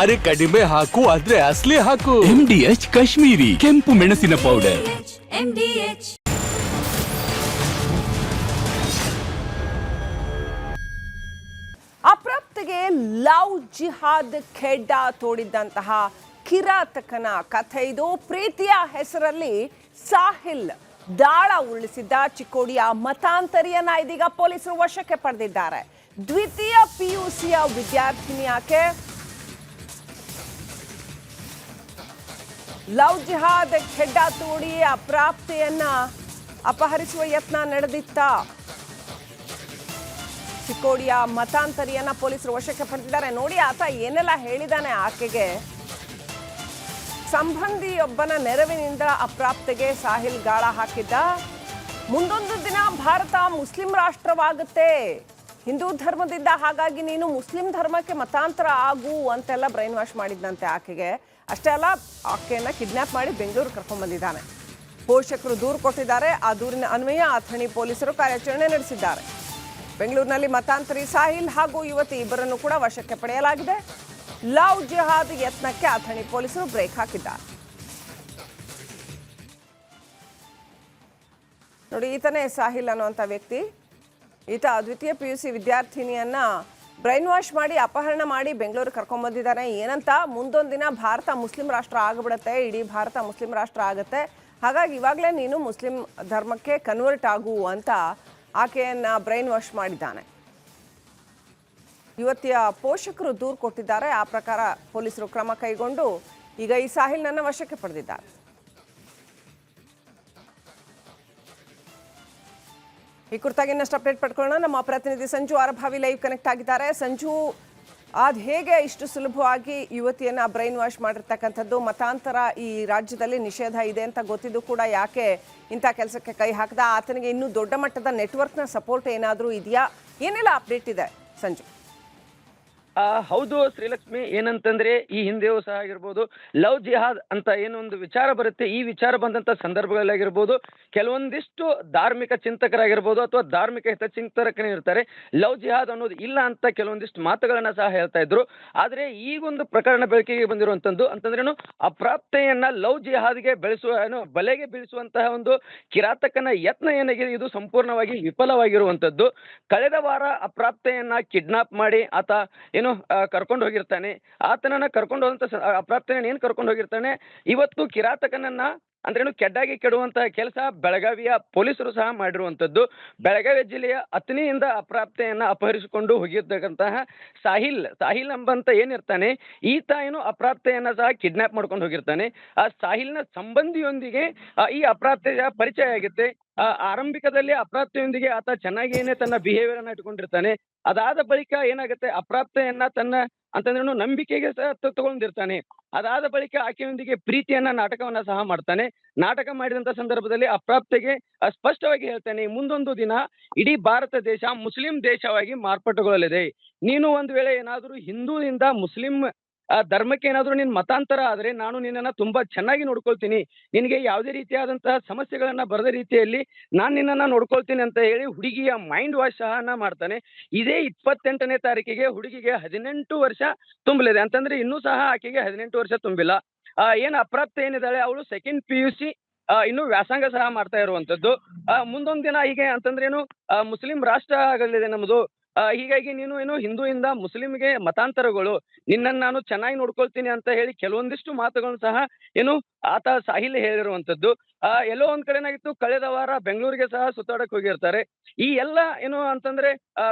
ಅರೆ ಕಡಿಮೆ ಹಾಕು ಆದ್ರೆ ಅಸಲಿ ಹಾಕು. MDH ಕಾಶ್ಮೀರಿ ಕೆಂಪು ಮೆಣಸಿನ ಪೌಡರ್. ಅಪ್ರಾಪ್ತೆಗೆ ಲವ್ ಜಿಹಾದ್ ಖೆಡ್ಡ ತೋಡಿದ್ದಂತಹ ಕಿರಾತಕನ ಕಥೆ ಇದು. ಪ್ರೀತಿಯ ಹೆಸರಲ್ಲಿ ಸಾಹಿಲ್ ದಾಳ ಉರುಳಿಸಿದ್ದ ಚಿಕ್ಕೋಡಿಯ ಮತಾಂತರಿಯನ್ನ ಇದೀಗ ಪೊಲೀಸರು ವಶಕ್ಕೆ ಪಡೆದಿದ್ದಾರೆ. ದ್ವಿತೀಯ PUCಯ ವಿದ್ಯಾರ್ಥಿನಿ ಆಕೆ. ಲವ್ ಜಿಹಾದ್ ಖೆಡ್ಡ ತೋಡಿ ಅಪ್ರಾಪ್ತೆಯನ್ನ ಅಪಹರಿಸುವ ಯತ್ನ ನಡೆದಿತ್ತ. ಚಿಕ್ಕೋಡಿಯ ಮತಾಂತರಿಯನ್ನ ಪೊಲೀಸರು ವಶಕ್ಕೆ ಪಡೆದಿದ್ದಾರೆ. ನೋಡಿ ಆತ ಏನೆಲ್ಲ ಹೇಳಿದಾನೆ ಆಕೆಗೆ. ಸಂಬಂಧಿಯೊಬ್ಬನ ನೆರವಿನಿಂದ ಅಪ್ರಾಪ್ತೆಗೆ ಸಾಹಿಲ್ ಗಾಳ ಹಾಕಿದ್ದ. ಮುಂದೊಂದು ದಿನ ಭಾರತ ಮುಸ್ಲಿಂ ರಾಷ್ಟ್ರವಾಗುತ್ತೆ, ಹಿಂದೂ ಧರ್ಮದಿಂದ, ಹಾಗಾಗಿ ನೀನು ಮುಸ್ಲಿಂ ಧರ್ಮಕ್ಕೆ ಮತಾಂತರ ಆಗು ಅಂತೆಲ್ಲ ಬ್ರೈನ್ ವಾಶ್ ಮಾಡಿದ್ದಂತೆ ಆಕೆಗೆ. ಅಷ್ಟೇ ಅಲ್ಲ, ಆಕೆಯನ್ನ ಕಿಡ್ನಾಪ್ ಮಾಡಿ ಬೆಂಗಳೂರು ಕರ್ಕೊಂಡ್ ಬಂದಿದ್ದಾನೆ. ಪೋಷಕರು ದೂರು ಕೊಟ್ಟಿದ್ದಾರೆ. ಆ ದೂರಿನ ಅನ್ವಯ ಅಥಣಿ ಪೊಲೀಸರು ಕಾರ್ಯಾಚರಣೆ ನಡೆಸಿದ್ದಾರೆ. ಬೆಂಗಳೂರಿನಲ್ಲಿ ಮತಾಂತರಿ ಸಾಹಿಲ್ ಹಾಗೂ ಯುವತಿ ಇಬ್ಬರನ್ನು ಕೂಡ ವಶಕ್ಕೆ ಪಡೆಯಲಾಗಿದೆ. ಲವ್ ಜಿಹಾದ್ ಯತ್ನಕ್ಕೆ ಅಥಣಿ ಪೊಲೀಸರು ಬ್ರೇಕ್ ಹಾಕಿದ್ದಾರೆ. ನೋಡಿ, ಈತನೇ ಸಾಹಿಲ್ ಅನ್ನುವಂಥ ವ್ಯಕ್ತಿ. ಈತ ದ್ವಿತೀಯ PUC ವಿದ್ಯಾರ್ಥಿನಿಯನ್ನ ಬ್ರೈನ್ ವಾಶ್ ಮಾಡಿ ಅಪಹರಣ ಮಾಡಿ ಬೆಂಗಳೂರು ಕರ್ಕೊಂಡ್ಬಂದಿದ್ದಾನೆ. ಏನಂತ, ಮುಂದೊಂದು ದಿನ ಭಾರತ ಮುಸ್ಲಿಂ ರಾಷ್ಟ್ರ ಆಗಿಬಿಡುತ್ತೆ, ಇಡೀ ಭಾರತ ಮುಸ್ಲಿಂ ರಾಷ್ಟ್ರ ಆಗುತ್ತೆ, ಹಾಗಾಗಿ ಇವಾಗಲೇ ನೀನು ಮುಸ್ಲಿಂ ಧರ್ಮಕ್ಕೆ ಕನ್ವರ್ಟ್ ಆಗು ಅಂತ ಆಕೆಯನ್ನ ಬ್ರೈನ್ ವಾಶ್ ಮಾಡಿದ್ದಾನೆ. ಯುವತಿಯ ಪೋಷಕರು ದೂರು ಕೊಟ್ಟಿದ್ದಾರೆ. ಆ ಪ್ರಕಾರ ಪೊಲೀಸರು ಕ್ರಮ ಕೈಗೊಂಡು ಈಗ ಈ ಸಾಹಿಲ್ನನ್ನ ವಶಕ್ಕೆ ಪಡೆದಿದ್ದಾರೆ. ಈ ಕುರಿತಾಗಿ ಇನ್ನಷ್ಟು ಅಪ್ಡೇಟ್ ಪಡ್ಕೊಳ್ಳೋಣ. ನಮ್ಮ ಪ್ರತಿನಿಧಿ ಸಂಜು ಆರಭಾವಿ ಲೈವ್ ಕನೆಕ್ಟ್ ಆಗಿದ್ದಾರೆ. ಸಂಜು, ಅದು ಹೇಗೆ ಇಷ್ಟು ಸುಲಭವಾಗಿ ಯುವತಿಯನ್ನ ಬ್ರೈನ್ ವಾಶ್ ಮಾಡಿರ್ತಕ್ಕಂಥದ್ದು? ಮತಾಂತರ ಈ ರಾಜ್ಯದಲ್ಲಿ ನಿಷೇಧ ಇದೆ ಅಂತ ಗೊತ್ತಿದ್ದು ಕೂಡ ಯಾಕೆ ಇಂಥ ಕೆಲಸಕ್ಕೆ ಕೈ ಹಾಕದ? ಆತನಿಗೆ ಇನ್ನೂ ದೊಡ್ಡ ಮಟ್ಟದ ನೆಟ್ವರ್ಕ್ನ ಸಪೋರ್ಟ್ ಏನಾದರೂ ಇದೆಯಾ? ಏನೆಲ್ಲ ಅಪ್ಡೇಟ್ ಇದೆ ಸಂಜು? ಹೌದು ಶ್ರೀಲಕ್ಷ್ಮಿ, ಏನಂತಂದ್ರೆ ಈ ಹಿಂದೆಯೂ ಸಹ ಆಗಿರ್ಬೋದು ಲವ್ ಜಿಹಾದ್ ಅಂತ ಏನೊಂದು ವಿಚಾರ ಬರುತ್ತೆ. ಈ ವಿಚಾರ ಬಂದಂತ ಸಂದರ್ಭಗಳಾಗಿರ್ಬೋದು ಕೆಲವೊಂದಿಷ್ಟು ಧಾರ್ಮಿಕ ಚಿಂತಕರಾಗಿರ್ಬೋದು ಅಥವಾ ಧಾರ್ಮಿಕ ಹಿತಚಿಂತಕರೇ ಇರ್ತಾರೆ, ಲವ್ ಜಿಹಾದ್ ಅನ್ನೋದು ಇಲ್ಲ ಅಂತ ಕೆಲವೊಂದಿಷ್ಟು ಮಾತುಗಳನ್ನ ಸಹ ಹೇಳ್ತಾ ಇದ್ರು. ಆದ್ರೆ ಈಗೊಂದು ಪ್ರಕರಣ ಬೆಳಕಿಗೆ ಬಂದಿರುವಂತದ್ದು ಅಂತಂದ್ರೇನು, ಅಪ್ರಾಪ್ತೆಯನ್ನ ಲವ್ ಜಿಹಾದ್ಗೆ ಬಲೆಗೆ ಬೀಳಿಸುವಂತಹ ಒಂದು ಕಿರಾತಕನ ಯತ್ನ ಏನಾಗಿದೆ ಇದು ಸಂಪೂರ್ಣವಾಗಿ ವಿಫಲವಾಗಿರುವಂತದ್ದು. ಕಳೆದ ವಾರ ಅಪ್ರಾಪ್ತೆಯನ್ನ ಕಿಡ್ನಾಪ್ ಮಾಡಿ ಆತ ಕರ್ಕೊಂಡು ಹೋಗಿರ್ತಾನೆ. ಆತನನ್ನ ಕರ್ಕೊಂಡು ಹೋದಂತ ಅಪ್ರಾಪ್ತನ ಏನ್ ಕರ್ಕೊಂಡು ಹೋಗಿರ್ತಾನೆ, ಇವತ್ತು ಕಿರಾತಕನನ್ನ ಅಂದ್ರೇನು ಕೆಡ್ಡಾಗಿ ಕೆಡುವಂತಹ ಕೆಲಸ ಬೆಳಗಾವಿಯ ಪೊಲೀಸರು ಸಹ ಮಾಡಿರುವಂತದ್ದು. ಬೆಳಗಾವಿ ಜಿಲ್ಲೆಯ ಅಥಣಿಯಿಂದ ಅಪ್ರಾಪ್ತೆಯನ್ನ ಅಪಹರಿಸಿಕೊಂಡು ಹೋಗಿರ್ತಕ್ಕಂತಹ ಸಾಹಿಲ್ ಎಂಬಂತ ಏನಿರ್ತಾನೆ, ಈತ ಅಪ್ರಾಪ್ತೆಯನ್ನ ಸಹ ಕಿಡ್ನಾಪ್ ಮಾಡ್ಕೊಂಡು ಹೋಗಿರ್ತಾನೆ. ಆ ಸಾಹಿಲ್ನ ಸಂಬಂಧಿಯೊಂದಿಗೆ ಈ ಅಪ್ರಾಪ್ತೆಯ ಪರಿಚಯ ಆಗುತ್ತೆ. ಆರಂಭಿಕದಲ್ಲಿ ಅಪ್ರಾಪ್ತೆಯೊಂದಿಗೆ ಆತ ಚೆನ್ನಾಗಿಯೇ ತನ್ನ ಬಿಹೇವಿಯರ್ ಅನ್ನ ಇಟ್ಕೊಂಡಿರ್ತಾನೆ. ಅದಾದ ಬಳಿಕ ಏನಾಗುತ್ತೆ, ಅಪ್ರಾಪ್ತೆಯನ್ನ ತನ್ನ ಅಂತಂದ್ರೂ ನಂಬಿಕೆಗೆ ಸಹ ತಗೊಂಡಿರ್ತಾನೆ. ಅದಾದ ಬಳಿಕ ಆಕೆಯೊಂದಿಗೆ ಪ್ರೀತಿಯನ್ನ ನಾಟಕವನ್ನ ಸಹ ಮಾಡ್ತಾನೆ. ನಾಟಕ ಮಾಡಿದಂತ ಸಂದರ್ಭದಲ್ಲಿ ಅಪ್ರಾಪ್ತೆಗೆ ಸ್ಪಷ್ಟವಾಗಿ ಹೇಳ್ತಾನೆ, ಮುಂದೊಂದು ದಿನ ಇಡೀ ಭಾರತ ದೇಶ ಮುಸ್ಲಿಂ ದೇಶವಾಗಿ ಮಾರ್ಪಾಟುಗೊಳ್ಳಲಿದೆ. ನೀನು ಒಂದು ವೇಳೆ ಏನಾದರೂ ಹಿಂದೂಯಿಂದ ಮುಸ್ಲಿಂ ಧರ್ಮಕ್ಕೆ ಏನಾದರೂ ನಿನ್ ಮತಾಂತರ ಆದ್ರೆ ನಾನು ನಿನ್ನನ್ನ ತುಂಬಾ ಚೆನ್ನಾಗಿ ನೋಡ್ಕೊಳ್ತೀನಿ, ನಿನಗೆ ಯಾವುದೇ ರೀತಿಯಾದಂತಹ ಸಮಸ್ಯೆಗಳನ್ನ ಬರದ ರೀತಿಯಲ್ಲಿ ನಾನ್ ನಿನ್ನನ್ನ ನೋಡ್ಕೊಳ್ತೀನಿ ಅಂತ ಹೇಳಿ ಹುಡುಗಿಯ ಮೈಂಡ್ ವಾಶ್ ಸಹ ಮಾಡ್ತಾನೆ. ಇದೇ 28ನೇ ತಾರೀಕಿಗೆ ಹುಡುಗಿಗೆ 18 ವರ್ಷ ತುಂಬಲಿದೆ. ಅಂತಂದ್ರೆ ಇನ್ನೂ ಸಹ ಆಕೆಗೆ 18 ವರ್ಷ ತುಂಬಿಲ್ಲ. ಏನ್ ಅಪ್ರಾಪ್ತೆ ಏನಿದ್ದಾಳೆ ಅವಳು ಸೆಕೆಂಡ್ PUC ಇನ್ನು ವ್ಯಾಸಂಗ ಸಹ ಮಾಡ್ತಾ ಇರುವಂತದ್ದು. ಮುಂದೊಂದ್ ದಿನ ಹೀಗೆ ಅಂತಂದ್ರೇನು ಮುಸ್ಲಿಂ ರಾಷ್ಟ್ರ ಆಗಲಿದೆ ನಮ್ದು, ಹೀಗಾಗಿ ನೀನು ಹಿಂದೂಯಿಂದ ಮುಸ್ಲಿಂಗೆ ಮತಾಂತರಗಳು, ನಿನ್ನನ್ನು ನಾನು ಚೆನ್ನಾಗಿ ನೋಡ್ಕೊಳ್ತೀನಿ ಅಂತ ಹೇಳಿ ಕೆಲವೊಂದಿಷ್ಟು ಮಾತುಗಳನ್ನು ಸಹ ಆತ ಸಾಹಿಲ್ ಹೇಳಿರುವಂತದ್ದು. ಎಲ್ಲೋ ಒಂದ್ ಕಡೆ ಏನಾಗಿತ್ತು, ಕಳೆದ ವಾರ ಬೆಂಗಳೂರಿಗೆ ಸಹ ಸುತ್ತಾಡಕ್ ಹೋಗಿರ್ತಾರೆ. ಈ ಎಲ್ಲ ಅಂತಂದ್ರೆ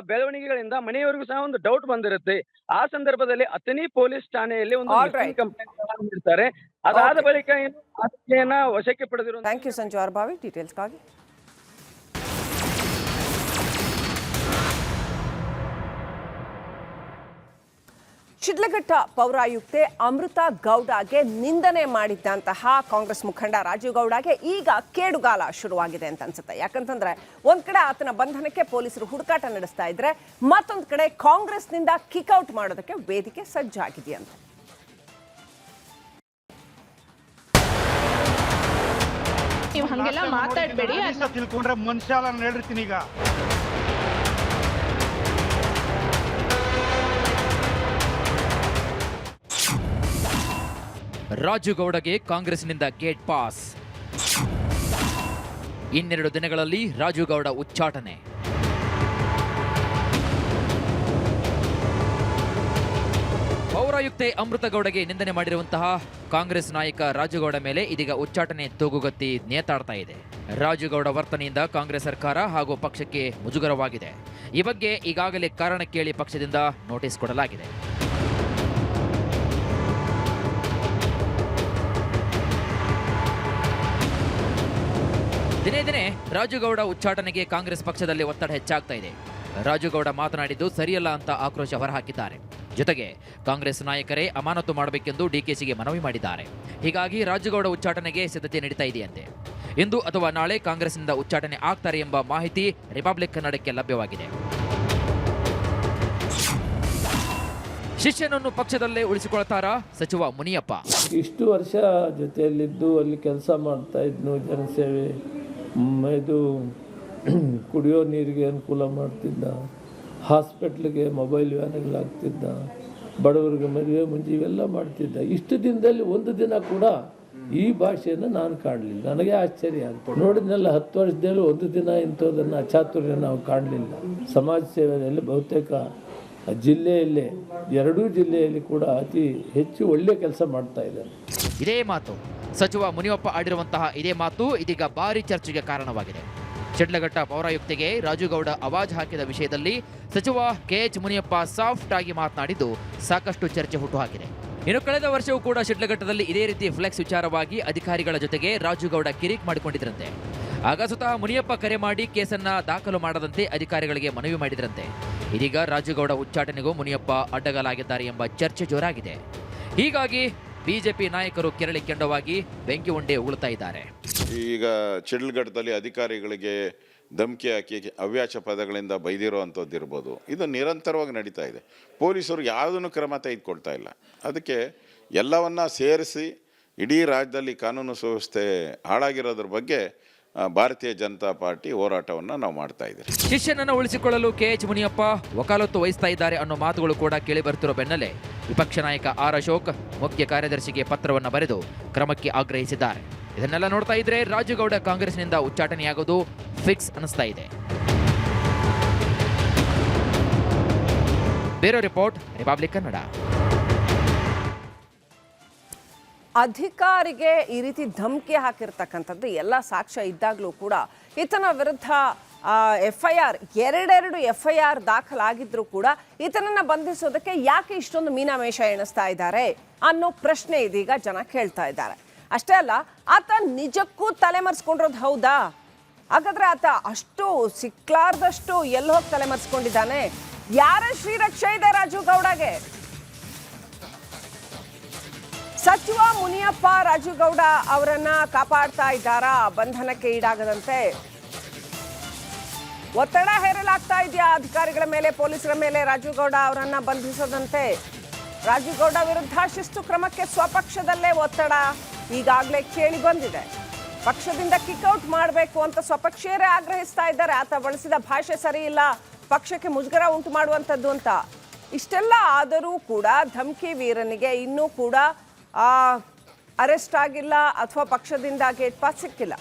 ಬೆಳವಣಿಗೆಗಳಿಂದ ಮನೆಯವರಿಗೂ ಸಹ ಒಂದು ಡೌಟ್ ಬಂದಿರುತ್ತೆ. ಆ ಸಂದರ್ಭದಲ್ಲಿ ಅಥಣಿ ಪೊಲೀಸ್ ಠಾಣೆಯಲ್ಲಿ ಒಂದು ಕಂಪ್ಲೇಂಟ್ ನೀಡ್ತಾರೆ. ಅದಾದ ಬಳಿಕ ಆಕೆಯನ್ನ ವಶಕ್ಕೆ ಪಡೆದಿರುವ. ಥ್ಯಾಂಕ್ ಯು ಸಂಜು ಆರ್ಭಾವಿ ಡೀಟೇಲ್ಸ್ಗಾಗಿ. ಶಿಡ್ಲಘಟ್ಟ ಪೌರಾಯುಕ್ತೆ ಅಮೃತ ಗೌಡಗೆ ನಿಂದನೆ ಮಾಡಿದ್ದಂತಹ ಕಾಂಗ್ರೆಸ್ ಮುಖಂಡ ರಾಜೀವ್ ಗೌಡಗೆ ಈಗ ಕೇಡುಗಾಲ ಶುರುವಾಗಿದೆ ಅಂತ ಅನ್ಸುತ್ತೆ. ಯಾಕಂತಂದ್ರೆ ಒಂದ್ ಕಡೆ ಆತನ ಬಂಧನಕ್ಕೆ ಪೊಲೀಸರು ಹುಡುಕಾಟ ನಡೆಸ್ತಾ ಇದ್ರೆ, ಮತ್ತೊಂದ್ ಕಡೆ ಕಾಂಗ್ರೆಸ್ನಿಂದ ಕಿಕ್ಔಟ್ ಮಾಡೋದಕ್ಕೆ ವೇದಿಕೆ ಸಜ್ಜಾಗಿದೆಯಂತೆ. ನೀವು ಹಂಗೆಲ್ಲ ಮಾತಾಡಬೇಡಿ ಅಂತ ತಿಳ್ಕೊಂಡ್ರೆ ಮನುಷ್ಯ ಅಲ್ಲ, ಹೇಳ್ತೀನಿ ಈಗ. ರಾಜುಗೌಡಗೆ ಕಾಂಗ್ರೆಸ್ನಿಂದ ಗೇಟ್ ಪಾಸ್. ಇನ್ನೆರಡು ದಿನಗಳಲ್ಲಿ ರಾಜುಗೌಡ ಉಚ್ಚಾಟನೆ. ಪೌರಾಯುಕ್ತೆ ಅಮೃತಗೌಡಗೆ ನಿಂದನೆ ಮಾಡಿರುವಂತಹ ಕಾಂಗ್ರೆಸ್ ನಾಯಕ ರಾಜುಗೌಡ ಮೇಲೆ ಇದೀಗ ಉಚ್ಚಾಟನೆ ತೂಗುಗತ್ತಿ ನೇತಾಡ್ತಾ ಇದೆ. ರಾಜುಗೌಡ ವರ್ತನೆಯಿಂದ ಕಾಂಗ್ರೆಸ್ ಸರ್ಕಾರ ಹಾಗೂ ಪಕ್ಷಕ್ಕೆ ಮುಜುಗರವಾಗಿದೆ. ಈ ಬಗ್ಗೆ ಈಗಾಗಲೇ ಕಾರಣ ಕೇಳಿ ಪಕ್ಷದಿಂದ ನೋಟಿಸ್ ಕೊಡಲಾಗಿದೆ. ದಿನೇ ದಿನೇ ರಾಜುಗೌಡ ಉಚ್ಚಾಟನೆಗೆ ಕಾಂಗ್ರೆಸ್ ಪಕ್ಷದಲ್ಲಿ ಒತ್ತಡ ಹೆಚ್ಚಾಗ್ತಾ ಇದೆ. ರಾಜುಗೌಡ ಮಾತನಾಡಿದ್ದು ಸರಿಯಲ್ಲ ಅಂತ ಆಕ್ರೋಶ ಹೊರಹಾಕಿದ್ದಾರೆ. ಜೊತೆಗೆ ಕಾಂಗ್ರೆಸ್ ನಾಯಕರೇ ಅಮಾನತು ಮಾಡಬೇಕೆಂದು ಡಿಕೆಶಿಗೆ ಮನವಿ ಮಾಡಿದ್ದಾರೆ. ಹೀಗಾಗಿ ರಾಜುಗೌಡ ಉಚ್ಚಾಟನೆಗೆ ಸಿದ್ಧತೆ ನಡೀತಾ ಇದೆಯಂತೆ. ಇಂದು ಅಥವಾ ನಾಳೆ ಕಾಂಗ್ರೆಸ್ನಿಂದ ಉಚ್ಚಾಟನೆ ಆಗ್ತಾರೆ ಎಂಬ ಮಾಹಿತಿ ರಿಪಬ್ಲಿಕ್ ಕನ್ನಡಕ್ಕೆ ಲಭ್ಯವಾಗಿದೆ. ಶಿಷ್ಯನನ್ನು ಪಕ್ಷದಲ್ಲೇ ಉಳಿಸಿಕೊಳ್ತಾರಾ ಸಚಿವ ಮುನಿಯಪ್ಪ? ಇಷ್ಟು ವರ್ಷ ಜೊತೆಯಲ್ಲಿದ್ದು ಅಲ್ಲಿ ಕೆಲಸ ಮಾಡ್ತಾ ಇದ್ನು, ಜನಸೇವೆ, ಇದು ಕುಡಿಯೋ ನೀರಿಗೆ ಅನುಕೂಲ ಮಾಡ್ತಿದ್ದ, ಹಾಸ್ಪಿಟ್ಲಿಗೆ ಮೊಬೈಲ್ ವ್ಯಾನ್ಗಳಾಗ್ತಿದ್ದ, ಬಡವರಿಗೆ ಮದುವೆ ಮುಂಚೆ ಇವೆಲ್ಲ ಮಾಡ್ತಿದ್ದ. ಇಷ್ಟು ದಿನದಲ್ಲಿ ಒಂದು ದಿನ ಕೂಡ ಈ ಭಾಷೆಯನ್ನು ನಾನು ಕಾಣಲಿಲ್ಲ. ನನಗೆ ಆಶ್ಚರ್ಯ ಅಂತ ನೋಡಿದ್ನೆಲ್ಲ 10 ವರ್ಷದಲ್ಲಿ ಒಂದು ದಿನ ಇಂಥದ್ದನ್ನು ಅಚಾತುರ್ಯ ನಾವು ಕಾಣಲಿಲ್ಲ. ಸಮಾಜ ಸೇವೆಯಲ್ಲಿ ಬಹುತೇಕ ಜಿಲ್ಲೆಯಲ್ಲೇ 2 ಜಿಲ್ಲೆಯಲ್ಲಿ ಕೂಡ ಅತಿ ಹೆಚ್ಚು ಒಳ್ಳೆ ಕೆಲಸ ಮಾಡ್ತಾ ಇದ್ದಾರೆ. ಇದೇ ಮಾತು ಸಚಿವ ಮುನಿಯಪ್ಪ ಆಡಿರುವಂತಹ ಇದೇ ಮಾತು ಇದೀಗ ಭಾರಿ ಚರ್ಚೆಗೆ ಕಾರಣವಾಗಿದೆ. ಶಿಡ್ಲಘಟ್ಟ ಪೌರಾಯುಕ್ತೆಗೆ ರಾಜುಗೌಡ ಅವಾಜ್ ಹಾಕಿದ ವಿಷಯದಲ್ಲಿ ಸಚಿವ ಕೆಎಚ್ ಮುನಿಯಪ್ಪ ಸಾಫ್ಟ್ ಆಗಿ ಮಾತನಾಡಿದ್ದು ಸಾಕಷ್ಟು ಚರ್ಚೆ ಹುಟ್ಟುಹಾಕಿದೆ. ಇನ್ನು ಕಳೆದ ವರ್ಷವೂ ಕೂಡ ಶಿಡ್ಲಘಟ್ಟದಲ್ಲಿ ಇದೇ ರೀತಿ ಫ್ಲೆಕ್ಸ್ ವಿಚಾರವಾಗಿ ಅಧಿಕಾರಿಗಳ ಜೊತೆಗೆ ರಾಜುಗೌಡ ಕಿರಿಕ್ ಮಾಡಿಕೊಂಡಿದ್ರಂತೆ. ಆಗ ಸ್ವತಃ ಮುನಿಯಪ್ಪ ಕರೆ ಮಾಡಿ ಕೇಸನ್ನ ದಾಖಲು ಮಾಡದಂತೆ ಅಧಿಕಾರಿಗಳಿಗೆ ಮನವಿ ಮಾಡಿದ್ರಂತೆ. ಇದೀಗ ರಾಜುಗೌಡ ಉಚ್ಚಾಟನೆಗೂ ಮುನಿಯಪ್ಪ ಅಡ್ಡಗಾಲಾಗಿದ್ದಾರೆ ಎಂಬ ಚರ್ಚೆ ಜೋರಾಗಿದೆ. ಹೀಗಾಗಿ ಬಿಜೆಪಿ ನಾಯಕರು ಕೆರಳಿ ಕೆಂಡವಾಗಿ ಬೆಂಕಿ ಉಂಡೆ ಉಗುಳ್ತಾ ಇದ್ದಾರೆ. ಈಗ ಶಿಡ್ಲಘಟ್ಟದಲ್ಲಿ ಅಧಿಕಾರಿಗಳಿಗೆ ಧಮಕಿ ಹಾಕಿ ಅವ್ಯಾಚ ಪದಗಳಿಂದ ಬೈದಿರೋ ಅಂಥದ್ದು ಇರ್ಬೋದು. ಇದು ನಿರಂತರವಾಗಿ ನಡೀತಾ ಇದೆ. ಪೊಲೀಸರು ಯಾವುದನ್ನು ಕ್ರಮ ತೆಗೆದುಕೊಳ್ತಾ ಇಲ್ಲ. ಅದಕ್ಕೆ ಎಲ್ಲವನ್ನ ಸೇರಿಸಿ ಇಡೀ ರಾಜ್ಯದಲ್ಲಿ ಕಾನೂನು ಸುವ್ಯವಸ್ಥೆ ಹಾಳಾಗಿರೋದ್ರ ಬಗ್ಗೆ ಭಾರತೀಯ ಜನತಾ ಪಾರ್ಟಿ ಹೋರಾಟವನ್ನು ನಾವು ಮಾಡ್ತಾ ಇದ್ದೀವಿ. ಶಿಷ್ಯನನ್ನು ಉಳಿಸಿಕೊಳ್ಳಲು ಕೆಎಚ್ ಮುನಿಯಪ್ಪ ವಕಾಲತ್ತು ವಹಿಸ್ತಾ ಇದ್ದಾರೆ ಅನ್ನೋ ಮಾತುಗಳು ಕೂಡ ಕೇಳಿ ಬರುತ್ತಿರೋ ಬೆನ್ನಲ್ಲೇ ವಿಪಕ್ಷ ನಾಯಕ ಆರ್ ಅಶೋಕ್ ಮುಖ್ಯ ಕಾರ್ಯದರ್ಶಿಗೆ ಪತ್ರವನ್ನು ಬರೆದು ಕ್ರಮಕ್ಕೆ ಆಗ್ರಹಿಸಿದ್ದಾರೆ. ಇದನ್ನೆಲ್ಲ ನೋಡ್ತಾ ಇದ್ರೆ ರಾಜುಗೌಡ ಕಾಂಗ್ರೆಸ್ನಿಂದ ಉಚ್ಚಾಟನೆಯಾಗೋದು ಫಿಕ್ಸ್ ಅನಿಸ್ತಾ ಇದೆ. ಬೇರೆ ರಿಪೋರ್ಟ್, ರಿಪಬ್ಲಿಕ್ ಕನ್ನಡ. ಅಧಿಕಾರಿಗೆ ಈ ರೀತಿ ಧಮಕಿ ಹಾಕಿರ್ತಕ್ಕಂಥದ್ದು ಎಲ್ಲ ಸಾಕ್ಷ್ಯ ಇದ್ದಾಗಲೂ ಕೂಡ ಈತನ ವಿರುದ್ಧ FIR 2 FIR ದಾಖಲಾಗಿದ್ರೂ ಕೂಡ ಈತನನ್ನ ಬಂಧಿಸೋದಕ್ಕೆ ಯಾಕೆ ಇಷ್ಟೊಂದು ಮೀನಾಮೇಷ ಎಣಿಸ್ತಾ ಇದ್ದಾರೆ ಅನ್ನೋ ಪ್ರಶ್ನೆ ಇದೀಗ ಜನ ಕೇಳ್ತಾ ಇದ್ದಾರೆ. ಅಷ್ಟೇ ಅಲ್ಲ, ಆತ ನಿಜಕ್ಕೂ ತಲೆಮರೆಸ್ಕೊಂಡಿರೋದು ಹೌದಾ? ಹಾಗಾದ್ರೆ ಆತ ಅಷ್ಟು ಸಿಕ್ಲಾರ್ದಷ್ಟು ಎಲ್ಲಿ ಹೋಗಿ ತಲೆಮರೆಸ್ಕೊಂಡಿದ್ದಾನೆ? ಯಾರ ಶ್ರೀರಕ್ಷೆ ಇದೆ ರಾಜುಗೌಡಗೆ? ಸಚಿವ ಮುನಿಯಪ್ಪ ರಾಜುಗೌಡ ಅವರನ್ನ ಕಾಪಾಡ್ತಾ ಇದ್ದಾರಾ ಬಂಧನಕ್ಕೆ ಈಡಾಗದಂತೆ? ಒತ್ತಡ ಹೇರಲಾಗ್ತಾ ಇದೆಯಾ ಅಧಿಕಾರಿಗಳ ಮೇಲೆ, ಪೊಲೀಸರ ಮೇಲೆ ರಾಜುಗೌಡ ಅವರನ್ನ ಬಂಧಿಸದಂತೆ? ರಾಜುಗೌಡ ವಿರುದ್ಧ ಶಿಸ್ತು ಕ್ರಮಕ್ಕೆ ಸ್ವಪಕ್ಷದಲ್ಲೇ ಒತ್ತಡ ಈಗಾಗಲೇ ಕೇಳಿ ಬಂದಿದೆ. ಪಕ್ಷದಿಂದ ಕಿಕ್ಔಟ್ ಮಾಡಬೇಕು ಅಂತ ಸ್ವಪಕ್ಷೀಯರೇ ಆಗ್ರಹಿಸ್ತಾ ಇದ್ದಾರೆ. ಆತ ಬಳಸಿದ ಭಾಷೆ ಸರಿ ಇಲ್ಲ, ಪಕ್ಷಕ್ಕೆ ಮುಜುಗರ ಉಂಟು ಮಾಡುವಂಥದ್ದು ಅಂತ. ಇಷ್ಟೆಲ್ಲ ಆದರೂ ಕೂಡ ಧಮಕಿ ವೀರನಿಗೆ ಇನ್ನೂ ಕೂಡ ಅರೆಸ್ಟ್ ಆಗಿಲ್ಲ ಅಥವಾ ಪಕ್ಷದಿಂದ ಗೇಟ್ ಪಾಸ್ ಸಿಕ್ಕಿಲ್ಲ.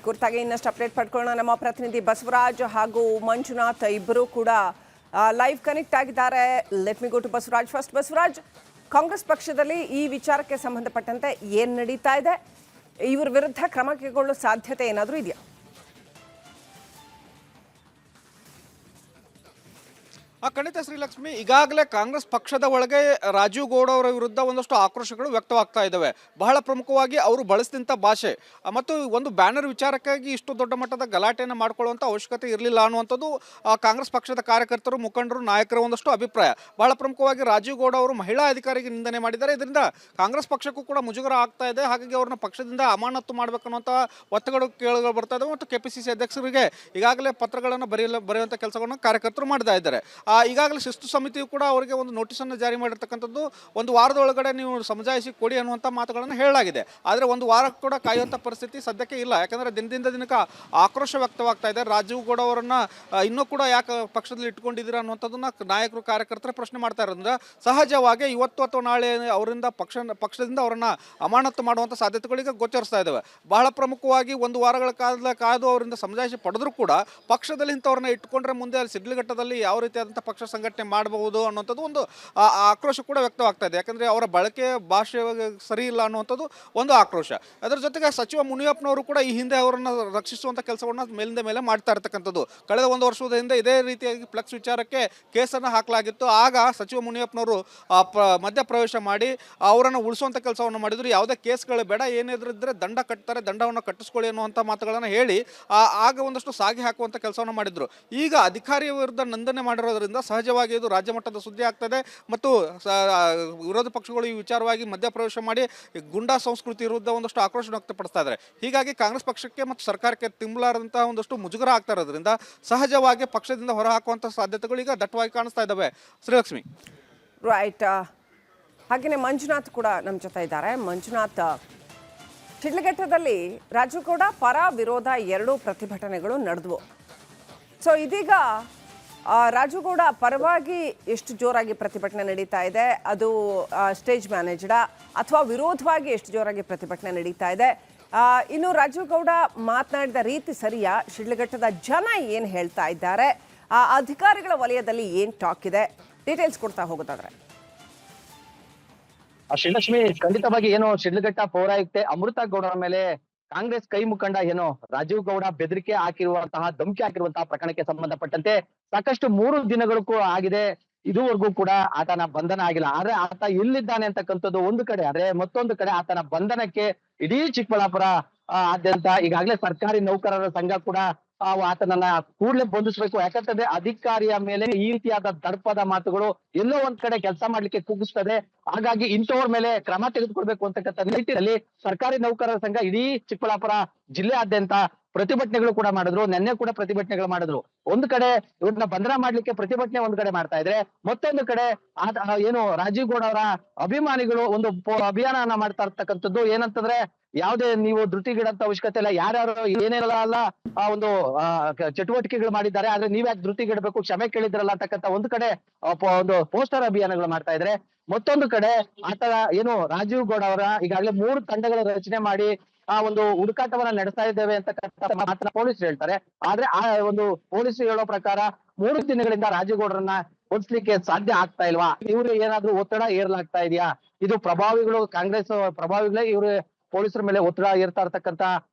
ಕುರಿತಾಗಿ ಇನ್ನಷ್ಟು ಅಪ್ಡೇಟ್ ಪಡ್ಕೊಳ್ಳೋಣ. ನಮ್ಮ ಪ್ರತಿನಿಧಿ ಬಸವರಾಜ್ ಹಾಗೂ ಮಂಜುನಾಥ್ ಇಬ್ಬರು ಕೂಡ ಲೈವ್ ಕನೆಕ್ಟ್ ಆಗಿದ್ದಾರೆ. Let me go to Basavaraj first. Basavaraj, Congress ಪಕ್ಷದಲ್ಲಿ ಈ ವಿಚಾರಕ್ಕೆ ಸಂಬಂಧಪಟ್ಟಂತೆ ಏನು ನಡೀತಾ ಇದೆ? ಇವರ ವಿರುದ್ಧ ಕ್ರಮ ಕೈಗೊಳ್ಳೋ ಸಾಧ್ಯತೆ ಏನಾದರೂ ಇದೆಯಾ? ಖಂಡಿತ ಶ್ರೀಲಕ್ಷ್ಮಿ, ಈಗಾಗಲೇ ಕಾಂಗ್ರೆಸ್ ಪಕ್ಷದ ಒಳಗೆ ರಾಜೀವ್ ಗೌಡ ಅವರ ವಿರುದ್ಧ ಒಂದಷ್ಟು ಆಕ್ರೋಶಗಳು ವ್ಯಕ್ತವಾಗ್ತಾ ಇದ್ದಾವೆ. ಬಹಳ ಪ್ರಮುಖವಾಗಿ ಅವರು ಬಳಸಿದಂಥ ಭಾಷೆ ಮತ್ತು ಒಂದು ಬ್ಯಾನರ್ ವಿಚಾರಕ್ಕಾಗಿ ಇಷ್ಟು ದೊಡ್ಡ ಮಟ್ಟದ ಗಲಾಟೆಯನ್ನು ಮಾಡ್ಕೊಳ್ಳುವಂಥ ಅವಶ್ಯಕತೆ ಇರಲಿಲ್ಲ ಅನ್ನುವಂಥದ್ದು ಕಾಂಗ್ರೆಸ್ ಪಕ್ಷದ ಕಾರ್ಯಕರ್ತರು, ಮುಖಂಡರು, ನಾಯಕರ ಒಂದಷ್ಟು ಅಭಿಪ್ರಾಯ. ಬಹಳ ಪ್ರಮುಖವಾಗಿ ರಾಜೀವ್ ಗೌಡ ಅವರು ಮಹಿಳಾ ಅಧಿಕಾರಿಗೆ ನಿಂದನೆ ಮಾಡಿದ್ದಾರೆ. ಇದರಿಂದ ಕಾಂಗ್ರೆಸ್ ಪಕ್ಷಕ್ಕೂ ಕೂಡ ಮುಜುಗರ ಆಗ್ತಾ ಇದೆ. ಹಾಗಾಗಿ ಅವ್ರನ್ನ ಪಕ್ಷದಿಂದ ಅಮಾನತು ಮಾಡಬೇಕನ್ನುವಂಥ ಒತ್ತಡಗಳು ಕೇಳಲು ಬರ್ತಾ ಇದ್ದಾವೆ ಮತ್ತು ಕೆಪಿಸಿಸಿ ಅಧ್ಯಕ್ಷರಿಗೆ ಈಗಾಗಲೇ ಪತ್ರಗಳನ್ನು ಬರೆಯುವಂಥ ಕೆಲಸಗಳನ್ನು ಕಾರ್ಯಕರ್ತರು ಮಾಡ್ತಾ ಇದ್ದಾರೆ. ಈಗಾಗಲೇ ಶಿಸ್ತು ಸಮಿತಿಯು ಕೂಡ ಅವರಿಗೆ ಒಂದು ನೋಟಿಸನ್ನು ಜಾರಿ ಮಾಡಿರ್ತಕ್ಕಂಥದ್ದು. ಒಂದು ವಾರದೊಳಗಡೆ ನೀವು ಸಮಜಾಯಿಸಿ ಕೊಡಿ ಅನ್ನುವಂಥ ಮಾತುಗಳನ್ನು ಹೇಳಲಾಗಿದೆ. ಆದರೆ ಒಂದು ವಾರ ಕೂಡ ಕಾಯುವಂಥ ಪರಿಸ್ಥಿತಿ ಸದ್ಯಕ್ಕೆ ಇಲ್ಲ. ಯಾಕಂದರೆ ದಿನದಿಂದ ದಿನಕ್ಕೆ ಆಕ್ರೋಶ ವ್ಯಕ್ತವಾಗ್ತಾ ಇದೆ. ರಾಜೀವ್ ಗೌಡ ಅವರನ್ನು ಇನ್ನೂ ಕೂಡ ಯಾಕೆ ಪಕ್ಷದಲ್ಲಿ ಇಟ್ಕೊಂಡಿದ್ದೀರಾ ಅನ್ನುವಂಥದ್ದನ್ನು ನಾಯಕರು, ಕಾರ್ಯಕರ್ತರೇ ಪ್ರಶ್ನೆ ಮಾಡ್ತಾ ಇರೋದ್ರಿಂದ ಸಹಜವಾಗಿ ಇವತ್ತು ಅಥವಾ ನಾಳೆ ಅವರಿಂದ ಪಕ್ಷದಿಂದ ಅವರನ್ನು ಅಮಾನತು ಮಾಡುವಂಥ ಸಾಧ್ಯತೆಗಳಿಗೆ ಗೋಚರಿಸ್ತಾ ಇದ್ದಾವೆ. ಬಹಳ ಪ್ರಮುಖವಾಗಿ ಒಂದು ವಾರಗಳ ಕಾದು ಅವರಿಂದ ಸಮಜಾಯಿಸಿ ಪಡೆದರೂ ಕೂಡ ಪಕ್ಷದಲ್ಲಿ ಇಂಥವ್ರನ್ನ ಇಟ್ಕೊಂಡ್ರೆ ಮುಂದೆ ಅಲ್ಲಿ ಸಿಡ್ಲಘಟ್ಟದಲ್ಲಿ ಯಾವ ರೀತಿಯಾದಂಥ ಪಕ್ಷ ಸಂಘಟನೆ ಮಾಡಬಹುದು ಅನ್ನುವಂಥದ್ದು ಒಂದು ಆಕ್ರೋಶ ಕೂಡ ವ್ಯಕ್ತವಾಗ್ತಾ ಇದೆ. ಯಾಕಂದರೆ ಅವರ ಬಳಕೆ ಭಾಷೆ ಸರಿ ಇಲ್ಲ ಅನ್ನುವಂಥದ್ದು ಒಂದು ಆಕ್ರೋಶ. ಅದರ ಜೊತೆಗೆ ಸಚಿವ ಮುನಿಯಪ್ಪನವರು ಕೂಡ ಈ ಹಿಂದೆ ಅವರನ್ನು ರಕ್ಷಿಸುವಂಥ ಕೆಲಸವನ್ನು ಮೇಲಿಂದ ಮೇಲೆ ಮಾಡ್ತಾ ಇರ್ತಕ್ಕಂಥದ್ದು. ಕಳೆದ ಒಂದು ವರ್ಷದ ಹಿಂದೆ ಇದೇ ರೀತಿಯಾಗಿ ಫ್ಲೆಕ್ಸ್ ವಿಚಾರಕ್ಕೆ ಕೇಸನ್ನು ಹಾಕಲಾಗಿತ್ತು. ಆಗ ಸಚಿವ ಮುನಿಯಪ್ಪನವರು ಮಧ್ಯಪ್ರವೇಶ ಮಾಡಿ ಅವರನ್ನು ಉಳಿಸುವಂಥ ಕೆಲಸವನ್ನು ಮಾಡಿದ್ರು. ಯಾವುದೇ ಕೇಸ್ಗಳು ಬೇಡ, ಏನಿದ್ರೆ ದಂಡ ಕಟ್ತಾರೆ, ದಂಡವನ್ನು ಕಟ್ಟಿಸ್ಕೊಳ್ಳಿ ಅನ್ನುವಂಥ ಮಾತುಗಳನ್ನು ಹೇಳಿ ಆಗ ಒಂದಷ್ಟು ಸಾಗಿ ಹಾಕುವಂಥ ಕೆಲಸವನ್ನು ಮಾಡಿದ್ರು. ಈಗ ಅಧಿಕಾರಿಯ ವಿರುದ್ಧ ನಿಂದನೆ ಮಾಡಿರೋದ್ರಿಂದ ಸಹಜವಾಗಿ ಇದು ರಾಜ್ಯ ಮಟ್ಟದ ಸುದ್ದಿ ಆಗ್ತದೆ ಮತ್ತು ವಿರೋಧ ಪಕ್ಷಗಳು ಈ ವಿಚಾರವಾಗಿ ಮಧ್ಯಪ್ರವೇಶ ಮಾಡಿ ಗುಂಡಾ ಸಂಸ್ಕೃತಿ ವಿರುದ್ಧ ಒಂದಷ್ಟು ಆಕ್ರೋಶ ವ್ಯಕ್ತಪಡಿಸ್ತಾ ಇದ್ದಾರೆ. ಹೀಗಾಗಿ ಕಾಂಗ್ರೆಸ್ ಪಕ್ಷಕ್ಕೆ ಮತ್ತು ಸರ್ಕಾರಕ್ಕೆ ತುಂಬಲಾರದಂತಹ ಒಂದಷ್ಟು ಮುಜುಗರ ಆಗ್ತಾ ಇರೋದ್ರಿಂದ ಸಹಜವಾಗಿ ಪಕ್ಷದಿಂದ ಹೊರಹಾಕುವಂಥ ಸಾಧ್ಯತೆಗಳು ಈಗ ದಟ್ಟವಾಗಿ ಕಾಣಿಸ್ತಾ ಇದ್ದಾವೆ. ಶ್ರೀಲಕ್ಷ್ಮಿ. ರೈಟ್. ಹಾಗೆಯೇ ಮಂಜುನಾಥ್ ಕೂಡ ನಮ್ಮ ಜೊತೆ ಇದ್ದಾರೆ. ಮಂಜುನಾಥ್, ಶಿಡ್ಲಘಟ್ಟದಲ್ಲಿ ರಾಜೀವ್ ಗೌಡ ಪರ ವಿರೋಧ ಎರಡೂ ಪ್ರತಿಭಟನೆಗಳು ನಡೆದವು. ಸೊ ಇದೀಗ ರಾಜೀವ್ ಗೌಡ ಪರವಾಗಿ ಎಷ್ಟು ಜೋರಾಗಿ ಪ್ರತಿಭಟನೆ ನಡೀತಾ ಇದೆ, ಅದು ಸ್ಟೇಜ್ ಮ್ಯಾನೇಜ್ಡಾ ಅಥವಾ ವಿರೋಧವಾಗಿ ಎಷ್ಟು ಜೋರಾಗಿ ಪ್ರತಿಭಟನೆ ನಡೀತಾ ಇದೆ, ಇನ್ನು ರಾಜೀವ್ ಗೌಡ ಮಾತನಾಡಿದ ರೀತಿ ಸರಿಯಾ, ಶಿಡ್ಲಘಟ್ಟದ ಜನ ಏನು ಹೇಳ್ತಾ ಇದ್ದಾರೆ, ಅಧಿಕಾರಿಗಳ ವಲಯದಲ್ಲಿ ಏನು ಟಾಕ್ ಇದೆ, ಡೀಟೇಲ್ಸ್ ಕೊಡ್ತಾ ಹೋಗೋದಾದ್ರೆ. ಶ್ರೀಲಕ್ಷ್ಮಿ, ಖಂಡಿತವಾಗಿ ಏನು ಶಿಡ್ಲಘಟ್ಟ ಪೌರಾಯುಕ್ತೆ ಅಮೃತ ಗೌಡರ ಮೇಲೆ ಕಾಂಗ್ರೆಸ್ ಕೈ ಮುಖಂಡ ಏನು ರಾಜೀವ್ ಗೌಡ ಬೆದರಿಕೆ ಹಾಕಿರುವಂತಹ, ಧಮಕಿ ಹಾಕಿರುವಂತಹ ಪ್ರಕರಣಕ್ಕೆ ಸಂಬಂಧಪಟ್ಟಂತೆ ಸಾಕಷ್ಟು 3 ದಿನಗಳಿಗೂ ಆಗಿದೆ. ಇದುವರೆಗೂ ಕೂಡ ಆತನ ಬಂಧನ ಆಗಿಲ್ಲ. ಆದ್ರೆ ಆತ ಎಲ್ಲಿದ್ದಾನೆ ಅಂತಕ್ಕಂಥದ್ದು ಒಂದು ಕಡೆ, ಆದ್ರೆ ಮತ್ತೊಂದು ಕಡೆ ಆತನ ಬಂಧನಕ್ಕೆ ಇಡೀ ಚಿಕ್ಕಬಳ್ಳಾಪುರ ಆದ್ಯಂತ ಈಗಾಗಲೇ ಸರ್ಕಾರಿ ನೌಕರರ ಸಂಘ ಕೂಡ ಆತನನ್ನ ಕೂಡಲೇ ಬಂಧಿಸಬೇಕು. ಯಾಕಂತಂದ್ರೆ ಅಧಿಕಾರಿಯ ಮೇಲೆ ಈ ರೀತಿಯಾದ ದರ್ಪದ ಮಾತುಗಳು ಎಲ್ಲೋ ಒಂದ್ ಕಡೆ ಕೆಲಸ ಮಾಡ್ಲಿಕ್ಕೆ ಕುಗ್ಗಿಸ್ತದೆ. ಹಾಗಾಗಿ ಇಂಥವ್ರ ಮೇಲೆ ಕ್ರಮ ತೆಗೆದುಕೊಳ್ಬೇಕು ಅಂತಕ್ಕಂಥ ನಿಟ್ಟಿನಲ್ಲಿ ಸರ್ಕಾರಿ ನೌಕರರ ಸಂಘ ಇಡೀ ಚಿಕ್ಕಬಳ್ಳಾಪುರ ಜಿಲ್ಲೆಯಾದ್ಯಂತ ಪ್ರತಿಭಟನೆಗಳು ಕೂಡ ಮಾಡಿದ್ರು. ನಿನ್ನೆ ಕೂಡ ಪ್ರತಿಭಟನೆಗಳು ಮಾಡಿದ್ರು. ಒಂದು ಕಡೆ ಇವ್ರನ್ನ ಬಂಧನ ಮಾಡ್ಲಿಕ್ಕೆ ಪ್ರತಿಭಟನೆ ಒಂದ್ ಕಡೆ ಮಾಡ್ತಾ ಇದ್ರೆ, ಮತ್ತೊಂದು ಕಡೆ ಏನು ರಾಜೀವ್ ಗೌಡ ಅವರ ಅಭಿಮಾನಿಗಳು ಒಂದು ಅಭಿಯಾನ ಮಾಡ್ತಾ ಇರ್ತಕ್ಕಂಥದ್ದು. ಏನಂತಂದ್ರೆ ಯಾವುದೇ ನೀವು ಧೃತಿಗಿಡಂತ ಅವಶ್ಯಕತೆ ಇಲ್ಲ, ಯಾರ್ಯಾರು ಏನೇನೆಲ್ಲ ಒಂದು ಚಟುವಟಿಕೆಗಳು ಮಾಡಿದ್ದಾರೆ, ಆದ್ರೆ ನೀವ್ಯಾಕೆ ಧೃತಿಗಿಡಬೇಕು, ಕ್ಷಮೆ ಕೇಳಿದ್ರಲ್ಲ ಅಂತಕ್ಕಂಥ ಒಂದು ಕಡೆ ಒಂದು ಪೋಸ್ಟರ್ ಅಭಿಯಾನಗಳು ಮಾಡ್ತಾ ಇದ್ರೆ, ಮತ್ತೊಂದು ಕಡೆ ಆತರ ಏನು ರಾಜೀವ್ ಗೌಡ ಅವರ ಈಗಾಗಲೇ 3 ತಂಡಗಳ ರಚನೆ ಮಾಡಿ ಒಂದು ಹುಡುಕಾಟವನ್ನ ನಡೆಸ್ತಾ ಇದ್ದೇವೆ ಅಂತಕ್ಕಂಥ ಮಾತನ್ನ ಪೊಲೀಸರು ಹೇಳ್ತಾರೆ. ಆದ್ರೆ ಆ ಒಂದು ಪೊಲೀಸರು ಹೇಳೋ ಪ್ರಕಾರ 3 ದಿನಗಳಿಂದ ರಾಜೀವ್ ಗೌಡರನ್ನ ಒಲಿಸ್ಲಿಕ್ಕೆ ಸಾಧ್ಯ ಆಗ್ತಾ ಇಲ್ವಾ, ಇವ್ರು ಏನಾದ್ರೂ ಒತ್ತಡ ಏರ್ಲಾಗ್ತಾ ಇದೆಯಾ, ಇದು ಪ್ರಭಾವಿಗಳು, ಕಾಂಗ್ರೆಸ್ ಪ್ರಭಾವಿಗಳೇ ಇವ್ರು ಪೊಲೀಸರ ಮೇಲೆ ಒತ್ತಡ ಏರ್ತಾ ಇರ್ತಕ್ಕಂಥ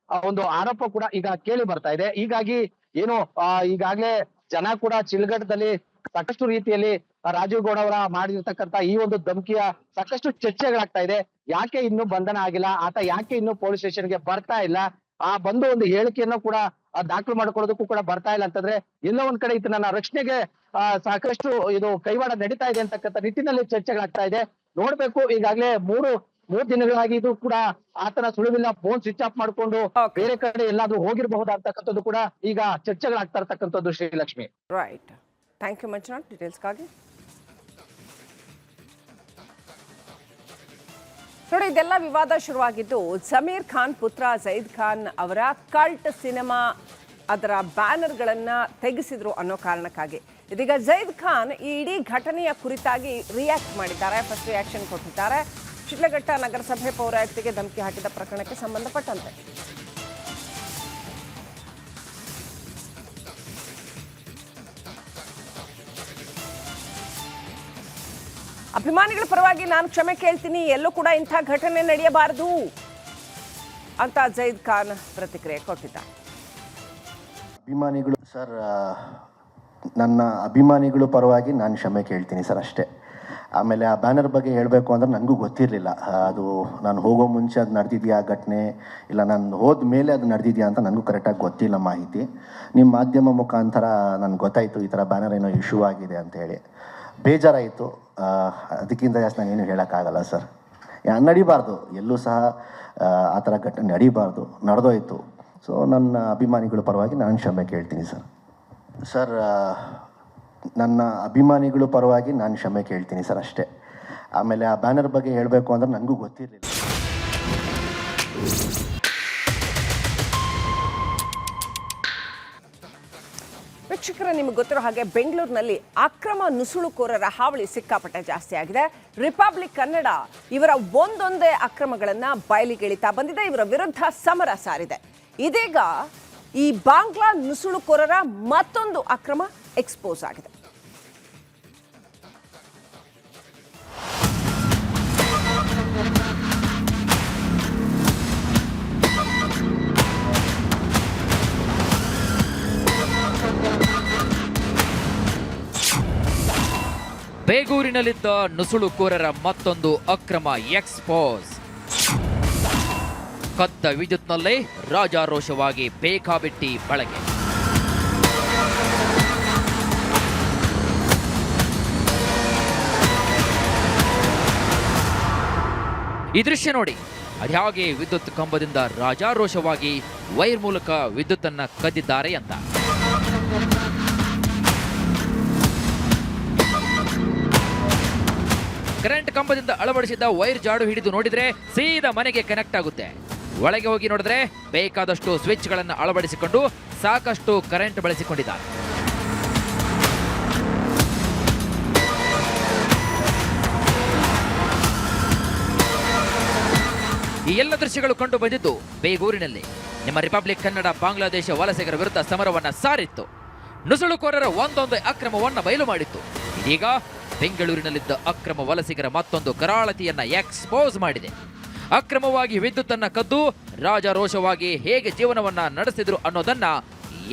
ಒಂದು ಆರೋಪ ಕೂಡ ಈಗ ಕೇಳಿ ಬರ್ತಾ ಇದೆ. ಹೀಗಾಗಿ ಏನು ಈಗಾಗಲೇ ಜನ ಕೂಡ ಶಿಡ್ಲಘಟ್ಟದಲ್ಲಿ ಸಾಕಷ್ಟು ರೀತಿಯಲ್ಲಿ ರಾಜೀವ್ ಗೌಡ ಅವರ ಮಾಡಿರ್ತಕ್ಕಂಥ ಈ ಒಂದು ಧಮಕಿಯ ಸಾಕಷ್ಟು ಚರ್ಚೆಗಳಾಗ್ತಾ ಇದೆ. ಯಾಕೆ ಇನ್ನೂ ಬಂಧನ ಆಗಿಲ್ಲ, ಆತ ಯಾಕೆ ಇನ್ನೂ ಪೊಲೀಸ್ ಸ್ಟೇಷನ್ಗೆ ಬರ್ತಾ ಇಲ್ಲ, ಬಂದು ಒಂದು ಹೇಳಿಕೆಯನ್ನು ಕೂಡ ದಾಖಲು ಮಾಡ್ಕೊಳ್ಳೋದಕ್ಕೂ ಕೂಡ ಬರ್ತಾ ಇಲ್ಲ ಅಂತಂದ್ರೆ ಎಲ್ಲೋ ಒಂದ್ ಕಡೆ ನನ್ನ ರಕ್ಷಣೆಗೆ ಸಾಕಷ್ಟು ಇದು ಕೈವಾಡ ನಡೀತಾ ಇದೆ ಅಂತಕ್ಕಂಥ ನಿಟ್ಟಿನಲ್ಲಿ ಚರ್ಚೆಗಳಾಗ್ತಾ ಇದೆ. ನೋಡ್ಬೇಕು. ಈಗಾಗಲೇ 3 ದಿನಗಳಾಗಿ ಇದು ಕೂಡ ಆತನ ಸುಳಿವಿಲ್ಲ, ಫೋನ್ ಸ್ವಿಚ್ ಆಫ್ ಮಾಡ್ಕೊಂಡು ಬೇರೆ ಕಡೆ ಎಲ್ಲಾದ್ರೂ ಹೋಗಿರಬಹುದಾಗ್ತಕ್ಕಂಥದ್ದು ಕೂಡ ಈಗ ಚರ್ಚೆಗಳಾಗ್ತಾ ಇರ್ತಕ್ಕಂಥದ್ದು. Srilakshmi. Right. Thank you Manjunath ಡೀಟೇಲ್ಸ್ಗಾಗಿ. ನೋಡಿ, ಇದೆಲ್ಲ ವಿವಾದ ಶುರುವಾಗಿದ್ದು ಸಮೀರ್ ಖಾನ್ ಪುತ್ರ ಜೈದ್ ಖಾನ್ ಅವರ ಕಲ್ಟ್ ಸಿನಿಮಾ ಅದರ ಬ್ಯಾನರ್ಗಳನ್ನು ತೆಗೆಸಿದ್ರು ಅನ್ನೋ ಕಾರಣಕ್ಕಾಗಿ. ಇದೀಗ ಜೈದ್ ಖಾನ್ ಈ ಇಡೀ ಘಟನೆಯ ಕುರಿತಾಗಿ ರಿಯಾಕ್ಟ್ ಮಾಡಿದ್ದಾರೆ, ಫಸ್ಟ್ ರಿಯಾಕ್ಷನ್ ಕೊಟ್ಟಿದ್ದಾರೆ. ಶಿಡ್ಲಘಟ್ಟ ನಗರಸಭೆ ಪೌರಾಯುಕ್ತಿಗೆ ಧಮಕಿ ಹಾಕಿದ ಪ್ರಕರಣಕ್ಕೆ ಸಂಬಂಧಪಟ್ಟಂತೆ ಅಭಿಮಾನಿಗಳ ಪರವಾಗಿ ನಾನು ಕ್ಷಮೆ ಕೇಳ್ತೀನಿ, ಎಲ್ಲೂ ಕೂಡ ಇಂಥ ಘಟನೆ ನಡೆಯಬಾರದು ಅಂತ ಜೈದ್ ಖಾನ್ ಪ್ರತಿಕ್ರಿಯೆ ಕೊಟ್ಟಿದ್ದಾರೆ. ಅಭಿಮಾನಿಗಳು ಸರ್ ನನ್ನ ಅಭಿಮಾನಿಗಳು ಪರವಾಗಿ ನಾನು ಕ್ಷಮೆ ಕೇಳ್ತೀನಿ ಸರ್ ಅಷ್ಟೇ. ಆಮೇಲೆ ಆ ಬ್ಯಾನರ್ ಬಗ್ಗೆ ಹೇಳಬೇಕು ಅಂದರೆ ನನಗೂ ಗೊತ್ತಿರಲಿಲ್ಲ, ಅದು ನಾನು ಹೋಗೋ ಮುಂಚೆ ಅದು ನಡೆದಿದೆಯಾ ಘಟನೆ, ಇಲ್ಲ ನಾನು ಹೋದ ಮೇಲೆ ಅದು ನಡೆದಿದೆಯಾ ಅಂತ ನನಗೂ ಕರೆಕ್ಟಾಗಿ ಗೊತ್ತಿಲ್ಲ ಮಾಹಿತಿ. ನಿಮ್ಮ ಮಾಧ್ಯಮ ಮುಖಾಂತರ ನನಗೆ ಗೊತ್ತಾಯಿತು ಈ ಥರ ಬ್ಯಾನರ್ ಏನೋ ಇಶ್ಯೂ ಆಗಿದೆ ಅಂತೇಳಿ. ಬೇಜಾರಾಯಿತು. ಅದಕ್ಕಿಂತ ಜಾಸ್ತಿ ನಾನೇನು ಹೇಳೋಕ್ಕಾಗಲ್ಲ ಸರ್. ನಡಿಬಾರ್ದು, ಎಲ್ಲೂ ಸಹ ಆ ಥರ ಘಟನೆ ನಡಿಬಾರ್ದು, ನಡೆದೋಯ್ತು. ಸೊ ನನ್ನ ಅಭಿಮಾನಿಗಳ ಪರವಾಗಿ ನಾನು ಕ್ಷಮೆ ಕೇಳ್ತೀನಿ ಸರ್. ನನ್ನ ಅಭಿಮಾನಿಗಳು ಪರವಾಗಿ ನಾನು ಕ್ಷಮೆ ಕೇಳ್ತೀನಿ ಸರ್ ಅಷ್ಟೇ. ಆಮೇಲೆ ಆ ಬ್ಯಾನರ್ ಬಗ್ಗೆ ಹೇಳಬೇಕು ಅಂದರೆ ನನಗೂ ಗೊತ್ತಿರಲಿಲ್ಲ. ವೀಕ್ಷಕರೇ, ನಿಮಗೆ ಗೊತ್ತಿರೋ ಹಾಗೆ ಬೆಂಗಳೂರಿನಲ್ಲಿ ಅಕ್ರಮ ನುಸುಳುಕೋರರ ಹಾವಳಿ ಸಿಕ್ಕಾಪಟ್ಟೆ ಜಾಸ್ತಿ ಆಗಿದೆ. ರಿಪಬ್ಲಿಕ್ ಕನ್ನಡ ಇವರ ಒಂದೊಂದೇ ಅಕ್ರಮಗಳನ್ನು ಬಯಲಿಗೆಳಿತಾ ಬಂದಿದೆ, ಇವರ ವಿರುದ್ಧ ಸಮರ ಸಾರಿದೆ. ಇದೀಗ ಈ ಬಾಂಗ್ಲಾ ನುಸುಳುಕೋರರ ಮತ್ತೊಂದು ಅಕ್ರಮ ಎಕ್ಸ್ಪೋಸ್ ಆಗಿದೆ. ಬೇಗೂರಿನಲ್ಲಿದ್ದ ನುಸುಳುಕೋರರ ಮತ್ತೊಂದು ಅಕ್ರಮ ಎಕ್ಸ್ಪೋಸ್. ಕದ್ದ ವಿದ್ಯುತ್ನಲ್ಲೇ ರಾಜಾರೋಷವಾಗಿ ಬೇಕಾಬಿಟ್ಟಿ ಬಳಕೆ. ಈ ದೃಶ್ಯ ನೋಡಿ, ಅದ್ಯಾಗೆ ವಿದ್ಯುತ್ ಕಂಬದಿಂದ ರಾಜಾರೋಷವಾಗಿ ವೈರ್ ಮೂಲಕ ವಿದ್ಯುತ್ತನ್ನ ಕದ್ದಿದ್ದಾರೆ ಅಂತ. ಕರೆಂಟ್ ಕಂಬದಿಂದ ಅಳವಡಿಸಿದ್ದ ವೈರ್ ಜಾಡು ಹಿಡಿದು ನೋಡಿದ್ರೆ ಸೀದಾ ಮನೆಗೆ ಕನೆಕ್ಟ್ ಆಗುತ್ತೆ. ಒಳಗೆ ಹೋಗಿ ನೋಡಿದ್ರೆ ಬೇಕಾದಷ್ಟು ಸ್ವಿಚ್ ಗಳನ್ನು ಅಳವಡಿಸಿಕೊಂಡು ಸಾಕಷ್ಟು ಕರೆಂಟ್ ಬಳಸಿಕೊಂಡಿದ್ದಾರೆ. ಈ ಎಲ್ಲ ದೃಶ್ಯಗಳು ಕಂಡು ಬಂದಿದ್ದು ಬೇಗೂರಿನಲ್ಲಿ. ನಿಮ್ಮ ರಿಪಬ್ಲಿಕ್ ಕನ್ನಡ ಬಾಂಗ್ಲಾದೇಶ ವಲಸಿಗರ ವಿರುದ್ಧ ಸಮರವನ್ನ ಸಾರಿತ್ತು. ನುಸುಳುಕೋರರ ಒಂದೊಂದೇ ಅಕ್ರಮವನ್ನ ಬಯಲು ಮಾಡಿತ್ತು. ಇದೀಗ ಬೆಂಗಳೂರಿನಲ್ಲಿದ್ದ ಅಕ್ರಮ ವಲಸಿಗರ ಮತ್ತೊಂದು ಕರಾಳತಿಯನ್ನ ಎಕ್ಸ್ಪೋಸ್ ಮಾಡಿದೆ. ಅಕ್ರಮವಾಗಿ ವಿದ್ಯುತ್ತನ್ನ ಕದ್ದು ರಾಜಾರೋಷವಾಗಿ ಹೇಗೆ ಜೀವನವನ್ನ ನಡೆಸಿದ್ರು ಅನ್ನೋದನ್ನ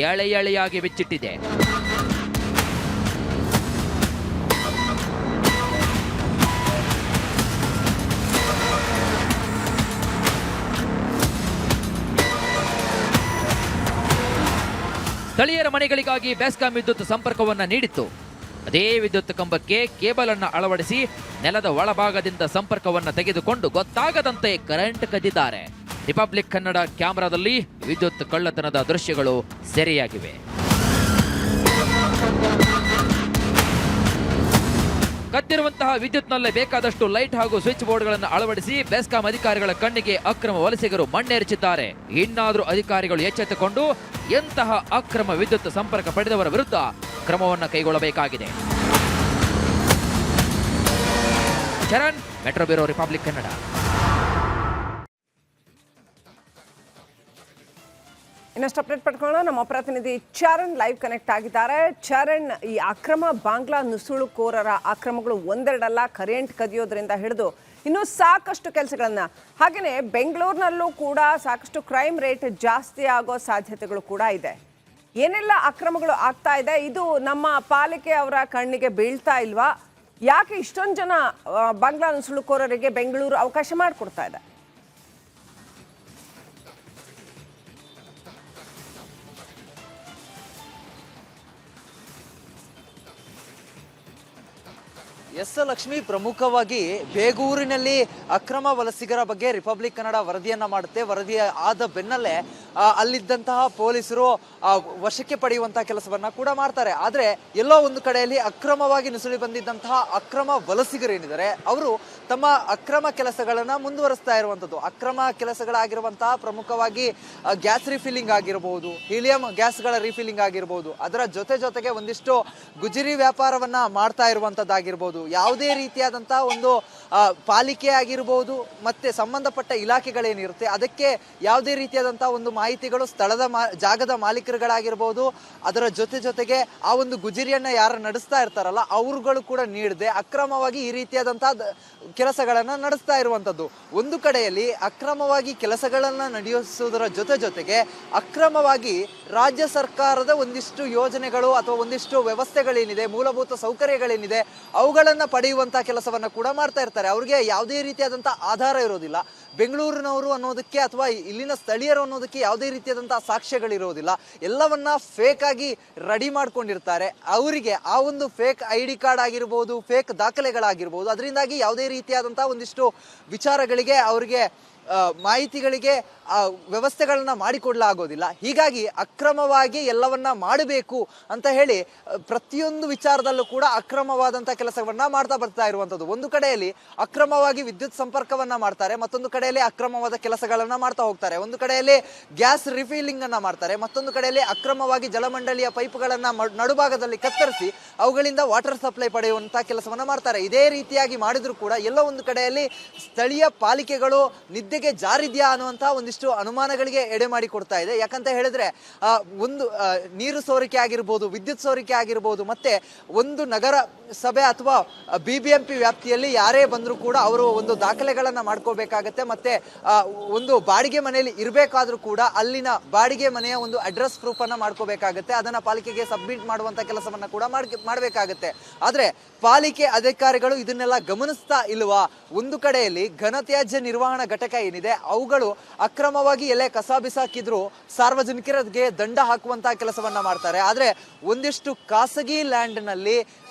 ಎಳೆ ಎಳೆಯಾಗಿ ಬಿಚ್ಚಿಟ್ಟಿದೆ. ಸ್ಥಳೀಯರ ಮನೆಗಳಿಗಾಗಿ ಬೆಸ್ಕಾಂ ವಿದ್ಯುತ್ ಸಂಪರ್ಕವನ್ನ ನೀಡಿತ್ತು. ಅದೇ ವಿದ್ಯುತ್ ಕಂಬಕ್ಕೆ ಕೇಬಲ್ ಅನ್ನು ಅಳವಡಿಸಿ ನೆಲದ ಒಳಭಾಗದಿಂದ ಸಂಪರ್ಕವನ್ನು ತೆಗೆದುಕೊಂಡು ಗೊತ್ತಾಗದಂತೆ ಕರೆಂಟ್ ಕದ್ದಿದ್ದಾರೆ. ರಿಪಬ್ಲಿಕ್ ಕನ್ನಡ ಕ್ಯಾಮೆರಾದಲ್ಲಿ ವಿದ್ಯುತ್ ಕಳ್ಳತನದ ದೃಶ್ಯಗಳು ಸೆರೆಯಾಗಿವೆ. ಕದ್ದಿರುವಂತಹ ವಿದ್ಯುತ್ನಲ್ಲೇ ಬೇಕಾದಷ್ಟು ಲೈಟ್ ಹಾಗೂ ಸ್ವಿಚ್ ಬೋರ್ಡ್ಗಳನ್ನು ಅಳವಡಿಸಿ ಬೆಸ್ಕಾಂ ಅಧಿಕಾರಿಗಳ ಕಣ್ಣಿಗೆ ಅಕ್ರಮ ವಲಸಿಗರು ಮಣ್ಣೇರಿಸಿದ್ದಾರೆ. ಇನ್ನಾದರೂ ಅಧಿಕಾರಿಗಳು ಎಚ್ಚೆತ್ತುಕೊಂಡು ಎಂತಹ ಅಕ್ರಮ ವಿದ್ಯುತ್ ಸಂಪರ್ಕ ಪಡೆದವರ ವಿರುದ್ಧ ಕ್ರಮವನ್ನು ಕೈಗೊಳ್ಳಬೇಕಾಗಿದೆ. Charan, metro bureau, republic Kannada. ಇನ್ನಷ್ಟು ಅಪ್ಡೇಟ್ ಪಡ್ಕೊಳ್ಳೋಣ. ನಮ್ಮ ಪ್ರತಿನಿಧಿ ಚರಣ್ ಲೈವ್ ಕನೆಕ್ಟ್ ಆಗಿದ್ದಾರೆ. ಚರಣ್, ಈ ಅಕ್ರಮ ಬಾಂಗ್ಲಾ ನುಸುಳುಕೋರರ ಅಕ್ರಮಗಳು ಒಂದೆರಡಲ್ಲ, ಕರೆಂಟ್ ಕದಿಯೋದ್ರಿಂದ ಹಿಡಿದು ಇನ್ನೂ ಸಾಕಷ್ಟು ಕೆಲಸಗಳನ್ನ, ಹಾಗೆಯೇ ಬೆಂಗಳೂರಿನಲ್ಲೂ ಕೂಡ ಸಾಕಷ್ಟು ಕ್ರೈಮ್ ರೇಟ್ ಜಾಸ್ತಿ ಆಗೋ ಸಾಧ್ಯತೆಗಳು ಕೂಡ ಇದೆ. ಏನೆಲ್ಲ ಅಕ್ರಮಗಳು ಆಗ್ತಾ ಇದೆ, ಇದು ನಮ್ಮ ಪಾಲಿಕೆ ಅವರ ಕಣ್ಣಿಗೆ ಬೀಳ್ತಾ ಇಲ್ವಾ? ಯಾಕೆ ಇಷ್ಟೊಂದು ಜನ ಬಾಂಗ್ಲಾ ನುಸುಳುಕೋರರಿಗೆ ಬೆಂಗಳೂರು ಅವಕಾಶ ಮಾಡಿಕೊಡ್ತಾ ಇದೆ? ಎಸ್ ಲಕ್ಷ್ಮಿ, ಪ್ರಮುಖವಾಗಿ ಬೇಗೂರಿನಲ್ಲಿ ಅಕ್ರಮ ವಲಸಿಗರ ಬಗ್ಗೆ ರಿಪಬ್ಲಿಕ್ ಕನ್ನಡ ವರದಿಯನ್ನ ಮಾಡುತ್ತೆ. ವರದಿ ಆದ ಬೆನ್ನಲ್ಲೇ ಅಲ್ಲಿದ್ದಂತಹ ಪೊಲೀಸರು ವಶಕ್ಕೆ ಪಡೆಯುವಂತಹ ಕೆಲಸವನ್ನ ಕೂಡ ಮಾಡ್ತಾರೆ. ಆದ್ರೆ ಎಲ್ಲೋ ಒಂದು ಕಡೆಯಲ್ಲಿ ಅಕ್ರಮವಾಗಿ ನುಸುಳಿ ಬಂದಿದ್ದಂತಹ ಅಕ್ರಮ ವಲಸಿಗರೇನಿದ್ದಾರೆ ಅವರು ತಮ್ಮ ಅಕ್ರಮ ಕೆಲಸಗಳನ್ನ ಮುಂದುವರಿಸ್ತಾ ಇರುವಂತದ್ದು. ಅಕ್ರಮ ಕೆಲಸಗಳಾಗಿರುವಂತಹ ಪ್ರಮುಖವಾಗಿ ಗ್ಯಾಸ್ ರಿಫಿಲ್ಲಿಂಗ್ ಆಗಿರಬಹುದು, ಹೀಲಿಯಂ ಗ್ಯಾಸ್ಗಳ ರಿಫಿಲ್ಲಿಂಗ್ ಆಗಿರಬಹುದು, ಅದರ ಜೊತೆಗೆ ಒಂದಿಷ್ಟು ಗುಜರಿ ವ್ಯಾಪಾರವನ್ನ ಮಾಡ್ತಾ ಇರುವಂತದ್ದಾಗಿರ್ಬೋದು. ಯಾವುದೇ ರೀತಿಯಾದಂತಹ ಒಂದು ಪಾಲಿಕೆ ಆಗಿರಬಹುದು ಮತ್ತೆ ಸಂಬಂಧಪಟ್ಟ ಇಲಾಖೆಗಳೇನಿರುತ್ತೆ ಅದಕ್ಕೆ ಯಾವುದೇ ರೀತಿಯಾದಂತಹ ಒಂದು ಮಾಹಿತಿಗಳು ಸ್ಥಳದ ಜಾಗದ ಮಾಲೀಕರುಗಳಾಗಿರ್ಬೋದು, ಅದರ ಜೊತೆಗೆ ಆ ಒಂದು ಗುಜರಿಯನ್ನ ಯಾರು ನಡೆಸ್ತಾ ಇರ್ತಾರಲ್ಲ ಅವರುಗಳು ಕೂಡ ನೀಡದೆ ಅಕ್ರಮವಾಗಿ ಈ ರೀತಿಯಾದಂತಹ ಕೆಲಸಗಳನ್ನ ನಡೆಸ್ತಾ ಇರುವಂತದ್ದು. ಒಂದು ಕಡೆಯಲ್ಲಿ ಅಕ್ರಮವಾಗಿ ಕೆಲಸಗಳನ್ನ ನಡೆಸುವುದರ ಜೊತೆಗೆ ಅಕ್ರಮವಾಗಿ ರಾಜ್ಯ ಸರ್ಕಾರದ ಒಂದಿಷ್ಟು ಯೋಜನೆಗಳು ಅಥವಾ ಒಂದಿಷ್ಟು ವ್ಯವಸ್ಥೆಗಳೇನಿದೆ, ಮೂಲಭೂತ ಸೌಕರ್ಯಗಳೇನಿದೆ ಅವುಗಳನ್ನ ಪಡೆಯುವಂತಹ ಕೆಲಸವನ್ನ ಕೂಡ ಮಾಡ್ತಾ ಇರ್ತಾರೆ. ಅವ್ರಿಗೆ ಯಾವುದೇ ರೀತಿಯಾದಂತಹ ಆಧಾರ ಇರೋದಿಲ್ಲ. ಬೆಂಗಳೂರಿನವರು ಅನ್ನೋದಕ್ಕೆ ಅಥವಾ ಇಲ್ಲಿನ ಸ್ಥಳೀಯರು ಅನ್ನೋದಕ್ಕೆ ಯಾವುದೇ ರೀತಿಯಾದಂತಹ ಸಾಕ್ಷ್ಯಗಳಿರೋದಿಲ್ಲ. ಎಲ್ಲವನ್ನ ಫೇಕ್ ಆಗಿ ರೆಡಿ ಮಾಡ್ಕೊಂಡಿರ್ತಾರೆ. ಅವರಿಗೆ ಆ ಒಂದು ಫೇಕ್ ID ಕಾರ್ಡ್ ಆಗಿರ್ಬೋದು, ಫೇಕ್ ದಾಖಲೆಗಳಾಗಿರ್ಬೋದು, ಅದರಿಂದಾಗಿ ಯಾವುದೇ ರೀತಿಯಾದಂತಹ ಒಂದಿಷ್ಟು ವಿಚಾರಗಳಿಗೆ ಅವರಿಗೆ ಮಾಹಿತಿಗಳಿಗೆ ವ್ಯವಸ್ಥೆಗಳನ್ನ ಮಾಡಿಕೊಡ್ಲಾಗೋದಿಲ್ಲ. ಹೀಗಾಗಿ ಅಕ್ರಮವಾಗಿ ಎಲ್ಲವನ್ನ ಮಾಡಬೇಕು ಅಂತ ಹೇಳಿ ಪ್ರತಿಯೊಂದು ವಿಚಾರದಲ್ಲೂ ಕೂಡ ಅಕ್ರಮವಾದಂತಹ ಕೆಲಸವನ್ನ ಮಾಡ್ತಾ ಬರ್ತಾ ಇರುವಂತದ್ದು. ಒಂದು ಕಡೆಯಲ್ಲಿ ಅಕ್ರಮವಾಗಿ ವಿದ್ಯುತ್ ಸಂಪರ್ಕವನ್ನ ಮಾಡ್ತಾರೆ, ಮತ್ತೊಂದು ಕಡೆಯಲ್ಲಿ ಅಕ್ರಮವಾದ ಕೆಲಸಗಳನ್ನ ಮಾಡ್ತಾ ಹೋಗ್ತಾರೆ. ಒಂದು ಕಡೆಯಲ್ಲಿ ಗ್ಯಾಸ್ ರಿಫಿಲ್ಲಿಂಗ್ ಅನ್ನ ಮಾಡ್ತಾರೆ, ಮತ್ತೊಂದು ಕಡೆಯಲ್ಲಿ ಅಕ್ರಮವಾಗಿ ಜಲಮಂಡಳಿಯ ಪೈಪ್ಗಳನ್ನ ನಡುಭಾಗದಲ್ಲಿ ಕತ್ತರಿಸಿ ಅವುಗಳಿಂದ ವಾಟರ್ ಸಪ್ಲೈ ಪಡೆಯುವಂತಹ ಕೆಲಸವನ್ನ ಮಾಡ್ತಾರೆ. ಇದೇ ರೀತಿಯಾಗಿ ಮಾಡಿದ್ರು ಕೂಡ ಎಲ್ಲೋ ಒಂದು ಕಡೆಯಲ್ಲಿ ಸ್ಥಳೀಯ ಪಾಲಿಕೆಗಳು ನಿದ್ದೆಗೆ ಜಾರಿದ್ಯಾ ಅನ್ನುವಂತಹ ಒಂದಿಷ್ಟು ಅನುಮಾನಗಳಿಗೆ ಎಡೆ ಮಾಡಿ ಕೊಡ್ತಾ ಇದೆ. ಯಾಕಂತ ಹೇಳಿದ್ರೆ ಒಂದು ನೀರು ಸೋರಿಕೆ ಆಗಿರ್ಬೋದು, ವಿದ್ಯುತ್ ಸೋರಿಕೆ ಆಗಿರ್ಬೋದು, ಮತ್ತೆ ಒಂದು ನಗರ ಸಭೆ ಅಥವಾ BBMP ವ್ಯಾಪ್ತಿಯಲ್ಲಿ ಯಾರೇ ಬಂದರೂ ಕೂಡ ಅವರು ಒಂದು ದಾಖಲೆಗಳನ್ನ ಮಾಡ್ಕೋಬೇಕಾಗತ್ತೆ. ಮತ್ತೆ ಒಂದು ಬಾಡಿಗೆ ಮನೆಯಲ್ಲಿ ಇರಬೇಕಾದ್ರೂ ಕೂಡ ಅಲ್ಲಿನ ಬಾಡಿಗೆ ಮನೆಯ ಒಂದು ಅಡ್ರೆಸ್ ಪ್ರೂಫ್ ಅನ್ನ ಮಾಡ್ಕೋಬೇಕಾಗತ್ತೆ. ಅದನ್ನ ಪಾಲಿಕೆಗೆ ಸಬ್ಮಿಟ್ ಮಾಡುವಂತ ಕೆಲಸವನ್ನ ಕೂಡ ಮಾಡಬೇಕಾಗತ್ತೆ. ಆದ್ರೆ ಪಾಲಿಕೆ ಅಧಿಕಾರಿಗಳು ಇದನ್ನೆಲ್ಲ ಗಮನಿಸ್ತಾ ಇಲ್ವಾ? ಒಂದು ಕಡೆಯಲ್ಲಿ ಘನತ್ಯಾಜ್ಯ ನಿರ್ವಹಣಾ ಘಟಕ ಏನಿದೆ ಅವುಗಳು ಅಕ್ರಮವಾಗಿ ಎಲ್ಲೇ ಕಸ ಬಿಸಾಕಿದ್ರು ಸಾರ್ವಜನಿಕರಿಗೆ ದಂಡ ಹಾಕುವಂತಹ ಕೆಲಸವನ್ನ ಮಾಡ್ತಾರೆ. ಆದ್ರೆ ಒಂದಿಷ್ಟು ಖಾಸಗಿ ಲ್ಯಾಂಡ್ ನಲ್ಲಿ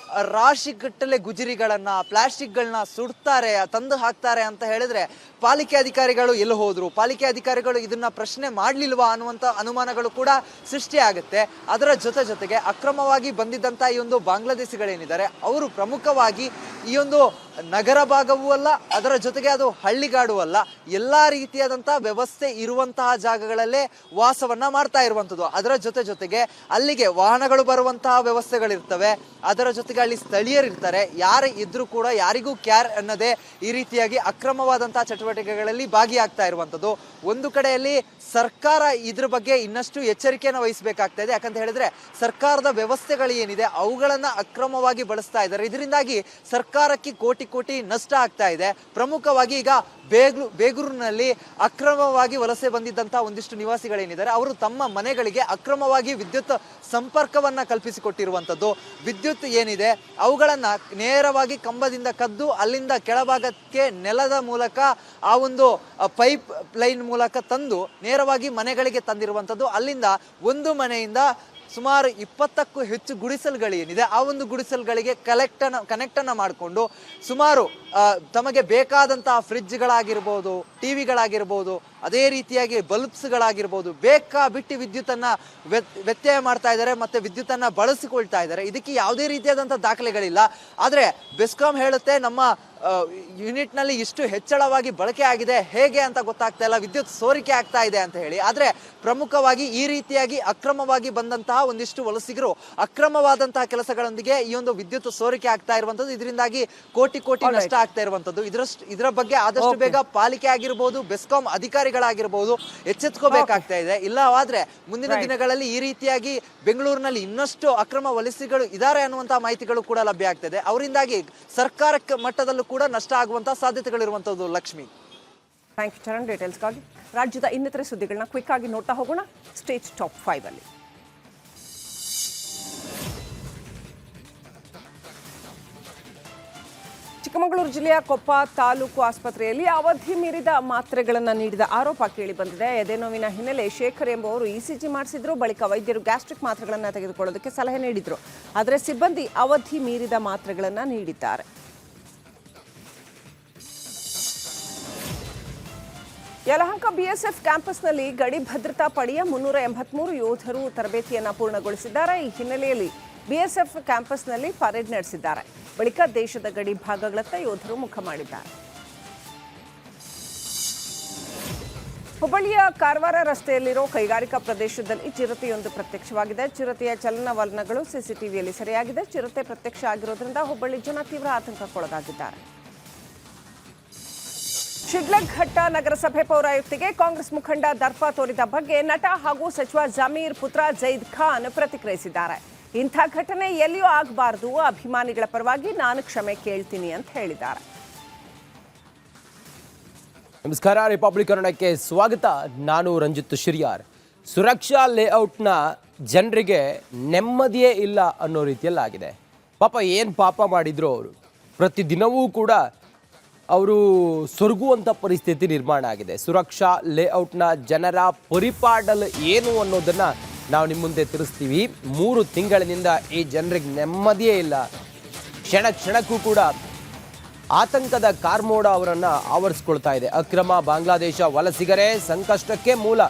ರಾಶಿಗಟ್ಟಲೆ ಗುಜರಿಗಳನ್ನ, ಪ್ಲಾಸ್ಟಿಕ್ಗಳನ್ನ ಸುಡ್ತಾರೆ, ತಂದು ಹಾಕ್ತಾರೆ ಅಂತ ಹೇಳಿದ್ರೆ ಪಾಲಿಕೆ ಅಧಿಕಾರಿಗಳು ಎಲ್ಲಿ ಹೋದ್ರು, ಪಾಲಿಕೆ ಅಧಿಕಾರಿಗಳು ಇದನ್ನ ಪ್ರಶ್ನೆ ಮಾಡ್ಲಿಲ್ವಾ ಅನ್ನುವಂತ ಅನುಮಾನಗಳು ಕೂಡ ಸೃಷ್ಟಿಯಾಗುತ್ತೆ. ಅದರ ಜೊತೆಗೆ ಅಕ್ರಮವಾಗಿ ಬಂದಿದ್ದಂತ ಈ ಒಂದು ಬಾಂಗ್ಲಾದೇಶಿಗಳೇನಿದ್ದಾರೆ ಅವರು ಪ್ರಮುಖವಾಗಿ ಈ ಒಂದು ನಗರ ಭಾಗವೂ ಅಲ್ಲ, ಅದರ ಜೊತೆಗೆ ಅದು ಹಳ್ಳಿಗಾಡು ಅಲ್ಲ, ಎಲ್ಲಾ ರೀತಿಯಾದಂತಹ ವ್ಯವಸ್ಥೆ ಇರುವಂತಹ ಜಾಗಗಳಲ್ಲೇ ವಾಸವನ್ನ ಮಾಡ್ತಾ ಇರುವಂತದ್ದು. ಅದರ ಜೊತೆಗೆ ಅಲ್ಲಿಗೆ ವಾಹನಗಳು ಬರುವಂತಹ ವ್ಯವಸ್ಥೆಗಳಿರ್ತವೆ, ಅದರ ಜೊತೆಗೆ ಅಲ್ಲಿ ಸ್ಥಳೀಯರಿರ್ತಾರೆ. ಯಾರೇ ಇದ್ರೂ ಕೂಡ ಯಾರಿಗೂ ಕ್ಯಾರ್ ಅನ್ನದೇ ಈ ರೀತಿಯಾಗಿ ಅಕ್ರಮವಾದಂತಹ ಚಟುವಟಿಕೆಗಳಲ್ಲಿ ಭಾಗಿಯಾಗ್ತಾ ಇರುವಂತದ್ದು. ಒಂದು ಕಡೆಯಲ್ಲಿ ಸರ್ಕಾರ ಇದ್ರ ಬಗ್ಗೆ ಇನ್ನಷ್ಟು ಎಚ್ಚರಿಕೆಯನ್ನು ವಹಿಸಬೇಕಾಗ್ತಾ ಇದೆ. ಯಾಕಂತ ಹೇಳಿದ್ರೆ ಸರ್ಕಾರದ ವ್ಯವಸ್ಥೆಗಳು ಏನಿದೆ ಅವುಗಳನ್ನ ಅಕ್ರಮವಾಗಿ ಬಳಸ್ತಾ ಇದ್ದಾರೆ. ಇದರಿಂದಾಗಿ ಸರ್ಕಾರಕ್ಕೆ ಕೋಟಿ ನಷ್ಟ ಆಗ್ತಾ ಇದೆ. ಪ್ರಮುಖವಾಗಿ ಈಗ ಬೇಗೂರಿನಲ್ಲಿ ಅಕ್ರಮವಾಗಿ ವಲಸೆ ಬಂದಿದ್ದಂತಹ ಒಂದಿಷ್ಟು ನಿವಾಸಿಗಳೇನಿದ್ದಾರೆ ಅವರು ತಮ್ಮ ಮನೆಗಳಿಗೆ ಅಕ್ರಮವಾಗಿ ವಿದ್ಯುತ್ ಸಂಪರ್ಕವನ್ನ ಕಲ್ಪಿಸಿಕೊಟ್ಟಿರುವಂತದ್ದು. ವಿದ್ಯುತ್ ಏನಿದೆ ಅವುಗಳನ್ನ ನೇರವಾಗಿ ಕಂಬದಿಂದ ಕದ್ದು ಅಲ್ಲಿಂದ ಕೆಳಭಾಗಕ್ಕೆ ನೆಲದ ಮೂಲಕ ಆ ಒಂದು ಪೈಪ್ ಲೈನ್ ಮೂಲಕ ತಂದು ನೇರವಾಗಿ ಮನೆಗಳಿಗೆ ತಂದಿರುವಂತದ್ದು. ಅಲ್ಲಿಂದ ಒಂದು ಮನೆಯಿಂದ ಸುಮಾರು 20ಕ್ಕೂ ಹೆಚ್ಚು ಗುಡಿಸಲುಗಳೇನಿದೆ ಆ ಒಂದು ಗುಡಿಸಲುಗಳಿಗೆ ಕನೆಕ್ಟ್ ಅನ್ನ ಮಾಡಿಕೊಂಡು ಸುಮಾರು ತಮಗೆ ಬೇಕಾದಂತಹ ಫ್ರಿಡ್ಜ್ಗಳಾಗಿರ್ಬೋದು, ಟಿವಿಗಳಾಗಿರ್ಬೋದು, ಅದೇ ರೀತಿಯಾಗಿ ಬಲ್ಬ್ಸ್ಗಳಾಗಿರ್ಬೋದು ಬಿಟ್ಟು ವಿದ್ಯುತ್ತನ್ನ ವ್ಯತ್ಯಯ ಮಾಡ್ತಾ ಇದ್ದಾರೆ, ಮತ್ತೆ ವಿದ್ಯುತ್ತನ್ನ ಬಳಸಿಕೊಳ್ತಾ ಇದ್ದಾರೆ. ಇದಕ್ಕೆ ಯಾವುದೇ ರೀತಿಯಾದಂತಹ ದಾಖಲೆಗಳಿಲ್ಲ. ಆದ್ರೆ ಬೆಸ್ಕಾಂ ಹೇಳುತ್ತೆ ನಮ್ಮ ಯೂನಿಟ್ ನಲ್ಲಿ ಇಷ್ಟು ಹೆಚ್ಚಳವಾಗಿ ಬಳಕೆ ಆಗಿದೆ, ಹೇಗೆ ಅಂತ ಗೊತ್ತಾಗ್ತಾ ಇಲ್ಲ, ವಿದ್ಯುತ್ ಸೋರಿಕೆ ಆಗ್ತಾ ಇದೆ ಅಂತ ಹೇಳಿ. ಆದ್ರೆ ಪ್ರಮುಖವಾಗಿ ಈ ರೀತಿಯಾಗಿ ಅಕ್ರಮವಾಗಿ ಬಂದಂತಹ ಒಂದಿಷ್ಟು ವಲಸಿಗರು ಅಕ್ರಮವಾದಂತಹ ಕೆಲಸಗಳೊಂದಿಗೆ ಈ ಒಂದು ವಿದ್ಯುತ್ ಸೋರಿಕೆ ಆಗ್ತಾ ಇರುವಂತದ್ದು. ಇದರಿಂದಾಗಿ ಕೋಟಿ ನಷ್ಟ ಆಗ್ತಾ ಇರುವಂತದ್ದು. ಇದರ ಬಗ್ಗೆ ಆದಷ್ಟು ಬೇಗ ಪಾಲಿಕೆ ಆಗಿರ್ಬೋದು, ಬೆಸ್ಕಾಂ ಅಧಿಕಾರಿಗಳಾಗಿರ್ಬೋದು ಎಚ್ಚೆತ್ಕೋಬೇಕಾಗ್ತಾ ಇದೆ. ಇಲ್ಲವಾದ್ರೆ ಮುಂದಿನ ದಿನಗಳಲ್ಲಿ ಈ ರೀತಿಯಾಗಿ ಬೆಂಗಳೂರಿನಲ್ಲಿ ಇನ್ನಷ್ಟು ಅಕ್ರಮ ವಲಸಿಗರು ಇದ್ದಾರೆ ಅನ್ನುವಂತಹ ಮಾಹಿತಿಗಳು ಕೂಡ ಲಭ್ಯ ಆಗ್ತದೆ. ಅವರಿಂದಾಗಿ ಸರ್ಕಾರಕ್ಕೆ ಮಟ್ಟದಲ್ಲೂ ಕೂಡ ನಷ್ಟ ಆಗುವಂತಹ ಸಾಧ್ಯತೆಗಳಿರುವಂತದ್ದು. Lakshmi, thank you Charan. ಡೀಟೇಲ್ಸ್ಗಾಗಿ ರಾಜ್ಯದ ಇನ್ನಿತರೆ ಸುದ್ದಿಗಳನ್ನ ಕ್ವಿಕ್ ಆಗಿ ನೋಡ್ತಾ ಹೋಗೋಣ. ಸ್ಟೇಜ್ ಟಾಪ್ 5 ಅಲ್ಲಿ ಚಿಕ್ಕಮಗಳೂರು ಜಿಲ್ಲೆಯ ಕೊಪ್ಪ ತಾಲೂಕು ಆಸ್ಪತ್ರೆಯಲ್ಲಿ ಅವಧಿ ಮೀರಿದ ಮಾತ್ರೆಗಳನ್ನು ನೀಡಿದ ಆರೋಪ ಕೇಳಿ ಬಂದಿದೆ. ಎದೆನೋವಿನ ಹಿನ್ನೆಲೆ ಶೇಖರ್ ಎಂಬುವರು ECG ಮಾಡಿಸಿದ್ರು. ಬಳಿಕ ವೈದ್ಯರು ಗ್ಯಾಸ್ಟ್ರಿಕ್ ಮಾತ್ರೆಗಳನ್ನು ತೆಗೆದುಕೊಳ್ಳೋದಕ್ಕೆ ಸಲಹೆ ನೀಡಿದ್ರು. ಆದರೆ ಸಿಬ್ಬಂದಿ ಅವಧಿ ಮೀರಿದ ಮಾತ್ರೆಗಳನ್ನು ನೀಡಿದ್ದಾರೆ. ಯಲಹಂಕ BSF ಕ್ಯಾಂಪಸ್ನಲ್ಲಿ ಗಡಿ ಭದ್ರತಾ ಪಡೆಯ 383 ಯೋಧರು ತರಬೇತಿಯನ್ನು ಪೂರ್ಣಗೊಳಿಸಿದ್ದಾರೆ. ಈ ಹಿನ್ನೆಲೆಯಲ್ಲಿ BSF ಕ್ಯಾಂಪಸ್ನಲ್ಲಿ ಪರೇಡ್ ನಡೆಸಿದ್ದಾರೆ. ಬಳಿಕ ದೇಶದ ಗಡಿ ಭಾಗಗಳತ್ತ ಯೋಧರು ಮುಖ ಮಾಡಿದ್ದಾರೆ. ಹುಬ್ಬಳ್ಳಿಯ ಕಾರವಾರ ರಸ್ತೆಯಲ್ಲಿರೋ ಕೈಗಾರಿಕಾ ಪ್ರದೇಶದಲ್ಲಿ ಚಿರತೆಯೊಂದು ಪ್ರತ್ಯಕ್ಷವಾಗಿದೆ. ಚಿರತೆಯ ಚಲನವಲನಗಳು CCTVಯಲ್ಲಿ ಸೆರೆಯಾಗಿದೆ. ಚಿರತೆ ಪ್ರತ್ಯಕ್ಷ ಆಗಿರೋದ್ರಿಂದ ಹುಬ್ಬಳ್ಳಿ ಜನ ತೀವ್ರ ಆತಂಕಕ್ಕೊಳಗಾಗಿದ್ದಾರೆ. ಶಿಡ್ಲಘಟ್ಟ ನಗರಸಭೆ ಪೌರಾಯುಕ್ತಿಗೆ ಕಾಂಗ್ರೆಸ್ ಮುಖಂಡ ದರ್ಪ ತೋರಿದ ಬಗ್ಗೆ ನಟ ಹಾಗೂ ಸಚಿವ ಜಮೀರ್ ಪುತ್ರ ಜೈದ್ ಖಾನ್ ಪ್ರತಿಕ್ರಿಯಿಸಿದ್ದಾರೆ. ಇಂಥ ಘಟನೆ ಎಲ್ಲಿಯೂ ಆಗಬಾರದು, ಅಭಿಮಾನಿಗಳ ಪರವಾಗಿ ನಾನು ಕ್ಷಮೆ ಕೇಳ್ತೀನಿ ಅಂತ ಹೇಳಿದ್ದಾರೆ. ನಮಸ್ಕಾರ, ರಿಪಬ್ಲಿಕ್ ಕನ್ನಡಕ್ಕೆ ಸ್ವಾಗತ. ನಾನು ರಂಜಿತ್ ಶಿರಿಯಾರ್. ಸುರಕ್ಷಾ ಲೇಔಟ್ನ ಜನರಿಗೆ ನೆಮ್ಮದಿಯೇ ಇಲ್ಲ ಅನ್ನೋ ರೀತಿಯಲ್ಲಾಗಿದೆ. ಪಾಪ ಏನು ಪಾಪ ಮಾಡಿದ್ರು ಅವರು, ಪ್ರತಿದಿನವೂ ಕೂಡ ಅವರು ಸೊರಗುವಂಥ ಪರಿಸ್ಥಿತಿ ನಿರ್ಮಾಣ ಆಗಿದೆ. ಸುರಕ್ಷಾ ಲೇಔಟ್ನ ಜನರ ಪರಿಪಾಡಲು ಏನು ಅನ್ನೋದನ್ನು ನಾವು ನಿಮ್ಮ ಮುಂದೆ ತಿಳಿಸ್ತೀವಿ. 3 ತಿಂಗಳಿನಿಂದ ಈ ಜನರಿಗೆ ನೆಮ್ಮದಿಯೇ ಇಲ್ಲ. ಕ್ಷಣ ಕ್ಷಣಕ್ಕೂ ಕೂಡ ಆತಂಕದ ಕಾರ್ಮೋಡ ಅವರನ್ನು ಆವರಿಸ್ಕೊಳ್ತಾ ಇದೆ. ಅಕ್ರಮ ಬಾಂಗ್ಲಾದೇಶ ವಲಸಿಗರೇ ಸಂಕಷ್ಟಕ್ಕೆ ಮೂಲ,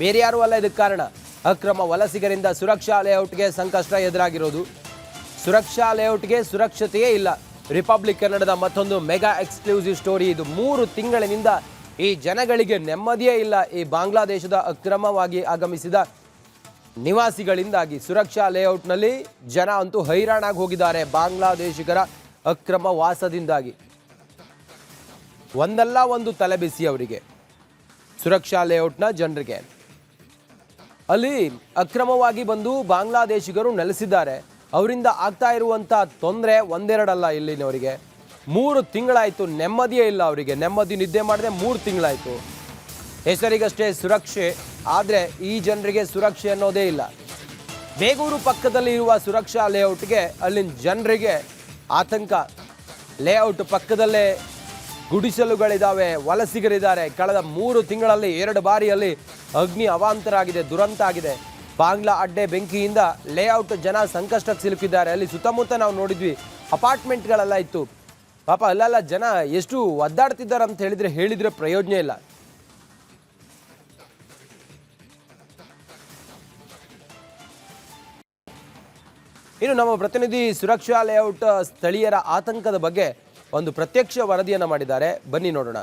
ಬೇರೆ ಯಾರೂ ಅಲ್ಲ ಇದಕ್ಕೆ ಕಾರಣ. ಅಕ್ರಮ ವಲಸಿಗರಿಂದ ಸುರಕ್ಷಾ ಲೇಔಟ್ಗೆ ಸಂಕಷ್ಟ ಎದುರಾಗಿರೋದು. ಸುರಕ್ಷಾ ಲೇಔಟ್ಗೆ ಸುರಕ್ಷತೆಯೇ ಇಲ್ಲ. ರಿಪಬ್ಲಿಕ್ ಕನ್ನಡದ ಮತ್ತೊಂದು ಮೆಗಾ ಎಕ್ಸ್ಕ್ಲೂಸಿವ್ ಸ್ಟೋರಿ ಇದು. 3 ತಿಂಗಳಿನಿಂದ ಈ ಜನಗಳಿಗೆ ನೆಮ್ಮದಿಯೇ ಇಲ್ಲ. ಈ ಬಾಂಗ್ಲಾದೇಶದ ಅಕ್ರಮವಾಗಿ ಆಗಮಿಸಿದ ನಿವಾಸಿಗಳಿಂದಾಗಿ ಸುರಕ್ಷಾ ಲೇಔಟ್ನಲ್ಲಿ ಜನ ಅಂತೂ ಹೈರಾಣಾಗಿ ಹೋಗಿದ್ದಾರೆ. ಬಾಂಗ್ಲಾದೇಶಿಗರ ಅಕ್ರಮ ವಾಸದಿಂದಾಗಿ ಒಂದಲ್ಲ ಒಂದು ತಲೆಬಿಸಿ ಅವರಿಗೆ, ಸುರಕ್ಷಾ ಲೇಔಟ್ನ ಜನರಿಗೆ. ಅಲ್ಲಿ ಅಕ್ರಮವಾಗಿ ಬಂದು ಬಾಂಗ್ಲಾದೇಶಿಗರು ನೆಲೆಸಿದ್ದಾರೆ. ಅವರಿಂದ ಆಗ್ತಾ ಇರುವಂಥ ತೊಂದರೆ ಒಂದೆರಡಲ್ಲ. ಇಲ್ಲಿನವರಿಗೆ 3 ತಿಂಗಳಾಯಿತು, ನೆಮ್ಮದಿಯೇ ಇಲ್ಲ ಅವರಿಗೆ. ನೆಮ್ಮದಿ ನಿದ್ದೆ ಮಾಡದೆ 3 ತಿಂಗಳಾಯಿತು. ಹೆಸರಿಗಷ್ಟೇ ಸುರಕ್ಷೆ, ಆದರೆ ಈ ಜನರಿಗೆ ಸುರಕ್ಷೆ ಅನ್ನೋದೇ ಇಲ್ಲ. ಬೇಗೂರು ಪಕ್ಕದಲ್ಲಿ ಇರುವ ಸುರಕ್ಷಾ ಲೇಔಟ್ಗೆ ಅಲ್ಲಿನ ಜನರಿಗೆ ಆತಂಕ. ಲೇಔಟ್ ಪಕ್ಕದಲ್ಲೇ ಗುಡಿಸಲುಗಳಿದ್ದಾವೆ, ವಲಸಿಗರಿದ್ದಾರೆ. ಕಳೆದ 3 ತಿಂಗಳಲ್ಲಿ 2 ಬಾರಿಯಲ್ಲಿ ಅಗ್ನಿ ಅವಾಂತರ ಆಗಿದೆ, ದುರಂತ ಆಗಿದೆ. ಬಾಂಗ್ಲಾ ಅಡ್ಡೆ ಬೆಂಕಿಯಿಂದ ಲೇಔಟ್ ಜನ ಸಂಕಷ್ಟಕ್ಕೆ ಸಿಲುಕಿದ್ದಾರೆ. ಅಲ್ಲಿ ಸುತ್ತಮುತ್ತ ನಾವು ನೋಡಿದ್ವಿ, ಅಪಾರ್ಟ್ಮೆಂಟ್ಗಳೆಲ್ಲ ಇತ್ತು. ಪಾಪ ಅಲ್ಲೆಲ್ಲ ಜನ ಎಷ್ಟು ಒದ್ದಾಡ್ತಿದ್ದಾರೆ ಅಂತ ಹೇಳಿದ್ರೆ ಪ್ರಯೋಜನ ಇಲ್ಲ. ಇನ್ನು ನಮ್ಮ ಪ್ರತಿನಿಧಿ ಸುರಕ್ಷಾ ಲೇಔಟ್ ಸ್ಥಳೀಯರ ಆತಂಕದ ಬಗ್ಗೆ ಒಂದು ಪ್ರತ್ಯಕ್ಷ ವರದಿಯನ್ನು ಮಾಡಿದ್ದಾರೆ, ಬನ್ನಿ ನೋಡೋಣ.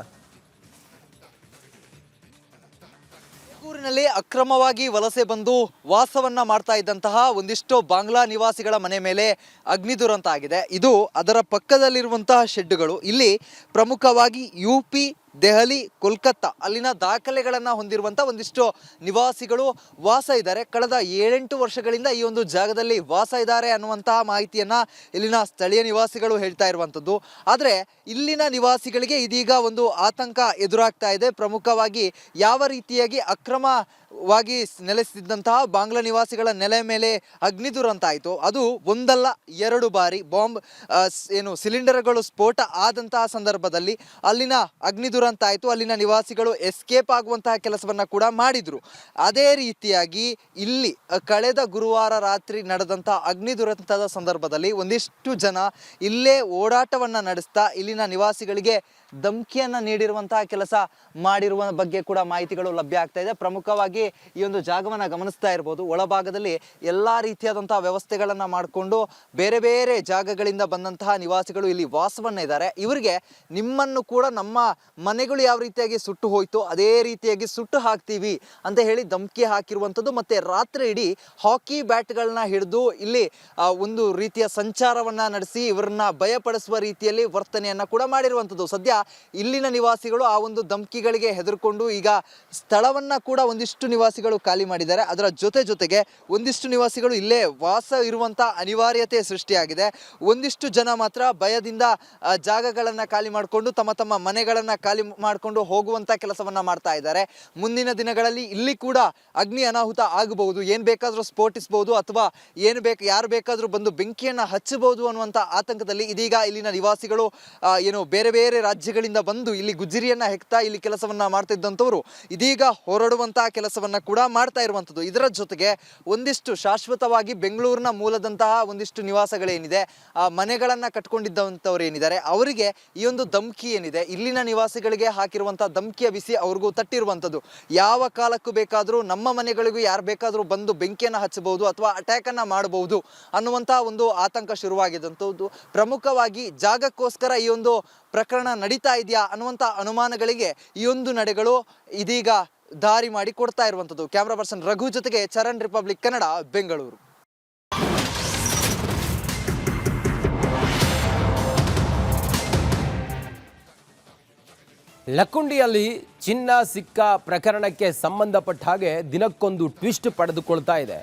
ಬೆಂಗಳೂರಿನಲ್ಲಿ ಅಕ್ರಮವಾಗಿ ವಲಸೆ ಬಂದು ವಾಸವನ್ನ ಮಾಡ್ತಾ ಇದ್ದಂತಹ ಒಂದಿಷ್ಟು ಬಾಂಗ್ಲಾ ನಿವಾಸಿಗಳ ಮನೆ ಮೇಲೆ ಅಗ್ನಿ ದುರಂತ ಆಗಿದೆ. ಇದು ಅದರ ಪಕ್ಕದಲ್ಲಿರುವಂತಹ ಶೆಡ್ಡುಗಳು. ಇಲ್ಲಿ ಪ್ರಮುಖವಾಗಿ UP, ದೆಹಲಿ, ಕೋಲ್ಕತ್ತಾ ಅಲ್ಲಿನ ದಾಖಲೆಗಳನ್ನು ಹೊಂದಿರುವಂಥ ಒಂದಿಷ್ಟು ನಿವಾಸಿಗಳು ವಾಸ ಇದ್ದಾರೆ. ಕಳೆದ 7-8 ವರ್ಷಗಳಿಂದ ಈ ಒಂದು ಜಾಗದಲ್ಲಿ ವಾಸ ಇದ್ದಾರೆ ಅನ್ನುವಂತಹ ಮಾಹಿತಿಯನ್ನು ಇಲ್ಲಿನ ಸ್ಥಳೀಯ ನಿವಾಸಿಗಳು ಹೇಳ್ತಾ ಇರುವಂಥದ್ದು. ಆದರೆ ಇಲ್ಲಿನ ನಿವಾಸಿಗಳಿಗೆ ಇದೀಗ ಒಂದು ಆತಂಕ ಎದುರಾಗ್ತಾ ಇದೆ. ಪ್ರಮುಖವಾಗಿ ಯಾವ ರೀತಿಯಾಗಿ ಅಕ್ರಮವಾಗಿ ನೆಲೆಸಿದ್ದಂತಹ ಬಾಂಗ್ಲಾ ನಿವಾಸಿಗಳ ನೆಲೆ ಮೇಲೆ ಅಗ್ನಿ ದುರಂತ ಆಯಿತು. ಅದು ಒಂದಲ್ಲ 2 ಬಾರಿ ಬಾಂಬ್ ಸಿಲಿಂಡರ್ಗಳು ಸ್ಫೋಟ ಆದಂತಹ ಸಂದರ್ಭದಲ್ಲಿ ಅಲ್ಲಿನ ಅಗ್ನಿ ದುರಂತ ಆಯಿತು. ಅಲ್ಲಿನ ನಿವಾಸಿಗಳು ಎಸ್ಕೇಪ್ ಆಗುವಂತಹ ಕೆಲಸವನ್ನ ಕೂಡ ಮಾಡಿದ್ರು. ಅದೇ ರೀತಿಯಾಗಿ ಇಲ್ಲಿ ಕಳೆದ ಗುರುವಾರ ರಾತ್ರಿ ನಡೆದಂತಹ ಅಗ್ನಿ ದುರಂತದ ಸಂದರ್ಭದಲ್ಲಿ ಒಂದಿಷ್ಟು ಜನ ಇಲ್ಲೇ ಓಡಾಟವನ್ನ ನಡೆಸ್ತಾ ಇಲ್ಲಿನ ನಿವಾಸಿಗಳಿಗೆ ಧಮಕಿಯನ್ನ ನೀಡಿರುವಂತಹ ಕೆಲಸ ಮಾಡಿರುವ ಬಗ್ಗೆ ಕೂಡ ಮಾಹಿತಿಗಳು ಲಭ್ಯ ಆಗ್ತಾ ಇದೆ. ಪ್ರಮುಖವಾಗಿ ಈ ಒಂದು ಜಾಗವನ್ನ ಗಮನಿಸ್ತಾ ಇರಬಹುದು. ಒಳಭಾಗದಲ್ಲಿ ಎಲ್ಲಾ ರೀತಿಯಾದಂತಹ ವ್ಯವಸ್ಥೆಗಳನ್ನ ಮಾಡಿಕೊಂಡು ಬೇರೆ ಬೇರೆ ಜಾಗಗಳಿಂದ ಬಂದಂತಹ ನಿವಾಸಿಗಳು ಇಲ್ಲಿ ವಾಸವನ್ನ ಇದ್ದಾರೆ. ಇವರಿಗೆ ನಿಮ್ಮನ್ನು ಕೂಡ ನಮ್ಮ ಮನೆಗಳು ಯಾವ ರೀತಿಯಾಗಿ ಸುಟ್ಟು ಹೋಯ್ತು ಅದೇ ರೀತಿಯಾಗಿ ಸುಟ್ಟು ಹಾಕ್ತೀವಿ ಅಂತ ಹೇಳಿ ಧಮಕಿ ಹಾಕಿರುವಂಥದ್ದು. ಮತ್ತೆ ರಾತ್ರಿ ಇಡೀ ಹಾಕಿ ಬ್ಯಾಟ್ಗಳನ್ನ ಹಿಡಿದು ಇಲ್ಲಿ ಒಂದು ರೀತಿಯ ಸಂಚಾರವನ್ನ ನಡೆಸಿ ಇವರನ್ನ ಭಯಪಡಿಸುವ ರೀತಿಯಲ್ಲಿ ವರ್ತನೆಯನ್ನ ಕೂಡ ಮಾಡಿರುವಂಥದ್ದು. ಸದ್ಯ ಇಲ್ಲಿನ ನಿವಾಸಿಗಳು ಆ ಒಂದು ಧಮಕಿಗಳಿಗೆ ಹೆದರ್ಕೊಂಡು ಈಗ ಸ್ಥಳವನ್ನ ಕೂಡ ಒಂದಿಷ್ಟು ನಿವಾಸಿಗಳು ಖಾಲಿ ಮಾಡಿದ್ದಾರೆ. ಅದರ ಜೊತೆಗೆ ಒಂದಿಷ್ಟು ನಿವಾಸಿಗಳು ಇಲ್ಲೇ ವಾಸ ಇರುವಂತ ಅನಿವಾರ್ಯತೆ ಸೃಷ್ಟಿಯಾಗಿದೆ. ಒಂದಿಷ್ಟು ಜನ ಮಾತ್ರ ಭಯದಿಂದ ಜಾಗಗಳನ್ನ ಖಾಲಿ ಮಾಡಿಕೊಂಡು ತಮ್ಮ ಮನೆಗಳನ್ನ ಖಾಲಿ ಮಾಡಿಕೊಂಡು ಹೋಗುವಂತ ಕೆಲಸವನ್ನ ಮಾಡ್ತಾ ಇದ್ದಾರೆ. ಮುಂದಿನ ದಿನಗಳಲ್ಲಿ ಇಲ್ಲಿ ಕೂಡ ಅಗ್ನಿ ಅನಾಹುತ ಆಗಬಹುದು, ಏನ್ ಬೇಕಾದ್ರೂ ಸ್ಫೋಟಿಸಬಹುದು ಅಥವಾ ಯಾರು ಬೇಕಾದ್ರೂ ಬಂದು ಬೆಂಕಿಯನ್ನ ಹಚ್ಚಬಹುದು ಅನ್ನುವಂತ ಆತಂಕದಲ್ಲಿ ಇದೀಗ ಇಲ್ಲಿನ ನಿವಾಸಿಗಳು ಬೇರೆ ಬೇರೆ ರಾಜ್ಯಗಳಿಂದ ಬಂದು ಇಲ್ಲಿ ಗುಜ್ಜರಿಯನ್ನ ಹೆಕ್ತಾ ಇಲ್ಲಿ ಕೆಲಸವನ್ನ ಮಾಡ್ತಿದ್ದಂಥವ್ರು ಇದೀಗ ಹೊರಡುವಂತಹ ಕೆಲಸವನ್ನ ಕೂಡ ಮಾಡ್ತಾ ಇರುವಂಥದ್ದು. ಇದರ ಜೊತೆಗೆ ಒಂದಿಷ್ಟು ಶಾಶ್ವತವಾಗಿ ಬೆಂಗಳೂರಿನ ಮೂಲದಂತಹ ಒಂದಿಷ್ಟು ನಿವಾಸಗಳೇನಿದೆ, ಆ ಮನೆಗಳನ್ನ ಕಟ್ಕೊಂಡಿದ್ದಂಥವ್ರು ಏನಿದ್ದಾರೆ ಅವರಿಗೆ ಈ ಒಂದು ಧಮಕಿ ಏನಿದೆ, ಇಲ್ಲಿನ ನಿವಾಸಿಗಳಿಗೆ ಹಾಕಿರುವಂತಹ ಧಮಕಿಯ ಬಿಸಿ ಅವ್ರಿಗೂ ತಟ್ಟಿರುವಂಥದ್ದು. ಯಾವ ಕಾಲಕ್ಕೂ ಬೇಕಾದರೂ ನಮ್ಮ ಮನೆಗಳಿಗೂ ಯಾರು ಬೇಕಾದರೂ ಬಂದು ಬೆಂಕಿಯನ್ನು ಹಚ್ಚಬಹುದು ಅಥವಾ ಅಟ್ಯಾಕ್ ಅನ್ನ ಮಾಡಬಹುದು ಅನ್ನುವಂತಹ ಒಂದು ಆತಂಕ ಶುರುವಾಗಿದ್ದಂಥದ್ದು. ಪ್ರಮುಖವಾಗಿ ಜಾಗಕ್ಕೋಸ್ಕರ ಈ ಒಂದು ಪ್ರಕರಣ ನಡೀತಾ ಇದೆಯಾ ಅನ್ನುವಂಥ ಅನುಮಾನಗಳಿಗೆ ಈ ಒಂದು ನಡೆಗಳು ಇದೀಗ ದಾರಿ ಮಾಡಿ ಕೊಡ್ತಾ ಇರುವಂಥದ್ದು. ಕ್ಯಾಮ್ರಾ ಪರ್ಸನ್ ರಘು ಜೊತೆಗೆ ಚರಣ್, ರಿಪಬ್ಲಿಕ್ ಕನ್ನಡ, ಬೆಂಗಳೂರು. ಲಕ್ಕುಂಡಿಯಲ್ಲಿ ಚಿನ್ನ ಸಿಕ್ಕ ಪ್ರಕರಣಕ್ಕೆ ಸಂಬಂಧಪಟ್ಟ ಹಾಗೆ ದಿನಕ್ಕೊಂದು ಟ್ವಿಸ್ಟ್ ಪಡೆದುಕೊಳ್ತಾ ಇದೆ.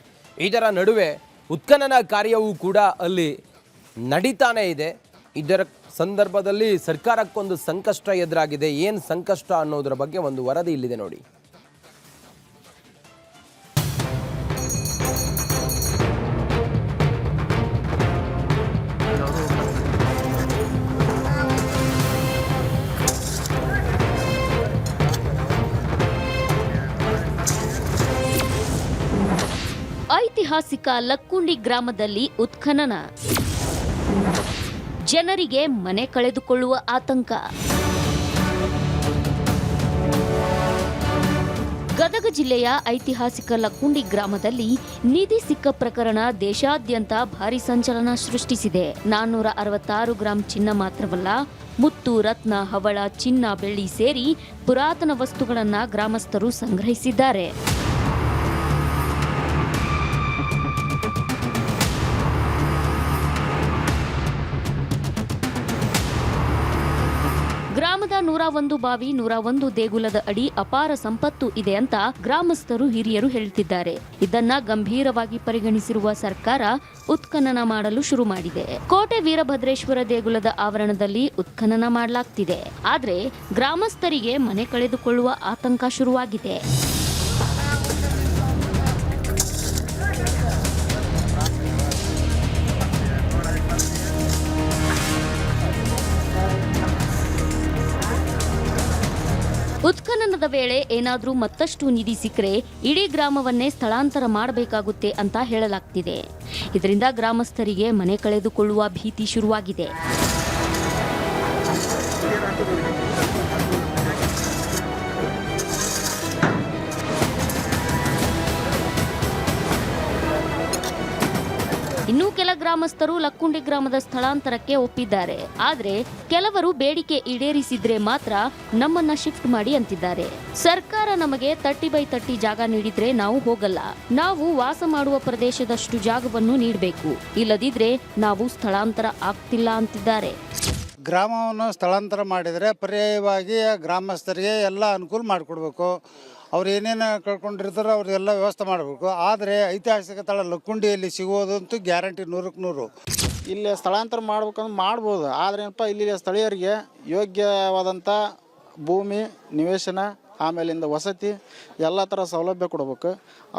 ಇದರ ನಡುವೆ ಉತ್ಖನನ ಕಾರ್ಯವೂ ಕೂಡ ಅಲ್ಲಿ ನಡೀತಾನೆ ಇದೆ. ಇದರ ಸಂದರ್ಭದಲ್ಲಿ ಸರ್ಕಾರಕ್ಕೊಂದು ಸಂಕಷ್ಟ ಎದುರಾಗಿದೆ. ಏನು ಸಂಕಷ್ಟ ಅನ್ನೋದರ ಬಗ್ಗೆ ಒಂದು ವರದಿ ಇಲ್ಲಿದೆ ನೋಡಿ. ಐತಿಹಾಸಿಕ ಲಕ್ಕುಂಡಿ ಗ್ರಾಮದಲ್ಲಿ ಉತ್ಖನನ, ಜನರಿಗೆ ಮನೆ ಕಳೆದುಕೊಳ್ಳುವ ಆತಂಕ. ಗದಗ ಜಿಲ್ಲೆಯ ಐತಿಹಾಸಿಕ ಲಕ್ಕುಂಡಿ ಗ್ರಾಮದಲ್ಲಿ ನಿಧಿ ಸಿಕ್ಕ ಪ್ರಕರಣ ದೇಶಾದ್ಯಂತ ಭಾರಿ ಸಂಚಲನ ಸೃಷ್ಟಿಸಿದೆ. 466 ಗ್ರಾಂ ಚಿನ್ನ ಮಾತ್ರವಲ್ಲ, ಮುತ್ತು, ರತ್ನ, ಹವಳ, ಚಿನ್ನ, ಬೆಳ್ಳಿ ಸೇರಿ ಪುರಾತನ ವಸ್ತುಗಳನ್ನು ಗ್ರಾಮಸ್ಥರು ಸಂಗ್ರಹಿಸಿದ್ದಾರೆ. ಗ್ರಾಮದ 101 ಬಾವಿ, 101 ದೇಗುಲದ ಅಡಿ ಅಪಾರ ಸಂಪತ್ತು ಇದೆ ಅಂತ ಗ್ರಾಮಸ್ಥರು, ಹಿರಿಯರು ಹೇಳ್ತಿದ್ದಾರೆ. ಇದನ್ನ ಗಂಭೀರವಾಗಿ ಪರಿಗಣಿಸಿರುವ ಸರ್ಕಾರ ಉತ್ಖನನ ಮಾಡಲು ಶುರು ಮಾಡಿದೆ. ಕೋಟೆ ವೀರಭದ್ರೇಶ್ವರ ದೇಗುಲದ ಆವರಣದಲ್ಲಿ ಉತ್ಖನನ ಮಾಡಲಾಗ್ತಿದೆ. ಆದ್ರೆ ಗ್ರಾಮಸ್ಥರಿಗೆ ಮನೆ ಕಳೆದುಕೊಳ್ಳುವ ಆತಂಕ ಶುರುವಾಗಿದೆ. ಉತ್ಖನನದ ವೇಳೆ ಏನಾದ್ರೂ ಮತ್ತಷ್ಟು ನಿಧಿ ಸಿಕ್ಕರೆ ಇಡೀ ಗ್ರಾಮವನ್ನೇ ಸ್ಥಳಾಂತರ ಮಾಡಬೇಕಾಗುತ್ತೆ ಅಂತ ಹೇಳಲಾಗ್ತಿದೆ. ಇದರಿಂದ ಗ್ರಾಮಸ್ಥರಿಗೆ ಮನೆ ಕಳೆದುಕೊಳ್ಳುವ ಭೀತಿ ಶುರುವಾಗಿದೆ. ಇನ್ನೂ ಕೆಲ ಗ್ರಾಮಸ್ಥರು ಲಕ್ಕುಂಡಿ ಗ್ರಾಮದ ಸ್ಥಳಾಂತರಕ್ಕೆ ಒಪ್ಪಿದ್ದಾರೆ. ಆದ್ರೆ ಕೆಲವರು ಬೇಡಿಕೆ ಈಡೇರಿಸಿದ್ರೆ ಮಾತ್ರ ನಮ್ಮನ್ನ ಶಿಫ್ಟ್ ಮಾಡಿ ಅಂತಿದ್ದಾರೆ. ಸರ್ಕಾರ ನಮಗೆ 30x30 ಜಾಗ ನೀಡಿದ್ರೆ ನಾವು ಹೋಗಲ್ಲ. ನಾವು ವಾಸ ಮಾಡುವ ಪ್ರದೇಶದಷ್ಟು ಜಾಗವನ್ನು ನೀಡಬೇಕು, ಇಲ್ಲದಿದ್ರೆ ನಾವು ಸ್ಥಳಾಂತರ ಆಗ್ತಿಲ್ಲ ಅಂತಿದ್ದಾರೆ. ಗ್ರಾಮವನ್ನು ಸ್ಥಳಾಂತರ ಮಾಡಿದರೆ ಪರ್ಯಾಯವಾಗಿ ಗ್ರಾಮಸ್ಥರಿಗೆ ಎಲ್ಲ ಅನುಕೂಲ ಮಾಡಿಕೊಡ್ಬೇಕು. ಅವ್ರು ಏನೇನು ಕಳ್ಕೊಂಡಿರ್ತಾರೋ ಅವ್ರಿಗೆಲ್ಲ ವ್ಯವಸ್ಥೆ ಮಾಡಬೇಕು. ಆದರೆ ಐತಿಹಾಸಿಕ ಸ್ಥಳ ಲಕ್ಕುಂಡಿಯಲ್ಲಿ ಸಿಗೋದಂತೂ ಗ್ಯಾರಂಟಿ 100ಕ್ಕೆ 100. ಇಲ್ಲಿ ಸ್ಥಳಾಂತರ ಮಾಡ್ಬೇಕಂದ್ರೆ ಮಾಡ್ಬೋದು. ಆದರೆ ಏನಪ್ಪ, ಇಲ್ಲಿ ಸ್ಥಳೀಯರಿಗೆ ಯೋಗ್ಯವಾದಂಥ ಭೂಮಿ, ನಿವೇಶನ, ಆಮೇಲಿಂದ ವಸತಿ ಎಲ್ಲ ಥರ ಸೌಲಭ್ಯ ಕೊಡ್ಬೇಕು.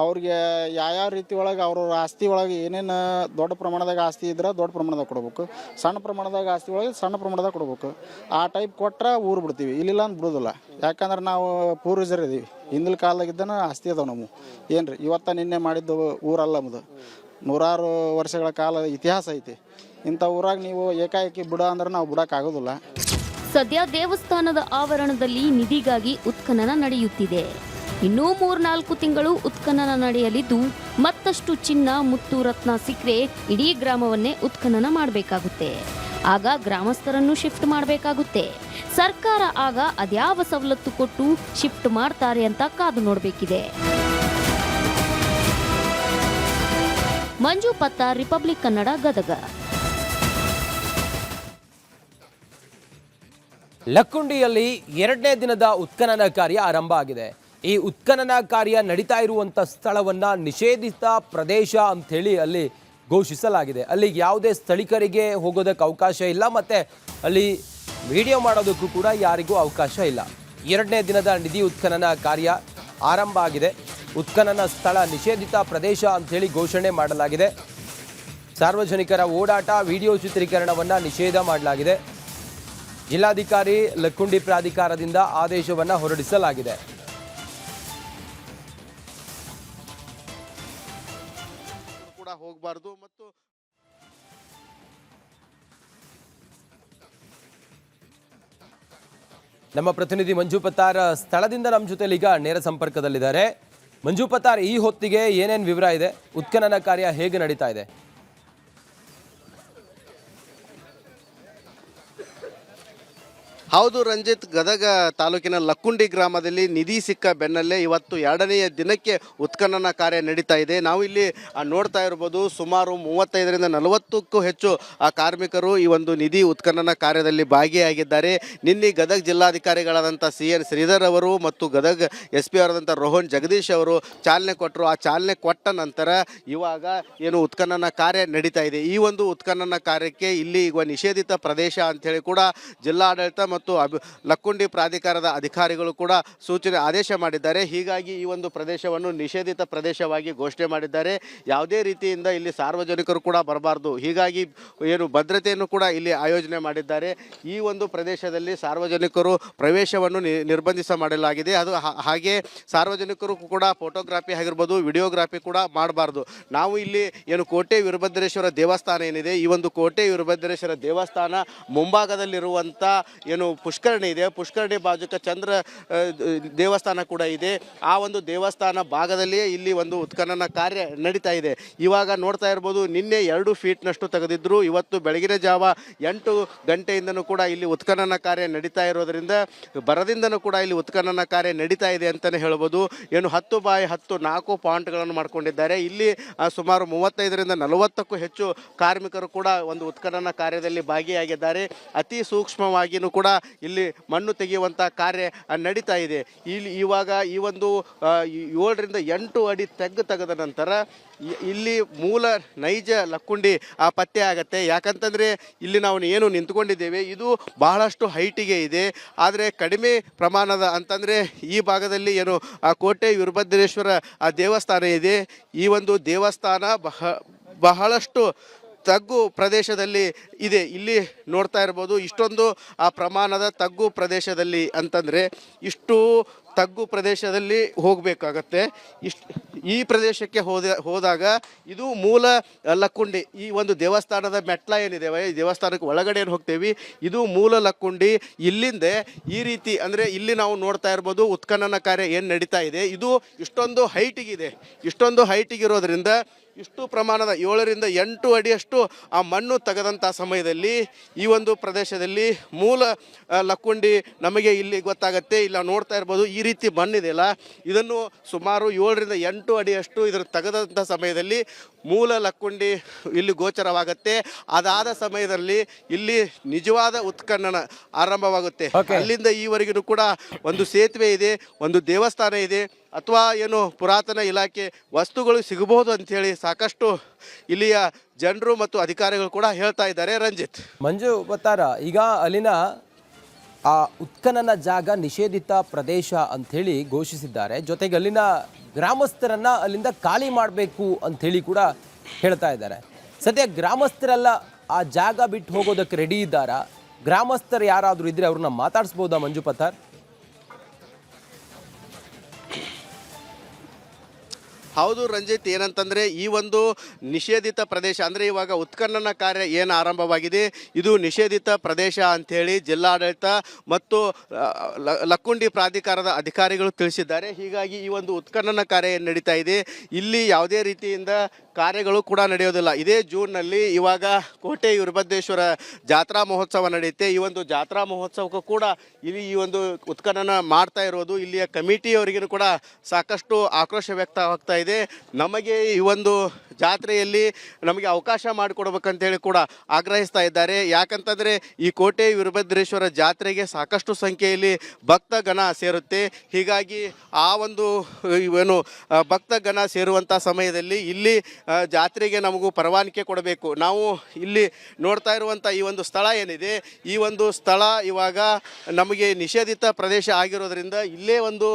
ಅವ್ರಿಗೆ ಯಾವ್ಯಾವ ರೀತಿ ಒಳಗೆ ಅವ್ರವ್ರ ಆಸ್ತಿ ಒಳಗೆ ಏನೇನು ದೊಡ್ಡ ಪ್ರಮಾಣದಾಗ ಆಸ್ತಿ ಇದ್ರೆ ದೊಡ್ಡ ಪ್ರಮಾಣದಾಗ ಕೊಡ್ಬೇಕು, ಸಣ್ಣ ಪ್ರಮಾಣದಾಗ ಆಸ್ತಿ ಒಳಗೆ ಸಣ್ಣ ಪ್ರಮಾಣದಾಗ ಕೊಡ್ಬೇಕು. ಆ ಟೈಪ್ ಕೊಟ್ಟರೆ ಊರು ಬಿಡ್ತೀವಿ, ಇಲ್ಲಿಲ್ಲ ಅಂತ ಬಿಡೋದಿಲ್ಲ. ಯಾಕಂದ್ರೆ ನಾವು ಪೂರ್ವಜರು ಇದ್ದೀವಿ, ಹಿಂದಿನ ಕಾಲದಾಗಿದ್ದನ ಆಸ್ತಿ ಅದಾವೆ ನಮ್ಮ. ಏನು ರೀ ಇವತ್ತ ನಿನ್ನೆ ಮಾಡಿದ್ದು ಊರಲ್ಲ, ನಮ್ಮದು 100 ವರ್ಷಗಳ ಕಾಲ ಇತಿಹಾಸ ಐತಿ. ಇಂಥ ಊರಾಗ ನೀವು ಏಕಾಏಕಿ ಬಿಡ ಅಂದ್ರೆ ನಾವು ಬಿಡೋಕ್ಕಾಗೋದಿಲ್ಲ. ಸದ್ಯ ದೇವಸ್ಥಾನದ ಆವರಣದಲ್ಲಿ ನಿಧಿಗಾಗಿ ಉತ್ಖನನ ನಡೆಯುತ್ತಿದೆ. ಇನ್ನೂ 3-4 ತಿಂಗಳು ಉತ್ಖನನ ನಡೆಯಲಿದ್ದು, ಮತ್ತಷ್ಟು ಚಿನ್ನ, ಮುತ್ತು, ರತ್ನ ಸಿಕ್ಕರೆ ಇಡೀ ಗ್ರಾಮವನ್ನೇ ಉತ್ಖನನ ಮಾಡಬೇಕಾಗುತ್ತೆ. ಆಗ ಗ್ರಾಮಸ್ಥರನ್ನು ಶಿಫ್ಟ್ ಮಾಡಬೇಕಾಗುತ್ತೆ. ಸರ್ಕಾರ ಆಗ ಅದ್ಯಾವ ಸವಲತ್ತು ಕೊಟ್ಟು ಶಿಫ್ಟ್ ಮಾಡ್ತಾರೆ ಅಂತ ಕಾದು ನೋಡಬೇಕಿದೆ. ಮಂಜು ಪತ್ತಾರ್, ರಿಪಬ್ಲಿಕ್ ಕನ್ನಡ, ಗದಗ. ಲಕ್ಕುಂಡಿಯಲ್ಲಿ 2ನೇ ದಿನದ ಉತ್ಖನನ ಕಾರ್ಯ ಆರಂಭ ಆಗಿದೆ. ಈ ಉತ್ಖನನ ಕಾರ್ಯ ನಡೀತಾ ಇರುವಂಥ ಸ್ಥಳವನ್ನು ನಿಷೇಧಿತ ಪ್ರದೇಶ ಅಂಥೇಳಿ ಅಲ್ಲಿ ಘೋಷಿಸಲಾಗಿದೆ. ಅಲ್ಲಿಗೆ ಯಾವುದೇ ಸ್ಥಳೀಕರಿಗೆ ಹೋಗೋದಕ್ಕೆ ಅವಕಾಶ ಇಲ್ಲ, ಮತ್ತು ಅಲ್ಲಿ ವಿಡಿಯೋ ಮಾಡೋದಕ್ಕೂ ಕೂಡ ಯಾರಿಗೂ ಅವಕಾಶ ಇಲ್ಲ. 2ನೇ ದಿನದ ನಿಧಿ ಉತ್ಖನನ ಕಾರ್ಯ ಆರಂಭ ಆಗಿದೆ. ಉತ್ಖನನ ಸ್ಥಳ ನಿಷೇಧಿತ ಪ್ರದೇಶ ಅಂಥೇಳಿ ಘೋಷಣೆ ಮಾಡಲಾಗಿದೆ. ಸಾರ್ವಜನಿಕರ ಓಡಾಟ, ವಿಡಿಯೋ ಚಿತ್ರೀಕರಣವನ್ನು ನಿಷೇಧ ಮಾಡಲಾಗಿದೆ. ಜಿಲ್ಲಾಧಿಕಾರಿ, ಲಕ್ಕುಂಡಿ ಪ್ರಾಧಿಕಾರದಿಂದ ಆದೇಶವನ್ನು ಹೊರಡಿಸಲಾಗಿದೆ. ಕೂಡ ಹೋಗಬಾರ್ದು. ಮತ್ತು ನಮ್ಮ ಪ್ರತಿನಿಧಿ ಮಂಜು ಪತ್ತಾರ್ ಸ್ಥಳದಿಂದ ನಮ್ಮ ಜೊತೆಲಿ ಈಗ ನೇರ ಸಂಪರ್ಕದಲ್ಲಿದ್ದಾರೆ. ಮಂಜು ಪತ್ತಾರ್, ಈ ಹೊತ್ತಿಗೆ ಏನೇನು ವಿವರ ಇದೆ? ಉತ್ಖನನ ಕಾರ್ಯ ಹೇಗೆ ನಡೀತಾ ಇದೆ? ಹೌದು ರಂಜಿತ್, ಗದಗ ತಾಲೂಕಿನ ಲಕ್ಕುಂಡಿ ಗ್ರಾಮದಲ್ಲಿ ನಿಧಿ ಸಿಕ್ಕ ಬೆನ್ನಲ್ಲೇ ಇವತ್ತು 2ನೇ ದಿನಕ್ಕೆ ಉತ್ಖನನ ಕಾರ್ಯ ನಡೀತಾ ಇದೆ. ನಾವು ಇಲ್ಲಿ ನೋಡ್ತಾ ಇರ್ಬೋದು, ಸುಮಾರು 35ರಿಂದ 40ಕ್ಕೂ ಹೆಚ್ಚು ಕಾರ್ಮಿಕರು ಈ ಒಂದು ನಿಧಿ ಉತ್ಖನನ ಕಾರ್ಯದಲ್ಲಿ ಭಾಗಿಯಾಗಿದ್ದಾರೆ. ನಿನ್ನೆ ಗದಗ ಜಿಲ್ಲಾಧಿಕಾರಿಗಳಾದಂಥ CN ಶ್ರೀಧರ್ ಅವರು ಮತ್ತು ಗದಗ SP ಅವರಾದಂಥ ರೋಹನ್ ಜಗದೀಶ್ ಅವರು ಚಾಲನೆ ಕೊಟ್ಟರು. ಆ ಚಾಲನೆ ಕೊಟ್ಟ ನಂತರ ಇವಾಗ ಏನು ಉತ್ಖನನ ಕಾರ್ಯ ನಡೀತಾ ಇದೆ. ಈ ಒಂದು ಉತ್ಖನನ ಕಾರ್ಯಕ್ಕೆ ಇಲ್ಲಿ ಈಗ ನಿಷೇಧಿತ ಪ್ರದೇಶ ಅಂಥೇಳಿ ಕೂಡ ಜಿಲ್ಲಾಡಳಿತ ಮತ್ತು ಲಕ್ಕುಂಡಿ ಪ್ರಾಧಿಕಾರದ ಅಧಿಕಾರಿಗಳು ಕೂಡ ಸೂಚನೆ ಆದೇಶ ಮಾಡಿದ್ದಾರೆ. ಹೀಗಾಗಿ ಈ ಒಂದು ಪ್ರದೇಶವನ್ನು ನಿಷೇಧಿತ ಪ್ರದೇಶವಾಗಿ ಘೋಷಣೆ ಮಾಡಿದ್ದಾರೆ. ಯಾವುದೇ ರೀತಿಯಿಂದ ಇಲ್ಲಿ ಸಾರ್ವಜನಿಕರು ಕೂಡ ಬರಬಾರ್ದು, ಹೀಗಾಗಿ ಏನು ಭದ್ರತೆಯನ್ನು ಕೂಡ ಇಲ್ಲಿ ಆಯೋಜನೆ ಮಾಡಿದ್ದಾರೆ. ಈ ಒಂದು ಪ್ರದೇಶದಲ್ಲಿ ಸಾರ್ವಜನಿಕರು ಪ್ರವೇಶವನ್ನು ನಿರ್ಬಂಧಿಸ ಮಾಡಲಾಗಿದೆ. ಅದು ಹಾಗೆ ಸಾರ್ವಜನಿಕರು ಕೂಡ ಫೋಟೋಗ್ರಾಫಿ ಆಗಿರ್ಬೋದು, ವಿಡಿಯೋಗ್ರಾಫಿ ಕೂಡ ಮಾಡಬಾರ್ದು. ನಾವು ಇಲ್ಲಿ ಏನು ಕೋಟೆ ವೀರಭದ್ರೇಶ್ವರ ದೇವಸ್ಥಾನ ಏನಿದೆ, ಈ ಒಂದು ಕೋಟೆ ವೀರಭದ್ರೇಶ್ವರ ದೇವಸ್ಥಾನ ಮುಂಭಾಗದಲ್ಲಿರುವಂಥ ಏನು ಪುಷ್ಕರಣಿ ಇದೆ, ಪುಷ್ಕರಣಿ ಬಾಜುಕ ಚಂದ್ರ ದೇವಸ್ಥಾನ ಕೂಡ ಇದೆ. ಆ ಒಂದು ದೇವಸ್ಥಾನ ಭಾಗದಲ್ಲಿಯೇ ಇಲ್ಲಿ ಒಂದು ಉತ್ಖನನ ಕಾರ್ಯ ನಡೀತಾ ಇದೆ. ಇವಾಗ ನೋಡ್ತಾ ಇರ್ಬೋದು, ನಿನ್ನೆ 2 ಫೀಟ್ನಷ್ಟು ತೆಗೆದಿದ್ರು. ಇವತ್ತು ಬೆಳಗಿನ ಜಾವ 8 ಗಂಟೆಯಿಂದನೂ ಕೂಡ ಇಲ್ಲಿ ಉತ್ಖನನ ಕಾರ್ಯ ನಡೀತಾ ಇರೋದರಿಂದ ಬರದಿಂದನೂ ಕೂಡ ಇಲ್ಲಿ ಉತ್ಖನನ ಕಾರ್ಯ ನಡೀತಾ ಇದೆ ಅಂತಲೇ ಹೇಳ್ಬೋದು. ಏನು 10x10 4 ಪಾಯಿಂಟ್ಗಳನ್ನು ಮಾಡ್ಕೊಂಡಿದ್ದಾರೆ. ಇಲ್ಲಿ ಸುಮಾರು 35ರಿಂದ 40ಕ್ಕೂ ಹೆಚ್ಚು ಕಾರ್ಮಿಕರು ಕೂಡ ಒಂದು ಉತ್ಖನನ ಕಾರ್ಯದಲ್ಲಿ ಭಾಗಿಯಾಗಿದ್ದಾರೆ. ಅತಿ ಸೂಕ್ಷ್ಮವಾಗಿಯೂ ಕೂಡ ಇಲ್ಲಿ ಮಣ್ಣು ತೆಗೆಯುವಂಥ ಕಾರ್ಯ ನಡೀತಾ ಇದೆ. ಇಲ್ಲಿ ಇವಾಗ ಈ ಒಂದು 7ರಿಂದ 8 ಅಡಿ ತೆಗೆದ ನಂತರ ಇಲ್ಲಿ ಮೂಲ ನೈಜ ಲಕ್ಕುಂಡಿ ಪತ್ತೆ ಆಗತ್ತೆ. ಯಾಕಂತಂದರೆ ಇಲ್ಲಿ ನಾವು ಏನು ನಿಂತ್ಕೊಂಡಿದ್ದೇವೆ ಇದು ಬಹಳಷ್ಟು ಹೈಟಿಗೆ ಇದೆ, ಆದರೆ ಕಡಿಮೆ ಪ್ರಮಾಣದ ಅಂತಂದರೆ ಈ ಭಾಗದಲ್ಲಿ ಏನು ಕೋಟೆ ವೀರಭದ್ರೇಶ್ವರ ದೇವಸ್ಥಾನ ಇದೆ. ಈ ಒಂದು ದೇವಸ್ಥಾನ ಬಹಳಷ್ಟು ತಗ್ಗು ಪ್ರದೇಶದಲ್ಲಿ ಇದೆ. ಇಲ್ಲಿ ನೋಡ್ತಾ ಇರ್ಬೋದು, ಇಷ್ಟೊಂದು ಪ್ರಮಾಣದ ತಗ್ಗು ಪ್ರದೇಶದಲ್ಲಿ ಅಂತಂದರೆ ಇಷ್ಟು ತಗ್ಗು ಪ್ರದೇಶದಲ್ಲಿ ಹೋಗಬೇಕಾಗತ್ತೆ. ಈ ಪ್ರದೇಶಕ್ಕೆ ಹೋದಾಗ ಇದು ಮೂಲ ಲಕ್ಕುಂಡಿ. ಈ ಒಂದು ದೇವಸ್ಥಾನದ ಮೆಟ್ಲ ಏನಿದೆ, ಈ ದೇವಸ್ಥಾನಕ್ಕೆ ಒಳಗಡೆ ಏನು ಹೋಗ್ತೇವೆ, ಇದು ಮೂಲ ಲಕ್ಕುಂಡಿ. ಇಲ್ಲಿಂದ ಈ ರೀತಿ ಅಂದರೆ ಇಲ್ಲಿ ನಾವು ನೋಡ್ತಾ ಇರ್ಬೋದು ಉತ್ಖನನ ಕಾರ್ಯ ಏನು ನಡೀತಾ ಇದೆ, ಇದು ಇಷ್ಟೊಂದು ಹೈಟಿಗಿದೆ. ಇಷ್ಟೊಂದು ಹೈಟಿಗಿರೋದ್ರಿಂದ ಇಷ್ಟು ಪ್ರಮಾಣದ 7ರಿಂದ 8 ಅಡಿಯಷ್ಟು ಆ ಮಣ್ಣು ತೆಗೆದಂಥ ಸಮಯದಲ್ಲಿ ಈ ಒಂದು ಪ್ರದೇಶದಲ್ಲಿ ಮೂಲ ಲಕ್ಕುಂಡಿ ನಮಗೆ ಇಲ್ಲಿ ಗೊತ್ತಾಗುತ್ತೆ. ಇಲ್ಲ ನೋಡ್ತಾ ಇರ್ಬೋದು, ಈ ರೀತಿ ಮಣ್ಣಿದೆಯಲ್ಲ, ಇದನ್ನು ಸುಮಾರು 7ರಿಂದ 8 ಅಡಿಯಷ್ಟು ಇದರ ತೆಗೆದಂಥ ಸಮಯದಲ್ಲಿ ಮೂಲ ಲಕ್ಕುಂಡಿ ಇಲ್ಲಿ ಗೋಚರವಾಗುತ್ತೆ. ಅದಾದ ಸಮಯದಲ್ಲಿ ಇಲ್ಲಿ ನಿಜವಾದ ಉತ್ಖನನ ಆರಂಭವಾಗುತ್ತೆ. ಅಲ್ಲಿಂದ ಈವರೆಗೂ ಕೂಡ ಒಂದು ಸೇತುವೆ ಇದೆ, ಒಂದು ದೇವಸ್ಥಾನ ಇದೆ, ಅಥವಾ ಏನು ಪುರಾತನ ಇಲಾಖೆ ವಸ್ತುಗಳು ಸಿಗಬಹುದು ಅಂಥೇಳಿ ಸಾಕಷ್ಟು ಇಲ್ಲಿಯ ಜನರು ಮತ್ತು ಅಧಿಕಾರಿಗಳು ಕೂಡ ಹೇಳ್ತಾ ಇದ್ದಾರೆ. ರಂಜಿತ್, ಮಂಜು ಬತ್ತಾರ, ಈಗ ಅಲ್ಲಿನ ಆ ಉತ್ಖನನ ಜಾಗ ನಿಷೇಧಿತ ಪ್ರದೇಶ ಅಂಥೇಳಿ ಘೋಷಿಸಿದ್ದಾರೆ. ಜೊತೆಗೆ ಅಲ್ಲಿನ ಗ್ರಾಮಸ್ಥರನ್ನ ಅಲ್ಲಿಂದ ಖಾಲಿ ಮಾಡಬೇಕು ಅಂಥೇಳಿ ಕೂಡ ಹೇಳ್ತಾ ಇದ್ದಾರೆ. ಸದ್ಯ ಗ್ರಾಮಸ್ಥರೆಲ್ಲ ಆ ಜಾಗ ಬಿಟ್ಟು ಹೋಗೋದಕ್ಕೆ ರೆಡಿ ಇದ್ದಾರಾ? ಗ್ರಾಮಸ್ಥರು ಯಾರಾದರೂ ಇದ್ರೆ ಅವ್ರನ್ನ ಮಾತಾಡಿಸ್ಬೋದಾ ಮಂಜು ಪತ್ತಾರ್? ಹೌದು ರಂಜಿತ್, ಏನಂತಂದರೆ ಈ ಒಂದು ನಿಷೇಧಿತ ಪ್ರದೇಶ ಅಂದರೆ ಇವಾಗ ಉತ್ಖನನ ಕಾರ್ಯ ಏನು ಆರಂಭವಾಗಿದೆ ಇದು ನಿಷೇಧಿತ ಪ್ರದೇಶ ಅಂಥೇಳಿ ಜಿಲ್ಲಾಡಳಿತ ಮತ್ತು ಲಕ್ಕುಂಡಿ ಪ್ರಾಧಿಕಾರದ ಅಧಿಕಾರಿಗಳು ತಿಳಿಸಿದ್ದಾರೆ. ಹೀಗಾಗಿ ಈ ಒಂದು ಉತ್ಖನನ ಕಾರ್ಯ ಏನು ನಡೀತಾ ಇದೆ, ಇಲ್ಲಿ ಯಾವುದೇ ರೀತಿಯಿಂದ ಕಾರ್ಯಗಳು ಕೂಡ ನಡೆಯೋದಿಲ್ಲ. ಇದೇ ಜೂನ್ನಲ್ಲಿ ಇವಾಗ ಕೋಟೆ ವೀರಭದ್ರೇಶ್ವರ ಜಾತ್ರಾ ಮಹೋತ್ಸವ ನಡೆಯುತ್ತೆ. ಈ ಒಂದು ಜಾತ್ರಾ ಮಹೋತ್ಸವಕ್ಕೂ ಕೂಡ ಇಲ್ಲಿ ಈ ಒಂದು ಉತ್ಖನನ ಮಾಡ್ತಾ ಇರೋದು ಇಲ್ಲಿಯ ಕಮಿಟಿಯವರಿಗೂ ಕೂಡ ಸಾಕಷ್ಟು ಆಕ್ರೋಶ ವ್ಯಕ್ತವಾಗ್ತಾ ಇದೆ. ನಮಗೆ ಈ ಒಂದು ಜಾತ್ರೆಯಲ್ಲಿ ನಮಗೆ ಅವಕಾಶ ಮಾಡಿಕೊಡ್ಬೇಕಂತೇಳಿ ಕೂಡ ಆಗ್ರಹಿಸ್ತಾ ಇದ್ದಾರೆ. ಯಾಕಂತಂದರೆ ಈ ಕೋಟೆ ವೀರಭದ್ರೇಶ್ವರ ಜಾತ್ರೆಗೆ ಸಾಕಷ್ಟು ಸಂಖ್ಯೆಯಲ್ಲಿ ಭಕ್ತಗಣ ಸೇರುತ್ತೆ. ಹೀಗಾಗಿ ಆ ಒಂದು ಏನು ಭಕ್ತಗಣ ಸೇರುವಂಥ ಸಮಯದಲ್ಲಿ ಇಲ್ಲಿ ಜಾತ್ರೆಗೆ ನಮಗೂ ಪರವಾನಗಿ ಕೊಡಬೇಕು. ನಾವು ಇಲ್ಲಿ ನೋಡ್ತಾ ಇರುವಂಥ ಈ ಒಂದು ಸ್ಥಳ ಏನಿದೆ, ಈ ಒಂದು ಸ್ಥಳ ಇವಾಗ ನಮಗೆ ನಿಷೇಧಿತ ಪ್ರದೇಶ ಆಗಿರೋದ್ರಿಂದ ಇಲ್ಲೇ ಒಂದು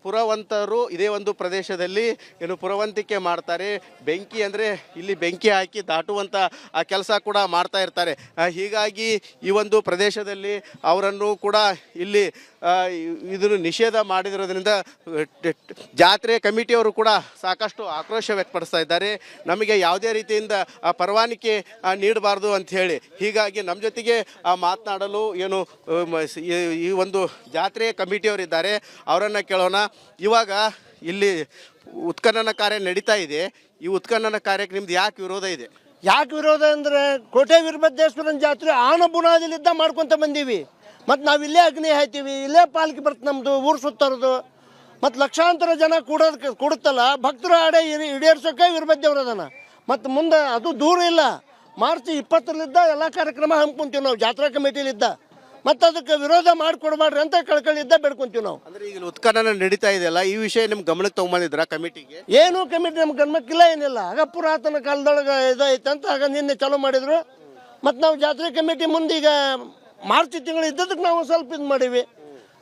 ಪುರವಂತರು ಇದೇ ಒಂದು ಪ್ರದೇಶದಲ್ಲಿ ಏನು ಪುರವಂತಿಕೆ ಮಾಡ್ತಾರೆ. ಬೆಂಕಿ ಅಂದರೆ ಇಲ್ಲಿ ಬೆಂಕಿ ಹಾಕಿ ದಾಟುವಂಥ ಆ ಕೆಲಸ ಕೂಡ ಮಾಡ್ತಾ ಇರ್ತಾರೆ. ಹೀಗಾಗಿ ಈ ಒಂದು ಪ್ರದೇಶದಲ್ಲಿ ಅವರನ್ನು ಕೂಡ ಇಲ್ಲಿ ಇದನ್ನು ನಿಷೇಧ ಮಾಡಿದಿರೋದ್ರಿಂದ ಜಾತ್ರೆ ಕಮಿಟಿಯವರು ಕೂಡ ಸಾಕಷ್ಟು ಆಕ್ರೋಶ ವ್ಯಕ್ತಪಡಿಸ್ತಾ ಇದ್ದಾರೆ. ನಮಗೆ ಯಾವುದೇ ರೀತಿಯಿಂದ ಪರವಾನಗಿ ನೀಡಬಾರ್ದು ಅಂತ ಹೇಳಿ. ಹೀಗಾಗಿ ನಮ್ಮ ಜೊತೆಗೆ ಮಾತನಾಡಲು ಏನು ಈ ಒಂದು ಜಾತ್ರೆ ಕಮಿಟಿಯವರಿದ್ದಾರೆ, ಅವರನ್ನು ಕೇಳೋಣ. ಇವಾಗ ಇಲ್ಲಿ ಉತ್ಖನನ ಕಾರ್ಯ ನಡೀತಾ ಇದೆ, ಈ ಉತ್ಖನನ ಕಾರ್ಯಕ್ಕೆ ನಿಮ್ದು ಯಾಕೆ ವಿರೋಧ ಇದೆ? ಯಾಕೆ ವಿರೋಧ ಅಂದರೆ ಕೋಟೆ ವೀರಭದ್ರೇಶ್ವರನ ಜಾತ್ರೆ ಆನ ಬುನಾದಿಲಿದ್ದ ಮಾಡ್ಕೊತ ಬಂದೀವಿ. ಮತ್ತು ನಾವು ಇಲ್ಲೇ ಅಗ್ನಿ ಹಾಯ್ತೀವಿ, ಇಲ್ಲೇ ಪಾಲ್ಕಿ ಬರುತ್ತೆ ನಮ್ಮದು ಊರು ಸುತ್ತರೋದು. ಮತ್ತು ಲಕ್ಷಾಂತರ ಜನ ಕೊಡುತ್ತಲ್ಲ, ಭಕ್ತರ ಆಡೆ ಈಡೇರ್ಸೋಕೆ ವೀರಭದ್ರವ್ರು ಅದನ್ನು. ಮತ್ತು ಮುಂದೆ ಅದು ದೂರ ಇಲ್ಲ, ಮಾರ್ಚ್ 20 ಎಲ್ಲ ಕಾರ್ಯಕ್ರಮ ಹಮ್ಮಿಕೊಂತೀವಿ ನಾವು ಜಾತ್ರಾ ಕಮಿಟಿಲಿದ್ದ. ಮತ್ತು ಅದಕ್ಕೆ ವಿರೋಧ ಮಾಡಿಕೊಡ್ಬಾರ್ರಿ ಅಂತ ಕಳ್ಕಳಿದ್ದ ಬೇಡ್ಕೊಂತೀವಿ ನಾವು. ಅಂದ್ರೆ ಈಗ ಉತ್ಖನನ ನಡೀತಾ ಇದೆಯಲ್ಲ, ಈ ವಿಷಯ ನಿಮ್ಮ ಗಮನಕ್ಕೆ ತಗೊಂಬಂದಿದ್ರ ಕಮಿಟಿಗೆ? ಏನು ಕಮಿಟಿ ನಮ್ಮ ಗಮನಕ್ಕಿಲ್ಲ, ಏನಿಲ್ಲ. ಆಗ ಪುರಾತನ ಕಾಲದೊಳಗೆ ಇದೈತೆ ಅಂತ ಆಗ ನಿನ್ನೆ ಚಾಲೂ ಮಾಡಿದ್ರು. ಮತ್ತು ನಾವು ಜಾತ್ರೆ ಕಮಿಟಿ ಮುಂದೆ ಈಗ ಮಾರ್ಚ್ ತಿಂಗಳು ಇದ್ದದಕ್ಕೆ ನಾವು ಸ್ವಲ್ಪ ಇದು ಮಾಡೀವಿ.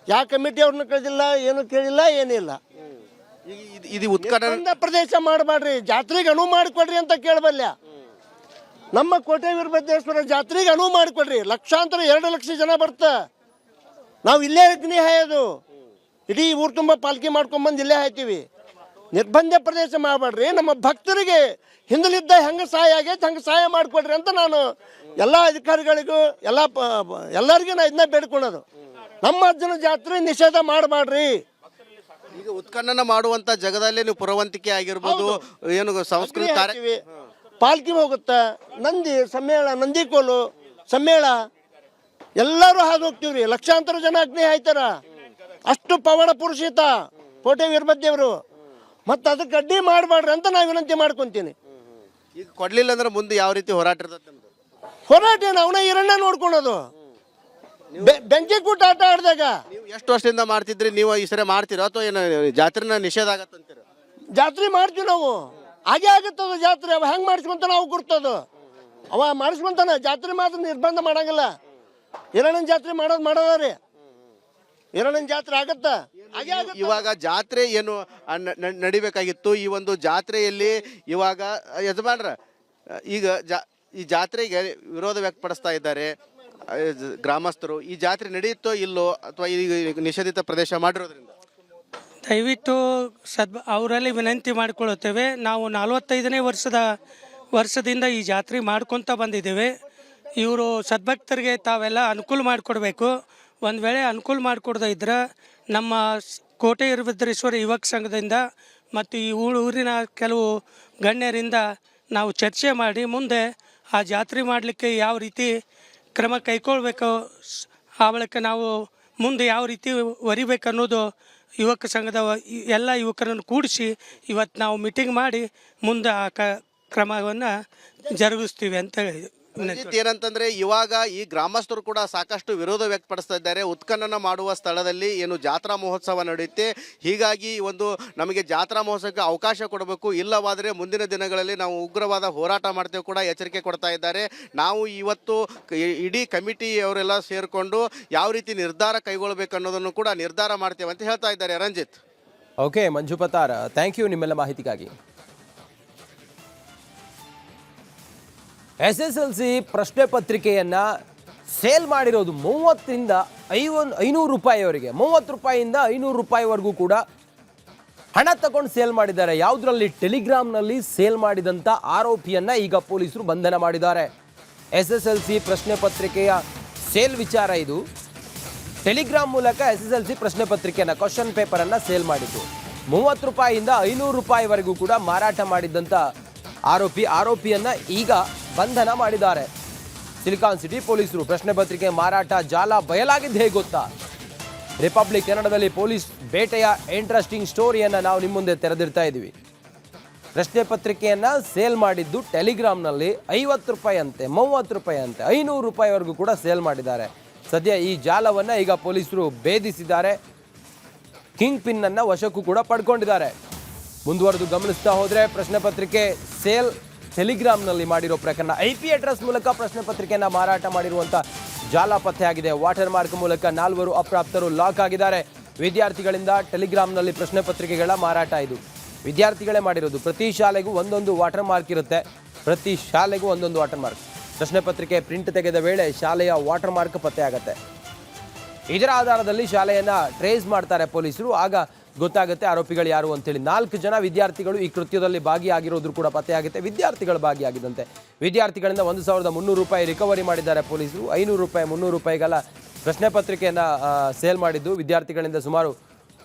ಯಾವ ಕಮಿಟಿ ಅವ್ರನ್ನ ಕೇಳಿಲ್ಲ, ಏನು ಕೇಳಿಲ್ಲ, ಏನಿಲ್ಲ. ಇದು ಉತ್ಖನನ ಪ್ರದೇಶ ಮಾಡಬೇಡ್ರಿ, ಜಾತ್ರೆಗೆ ಅನುವು ಮಾಡಿಕೊಡ್ರಿ ಅಂತ ಕೇಳಬಲ್ಯ. ನಮ್ಮ ಕೋಟೆ ವೀರಭದ್ರೇಶ್ವರ ಜಾತ್ರೆಗೆ ಅನುವು ಮಾಡಿಕೊಡ್ರಿ. ಲಕ್ಷಾಂತರ 2 ಲಕ್ಷ ಜನ ಬರ್ತಾ, ನಾವು ಇಲ್ಲೇ ಅಗ್ನಿ ಹಾಯೋದು, ಇಡೀ ಊರು ತುಂಬ ಪಾಲ್ಕಿ ಮಾಡ್ಕೊಂಬಂದು ಇಲ್ಲೇ ಹಾಯ್ತೀವಿ. ನಿರ್ಬಂಧ ಪ್ರದೇಶ ಮಾಡಬೇಡ್ರಿ, ನಮ್ಮ ಭಕ್ತರಿಗೆ ಹಿಂದಲಿದ್ದ ಹೆಂಗೆ ಸಹಾಯ ಆಗೈತೆ ಹಂಗೆ ಸಹಾಯ ಮಾಡಿಕೊಡ್ರಿ ಅಂತ ನಾನು ಎಲ್ಲ ಅಧಿಕಾರಿಗಳಿಗೂ ಎಲ್ಲರಿಗೂ ನಾನು ಇದನ್ನ ಬೇಡ್ಕೊಳ್ಳೋದು. ನಮ್ಮ ಅಜ್ಜನ ಜಾತ್ರೆ ನಿಷೇಧ ಮಾಡಬೇಡ್ರಿ. ಈಗ ಉತ್ಖನನ ಮಾಡುವಂತ ಜಾಗದಲ್ಲೇ ನೀವು ಪುರವಂತಿಕೆ ಆಗಿರ್ಬೋದು, ಏನು ಸಂಸ್ಕೃತಿ ಪಾಲ್ಕಿ ಹೋಗುತ್ತಾ, ನಂದಿ ಸಮ್ಮೇಳ, ನಂದಿಕೋಲು ಸಮ್ಮೇಳ ಎಲ್ಲರೂ ಹಾದು ಹೋಗ್ತೀವ್ರಿ. ಲಕ್ಷಾಂತರ ಜನ ಅಗ್ನಿ ಹಾಯ್ತಾರ. ಅಷ್ಟು ಪವಾಡ ಪುರುಷಿತ ಕೋಟೆ ವೀರಭದ್ರವರು. ಮತ್ತು ಅದಕ್ಕೆ ಅಡ್ಡಿ ಮಾಡಬೇಡ್ರಿ ಅಂತ ನಾನು ವಿನಂತಿ ಮಾಡ್ಕೊತೀನಿ. ಈಗ ಕೊಡ್ಲಿಲ್ಲ ಅಂದ್ರೆ ಮುಂದೆ ಯಾವ ರೀತಿ ಹೋರಾಟ ಇರ್ತದೆ? ಹೋರಾಟ ಏನು, ಅವನ ಹಿರಣ್ಣ ನೋಡ್ಕೊಳೋದು. ಬೆಂಕಿ ಕೂಟ ಆಟ ಆಡಿದಾಗ ನೀವು ಎಷ್ಟು ವರ್ಷದಿಂದ ಮಾಡ್ತಿದ್ರಿ, ನೀವು ಈ ಸರಿ ಮಾಡ್ತೀರಾ ಅಥವಾ ಏನು ಜಾತ್ರೆನ ನಿಷೇಧ ಆಗತ್ತಂತೀರ? ಜಾತ್ರೆ ಮಾಡ್ತೀವಿ ನಾವು, ಹಾಗೆ ಆಗುತ್ತದ ಜಾತ್ರೆ. ಅವ ಹೆಂಗೆ ಮಾಡಿಸ್ಕೊಂತ ನಾವು ಗುರ್ತದು, ಅವ ಮಾಡಿಸ್ಕೊಂತಾನ. ಜಾತ್ರೆ ಮಾತ್ರ ನಿರ್ಬಂಧ ಮಾಡಂಗಿಲ್ಲ. ಹಿರಣ್ಣನ ಜಾತ್ರೆ ಮಾಡೋದ್ರಿ, ಹಿರಣ್ಣನ ಜಾತ್ರೆ ಆಗತ್ತ. ಇವಾಗ ಜಾತ್ರೆ ಏನು ನಡಿಬೇಕಾಗಿತ್ತು, ಈ ಒಂದು ಜಾತ್ರೆಯಲ್ಲಿ ಇವಾಗ ಯಜಮಾನ್ರ ಈಗ ಈ ಜಾತ್ರೆಗೆ ವಿರೋಧ ವ್ಯಕ್ತಪಡಿಸ್ತಾ ಇದ್ದಾರೆ ಗ್ರಾಮಸ್ಥರು. ಈ ಜಾತ್ರೆ ನಡೆಯುತ್ತೋ ಇಲ್ಲೋ ಅಥವಾ ಈಗ ನಿಷೇಧಿತ ಪ್ರದೇಶ ಮಾಡಿರೋದ್ರಿಂದ ದಯವಿಟ್ಟು ಅವರಲ್ಲಿ ವಿನಂತಿ ಮಾಡಿಕೊಳ್ಳುತ್ತೇವೆ. ನಾವು 45ನೇ ವರ್ಷದಿಂದ ಈ ಜಾತ್ರೆ ಮಾಡ್ಕೊತ ಬಂದಿದ್ದೇವೆ. ಇವರು ಸದ್ಭಕ್ತರಿಗೆ ತಾವೆಲ್ಲ ಅನುಕೂಲ ಮಾಡಿಕೊಡ್ಬೇಕು. ಒಂದು ವೇಳೆ ಅನುಕೂಲ ಮಾಡಿಕೊಡ್ದೇ ಇದ್ರೆ ನಮ್ಮ ಕೋಟೆ ವೀರಭದ್ರೇಶ್ವರ ಯುವಕ ಸಂಘದಿಂದ ಮತ್ತು ಈ ಊರಿನ ಕೆಲವು ಗಣ್ಯರಿಂದ ನಾವು ಚರ್ಚೆ ಮಾಡಿ ಮುಂದೆ ಆ ಜಾತ್ರೆ ಮಾಡಲಿಕ್ಕೆ ಯಾವ ರೀತಿ ಕ್ರಮ ಕೈಗೊಳ್ಬೇಕು, ಆ ಬಳಿಕ ನಾವು ಮುಂದೆ ಯಾವ ರೀತಿ ವರಿಬೇಕು ಅನ್ನೋದು ಯುವಕ ಸಂಘದ ಎಲ್ಲ ಯುವಕರನ್ನು ಕೂಡಿಸಿ ಇವತ್ತು ನಾವು ಮೀಟಿಂಗ್ ಮಾಡಿ ಮುಂದೆ ಆ ಕ್ರಮವನ್ನು ಜರುಗಿಸ್ತೀವಿ ಅಂತ ಹೇಳಿ. ಏನಂತಂದ್ರೆ ಇವಾಗ ಈ ಗ್ರಾಮಸ್ಥರು ಕೂಡ ಸಾಕಷ್ಟು ವಿರೋಧ ವ್ಯಕ್ತಪಡಿಸ್ತಾ ಇದ್ದಾರೆ. ಉತ್ಖನನ ಮಾಡುವ ಸ್ಥಳದಲ್ಲಿ ಏನು ಜಾತ್ರಾ ಮಹೋತ್ಸವ ನಡೆಯುತ್ತೆ, ಹೀಗಾಗಿ ಒಂದು ನಮಗೆ ಜಾತ್ರಾ ಮಹೋತ್ಸವಕ್ಕೆ ಅವಕಾಶ ಕೊಡಬೇಕು, ಇಲ್ಲವಾದರೆ ಮುಂದಿನ ದಿನಗಳಲ್ಲಿ ನಾವು ಉಗ್ರವಾದ ಹೋರಾಟ ಮಾಡ್ತೇವೆ ಕೂಡ ಎಚ್ಚರಿಕೆ ಕೊಡ್ತಾ ಇದ್ದಾರೆ. ನಾವು ಇವತ್ತು ಇಡೀ ಕಮಿಟಿಯವರೆಲ್ಲ ಸೇರಿಕೊಂಡು ಯಾವ ರೀತಿ ನಿರ್ಧಾರ ಕೈಗೊಳ್ಳಬೇಕು ಅನ್ನೋದನ್ನು ಕೂಡ ನಿರ್ಧಾರ ಮಾಡ್ತೇವೆ ಅಂತ ಹೇಳ್ತಾ ಇದ್ದಾರೆ. Ranjit. Okay Manju Patar, thank you ನಿಮ್ಮೆಲ್ಲ ಮಾಹಿತಿಗಾಗಿ. SSLC ಪ್ರಶ್ನೆ ಪತ್ರಿಕೆಯನ್ನು ಸೇಲ್ ಮಾಡಿರೋದು 30ರಿಂದ 500 ರೂಪಾಯಿವರೆಗೆ, 30 ರೂಪಾಯಿಯಿಂದ 500 ರೂಪಾಯಿವರೆಗೂ ಕೂಡ ಹಣ ತಗೊಂಡು ಸೇಲ್ ಮಾಡಿದ್ದಾರೆ. ಯಾವುದರಲ್ಲಿ? ಟೆಲಿಗ್ರಾಮ್ನಲ್ಲಿ ಸೇಲ್ ಮಾಡಿದಂಥ ಆರೋಪಿಯನ್ನು ಈಗ ಪೊಲೀಸರು ಬಂಧನ ಮಾಡಿದ್ದಾರೆ. SSLC ಪ್ರಶ್ನೆ ಪತ್ರಿಕೆಯ ಸೇಲ್ ವಿಚಾರ ಇದು. ಟೆಲಿಗ್ರಾಮ್ ಮೂಲಕ SSLC ಪ್ರಶ್ನೆ ಪತ್ರಿಕೆಯನ್ನು, ಕ್ವಶನ್ ಪೇಪರನ್ನು ಸೇಲ್ ಮಾಡಿದ್ದು. 30 ರೂಪಾಯಿಯಿಂದ 500 ರೂಪಾಯಿವರೆಗೂ ಕೂಡ ಮಾರಾಟ ಮಾಡಿದ್ದಂಥ ಆರೋಪಿಯನ್ನು ಈಗ ಬಂಧನ ಮಾಡಿದ್ದಾರೆ ಸಿಲಿಕಾನ್ ಸಿಟಿ ಪೊಲೀಸರು. ಪ್ರಶ್ನೆ ಪತ್ರಿಕೆ ಮಾರಾಟ ಜಾಲ ಬಯಲಾಗಿದ್ದು ಹೇಗೆ ಗೊತ್ತಾ? ರಿಪಬ್ಲಿಕ್ ಕನ್ನಡದಲ್ಲಿ ಪೊಲೀಸ್ ಬೇಟೆಯ ಇಂಟ್ರೆಸ್ಟಿಂಗ್ ಸ್ಟೋರಿಯನ್ನು ನಾವು ನಿಮ್ಮ ಮುಂದೆ ತೆರೆದಿರ್ತಾ ಇದ್ದೀವಿ. ಪ್ರಶ್ನೆ ಪತ್ರಿಕೆಯನ್ನು ಸೇಲ್ ಮಾಡಿದ್ದು ಟೆಲಿಗ್ರಾಮ್ನಲ್ಲಿ 50 ರೂಪಾಯಿ ಅಂತೆ, 30 ರೂಪಾಯಿ ಅಂತೆ, 500 ರೂಪಾಯಿವರೆಗೂ ಕೂಡ ಸೇಲ್ ಮಾಡಿದ್ದಾರೆ. ಸದ್ಯ ಈ ಜಾಲವನ್ನು ಈಗ ಪೊಲೀಸರು ಭೇದಿಸಿದ್ದಾರೆ. ಕಿಂಗ್ ಪಿನ್ ಅನ್ನು ವಶಕ್ಕೂ ಕೂಡ ಪಡ್ಕೊಂಡಿದ್ದಾರೆ. ಮುಂದುವರೆದು ಗಮನಿಸ್ತಾ ಹೋದರೆ ಪ್ರಶ್ನೆ ಪತ್ರಿಕೆ ಸೇಲ್ ಟೆಲಿಗ್ರಾಮ್ನಲ್ಲಿ ಮಾಡಿರೋ ಪ್ರಕರಣ, IP ಅಡ್ರೆಸ್ ಮೂಲಕ ಪ್ರಶ್ನೆ ಪತ್ರಿಕೆಯನ್ನು ಮಾರಾಟ ಮಾಡಿರುವಂಥ ಜಾಲ ಪತ್ತೆಯಾಗಿದೆ. ವಾಟರ್ ಮಾರ್ಕ್ ಮೂಲಕ 4 ಅಪ್ರಾಪ್ತರು ಲಾಕ್ ಆಗಿದ್ದಾರೆ. ವಿದ್ಯಾರ್ಥಿಗಳಿಂದ ಟೆಲಿಗ್ರಾಮ್ನಲ್ಲಿ ಪ್ರಶ್ನೆ ಪತ್ರಿಕೆಗಳ ಮಾರಾಟ ಇದು ವಿದ್ಯಾರ್ಥಿಗಳೇ ಮಾಡಿರೋದು. ಪ್ರತಿ ಶಾಲೆಗೂ ಒಂದೊಂದು ವಾಟರ್ ಮಾರ್ಕ್ ಇರುತ್ತೆ, ಪ್ರತಿ ಶಾಲೆಗೂ ಒಂದೊಂದು ವಾಟರ್ ಮಾರ್ಕ್. ಪ್ರಶ್ನೆ ಪತ್ರಿಕೆ ಪ್ರಿಂಟ್ ತೆಗೆದ ವೇಳೆ ಶಾಲೆಯ ವಾಟರ್ ಮಾರ್ಕ್ ಪತ್ತೆ ಆಗುತ್ತೆ. ಇದರ ಆಧಾರದಲ್ಲಿ ಶಾಲೆಯನ್ನು ಟ್ರೇಸ್ ಮಾಡ್ತಾರೆ ಪೊಲೀಸರು. ಆಗ ಗೊತ್ತಾಗುತ್ತೆ ಆರೋಪಿಗಳು ಯಾರು ಅಂತೇಳಿ. 4 ಜನ ವಿದ್ಯಾರ್ಥಿಗಳು ಈ ಕೃತ್ಯದಲ್ಲಿ ಭಾಗಿಯಾಗಿರೋದು ಕೂಡ ಪತ್ತೆಯಾಗುತ್ತೆ. ವಿದ್ಯಾರ್ಥಿಗಳು ಭಾಗಿಯಾಗಿದ್ದಂತೆ ವಿದ್ಯಾರ್ಥಿಗಳಿಂದ 1300 ರೂಪಾಯಿ ರಿಕವರಿ ಮಾಡಿದ್ದಾರೆ ಪೊಲೀಸರು. 500 ರೂಪಾಯಿ 300 ರೂಪಾಯಿಗಳ ಪ್ರಶ್ನೆ ಪತ್ರಿಕೆಯನ್ನು ಸೇಲ್ ಮಾಡಿದ್ದು. ವಿದ್ಯಾರ್ಥಿಗಳಿಂದ ಸುಮಾರು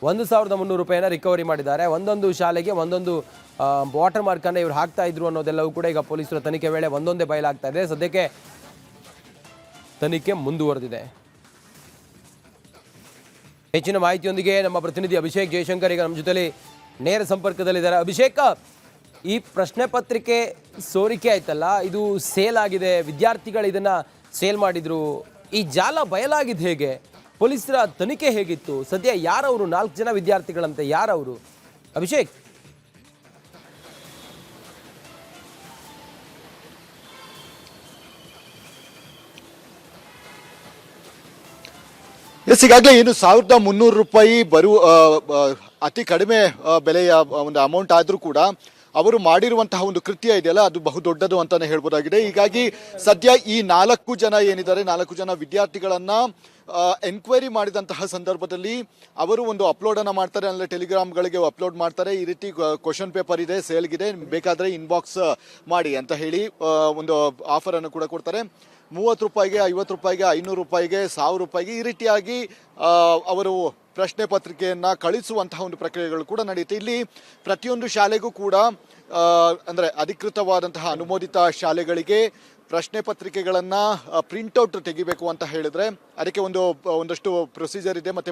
1300 ರೂಪಾಯಿನ ರಿಕವರಿ ಮಾಡಿದ್ದಾರೆ. ಒಂದೊಂದು ಶಾಲೆಗೆ ಒಂದೊಂದು ವಾಟರ್ ಮಾರ್ಕನ್ನು ಇವರು ಹಾಕ್ತಾ ಇದ್ರು ಅನ್ನೋದೆಲ್ಲವೂ ಕೂಡ ಈಗ ಪೊಲೀಸರ ತನಿಖೆ ವೇಳೆ ಒಂದೊಂದೇ ಬಯಲಾಗ್ತಾ ಇದೆ. ಸದ್ಯಕ್ಕೆ ತನಿಖೆ ಮುಂದುವರೆದಿದೆ. ಹೆಚ್ಚಿನ ಮಾಹಿತಿಯೊಂದಿಗೆ ನಮ್ಮ ಪ್ರತಿನಿಧಿ ಅಭಿಷೇಕ್ ಜಯಶಂಕರ್ ಈಗ ನಮ್ಮ ಜೊತೆಲಿ ನೇರ ಸಂಪರ್ಕದಲ್ಲಿದ್ದಾರೆ. ಅಭಿಷೇಕ್, ಈ ಪ್ರಶ್ನೆ ಪತ್ರಿಕೆ ಸೋರಿಕೆ ಆಯ್ತಲ್ಲ, ಇದು ಸೇಲ್ ಆಗಿದೆ, ವಿದ್ಯಾರ್ಥಿಗಳು ಇದನ್ನ ಸೇಲ್ ಮಾಡಿದ್ರು, ಈ ಜಾಲ ಬಯಲಾಗಿದ್ದು ಹೇಗೆ? ಪೊಲೀಸರ ತನಿಖೆ ಹೇಗಿತ್ತು? ಸದ್ಯ ಯಾರವರು? 4 ಜನ ವಿದ್ಯಾರ್ಥಿಗಳಂತೆ, ಯಾರವರು ಅಭಿಷೇಕ್? ಈಗಾಗಲೇ ಏನು 1300 ರೂಪಾಯಿ ಅತಿ ಕಡಿಮೆ ಬೆಲೆಯ ಒಂದು ಅಮೌಂಟ್ ಆದರೂ ಕೂಡ ಅವರು ಮಾಡಿರುವಂತಹ ಒಂದು ಕೃತ್ಯ ಇದೆಯಲ್ಲ, ಅದು ಬಹುದೊಡ್ಡದು ಅಂತಾನೆ ಹೇಳ್ಬೋದಾಗಿದೆ. ಹೀಗಾಗಿ ಸದ್ಯ ಈ 4 ಜನ ಏನಿದ್ದಾರೆ, 4 ಜನ ವಿದ್ಯಾರ್ಥಿಗಳನ್ನ ಎನ್ಕ್ವೈರಿ ಮಾಡಿದಂತಹ ಸಂದರ್ಭದಲ್ಲಿ ಅವರು ಒಂದು ಅಪ್ಲೋಡ್ ಅನ್ನ ಮಾಡ್ತಾರೆ, ಅಂದರೆ ಟೆಲಿಗ್ರಾಮ್ಗಳಿಗೆ ಅಪ್ಲೋಡ್ ಮಾಡ್ತಾರೆ. ಈ ರೀತಿ ಕ್ವಶನ್ ಪೇಪರ್ ಇದೆ, ಸೇಲ್ಗಿದೆ, ಬೇಕಾದ್ರೆ ಇನ್ಬಾಕ್ಸ್ ಮಾಡಿ ಅಂತ ಹೇಳಿ ಒಂದು ಆಫರ್ ಅನ್ನು ಕೂಡ ಕೊಡ್ತಾರೆ. 30 ರೂಪಾಯಿಗೆ, 50 ರೂಪಾಯಿಗೆ, 500 ರೂಪಾಯಿಗೆ, 1000 ರೂಪಾಯಿಗೆ ಈ ರೀತಿಯಾಗಿ ಅವರು ಪ್ರಶ್ನೆ ಪತ್ರಿಕೆಯನ್ನ ಕಳಿಸುವಂತಹ ಒಂದು ಪ್ರಕ್ರಿಯೆಗಳು ಕೂಡ ನಡೆಯುತ್ತೆ. ಇಲ್ಲಿ ಪ್ರತಿಯೊಂದು ಶಾಲೆಗೂ ಕೂಡ ಅಂದರೆ ಅಧಿಕೃತವಾದಂತಹ ಅನುಮೋದಿತ ಶಾಲೆಗಳಿಗೆ ಪ್ರಶ್ನೆ ಪತ್ರಿಕೆಗಳನ್ನ ಪ್ರಿಂಟ್ಔಟ್ ತೆಗಿಬೇಕು ಅಂತ ಹೇಳಿದ್ರೆ ಅದಕ್ಕೆ ಒಂದಷ್ಟು ಪ್ರೊಸೀಜರ್ ಇದೆ. ಮತ್ತೆ